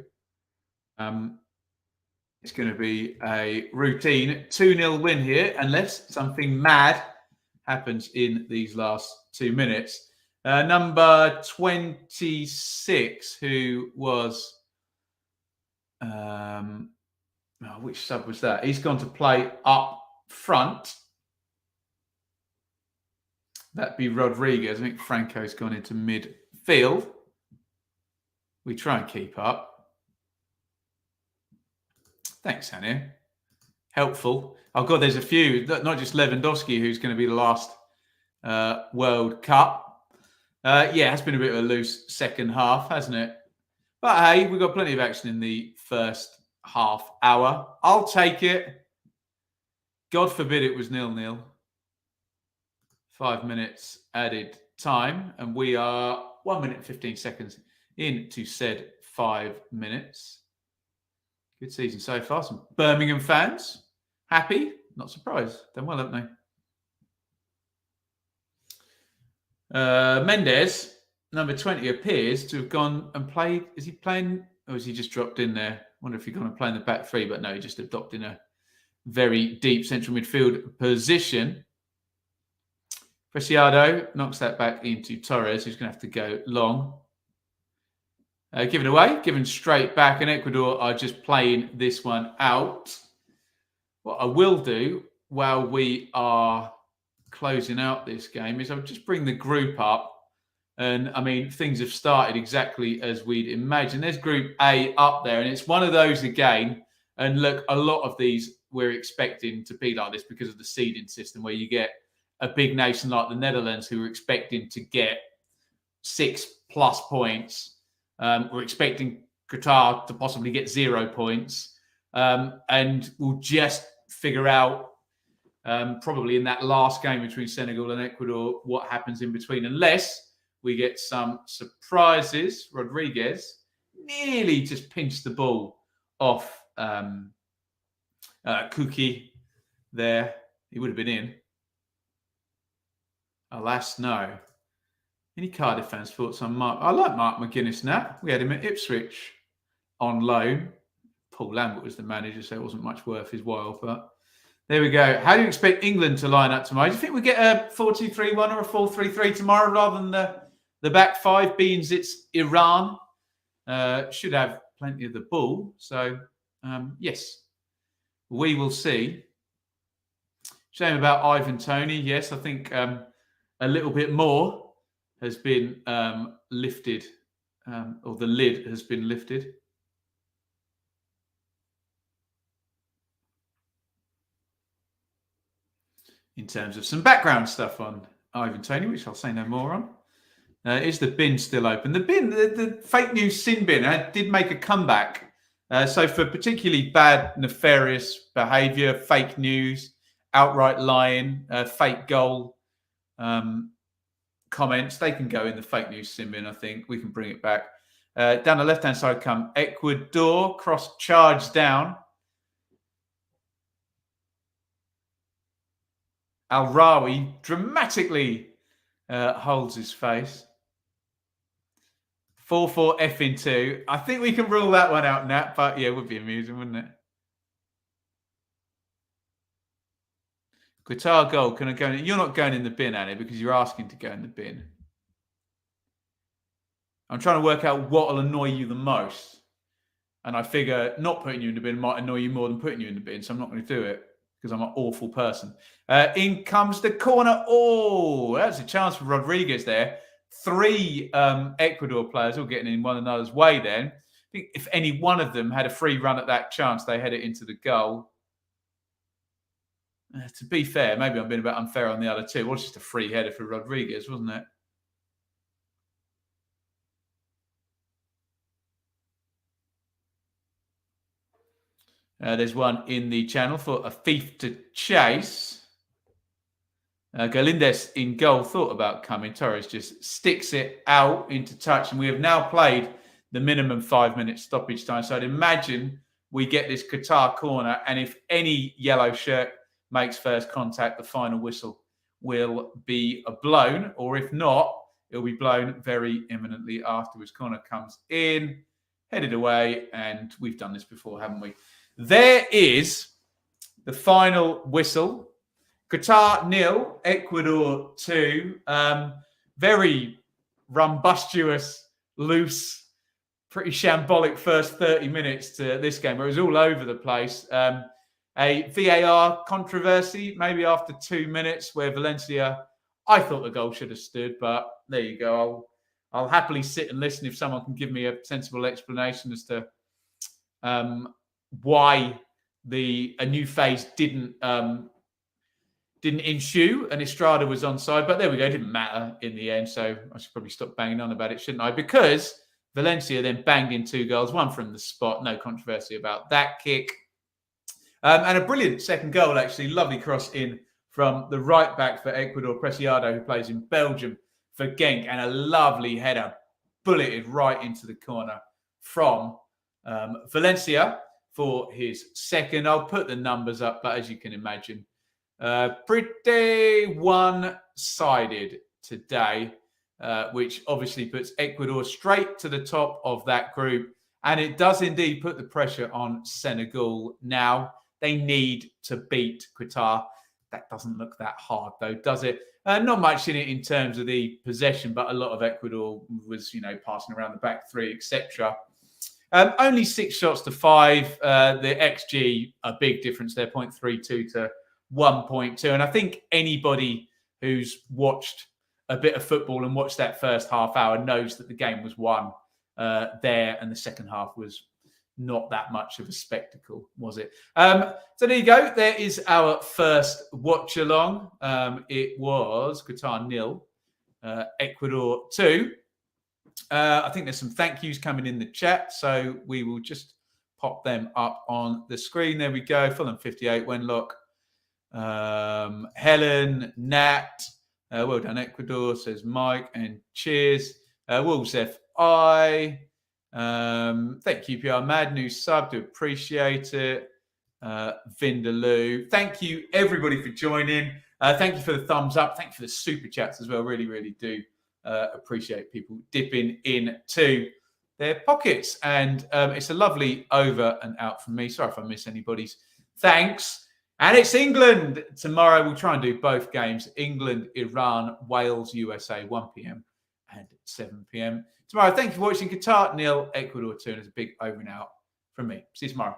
it's going to be a routine 2-0 win here, unless something mad happens in these last 2 minutes. Number 26, who was Which sub was that? He's gone to play up front. That'd be Rodriguez. I think Franco's gone into midfield. We try and keep up. Thanks, Hanu. Helpful. Oh, God, there's a few. Not just Lewandowski, who's going to be the last World Cup. Yeah, it's been a bit of a loose second half, hasn't it? But hey, we've got plenty of action in the first half hour. I'll take it. God forbid it was 0-0. 5 minutes added time, and we are 1 minute and 15 seconds into said 5 minutes. Good season so far. Some Birmingham fans happy, not surprised. Done well, haven't they? Mendes, number 20, appears to have gone and played. Is he playing, or is he just dropped in there? I wonder if he's going to play in the back three, but no, he just adopted in a very deep central midfield position. Preciado knocks that back into Torres, who's going to have to go long. Given away, given straight back, and Ecuador are just playing this one out. What I will do while we are closing out this game is I'll just bring the group up. And, I mean, things have started exactly as we'd imagine. There's Group A up there, and it's one of those again. And, look, a lot of these we're expecting to be like this because of the seeding system, where you get a big nation like the Netherlands who are expecting to get 6+ points. We're expecting Qatar to possibly get 0 points. And we'll just figure out probably in that last game between Senegal and Ecuador what happens in between, unless we get some surprises. Rodriguez nearly just pinched the ball off Kuki there. He would have been in. Alas, no. Any Cardiff fans' thoughts on Mark? I like Mark McGuinness now. We had him at Ipswich on loan. Paul Lambert was the manager, so it wasn't much worth his while. But there we go. How do you expect England to line up tomorrow? Do you think we get a 4-2-3-1 or a 4-3-3 tomorrow rather than the back five, being it's Iran? Should have plenty of the ball. So, yes, we will see. Shame about Ivan Toney. Yes, I think a little bit more has been lifted, or the lid has been lifted. In terms of some background stuff on Ivan Toney, which I'll say no more on. Is the bin still open? The fake news sin bin did make a comeback. So for particularly bad, nefarious behaviour, fake news, outright lying, fake goal comments, they can go in the fake news sin bin, I think. We can bring it back. Down the left-hand side come Ecuador, cross charge down. Al-Rawi dramatically holds his face. 4-4 F in 2. I think we can rule that one out, Nat, but yeah, it would be amusing, wouldn't it? Qatar goal, can I go in? You're not going in the bin, Annie, because you're asking to go in the bin. I'm trying to work out what will annoy you the most. And I figure not putting you in the bin might annoy you more than putting you in the bin, so I'm not going to do it because I'm an awful person. In comes the corner. Oh, that's a chance for Rodriguez there. 3 Ecuador players all getting in one another's way then. I think if any one of them had a free run at that chance, they head it into the goal. To be fair, maybe I'm being a bit unfair on the other two. It was just a free header for Rodriguez, wasn't it? There's one in the channel for a thief to chase. Galindez in goal, thought about coming. Torres just sticks it out into touch. And we have now played the minimum 5 minute stoppage time. So I'd imagine we get this Qatar corner. And if any yellow shirt makes first contact, the final whistle will be blown. Or if not, it'll be blown very imminently afterwards. Corner comes in, headed away. And we've done this before, haven't we? There is the final whistle. Qatar 0, Ecuador 2. Very rumbustious, loose pretty shambolic first 30 minutes to this game where it was all over the place. A VAR controversy, maybe after 2 minutes, where Valencia, I thought the goal should have stood, but there you go. I'll happily sit and listen if someone can give me a sensible explanation as to why a new phase didn't ensue and Estrada was onside. But there we go. It didn't matter in the end. So I should probably stop banging on about it, shouldn't I? Because Valencia then banged in 2 goals, one from the spot. No controversy about that kick. And a brilliant second goal, actually. Lovely cross in from the right back for Ecuador, Preciado, who plays in Belgium for Genk. And a lovely header bulleted right into the corner from Valencia for his second. I'll put the numbers up, but as you can imagine, pretty one-sided today, which obviously puts Ecuador straight to the top of that group. And it does indeed put the pressure on Senegal now. They need to beat Qatar. That doesn't look that hard, though, does it? Not much in it in terms of the possession, but a lot of Ecuador was, passing around the back three, etc. Only 6 shots to 5. The XG, a big difference there, 0.32 to 1.2. And I think anybody who's watched a bit of football and watched that first half hour knows that the game was won there, and the second half was not that much of a spectacle, was it? So there you go. There is our first watch along. It was Qatar 0, Ecuador 2. I think there's some thank yous coming in the chat, so we will just pop them up on the screen. There we go. Fulham 58, Wenlock. Helen, Nat, well done, Ecuador, says Mike, and cheers. Wolves FI. Thank you, PR Mad, new sub, do appreciate it. Vindaloo. Thank you, everybody, for joining. Thank you for the thumbs up. Thank you for the super chats as well. Really, really do appreciate people dipping into their pockets. And it's a lovely over and out from me. Sorry if I miss anybody's thanks. And it's England tomorrow. We'll try and do both games. England, Iran, Wales, USA, 1 p.m. and 7 p.m. tomorrow. Thank you for watching. Qatar 0, Ecuador 2. And it's a big over and out from me. See you tomorrow.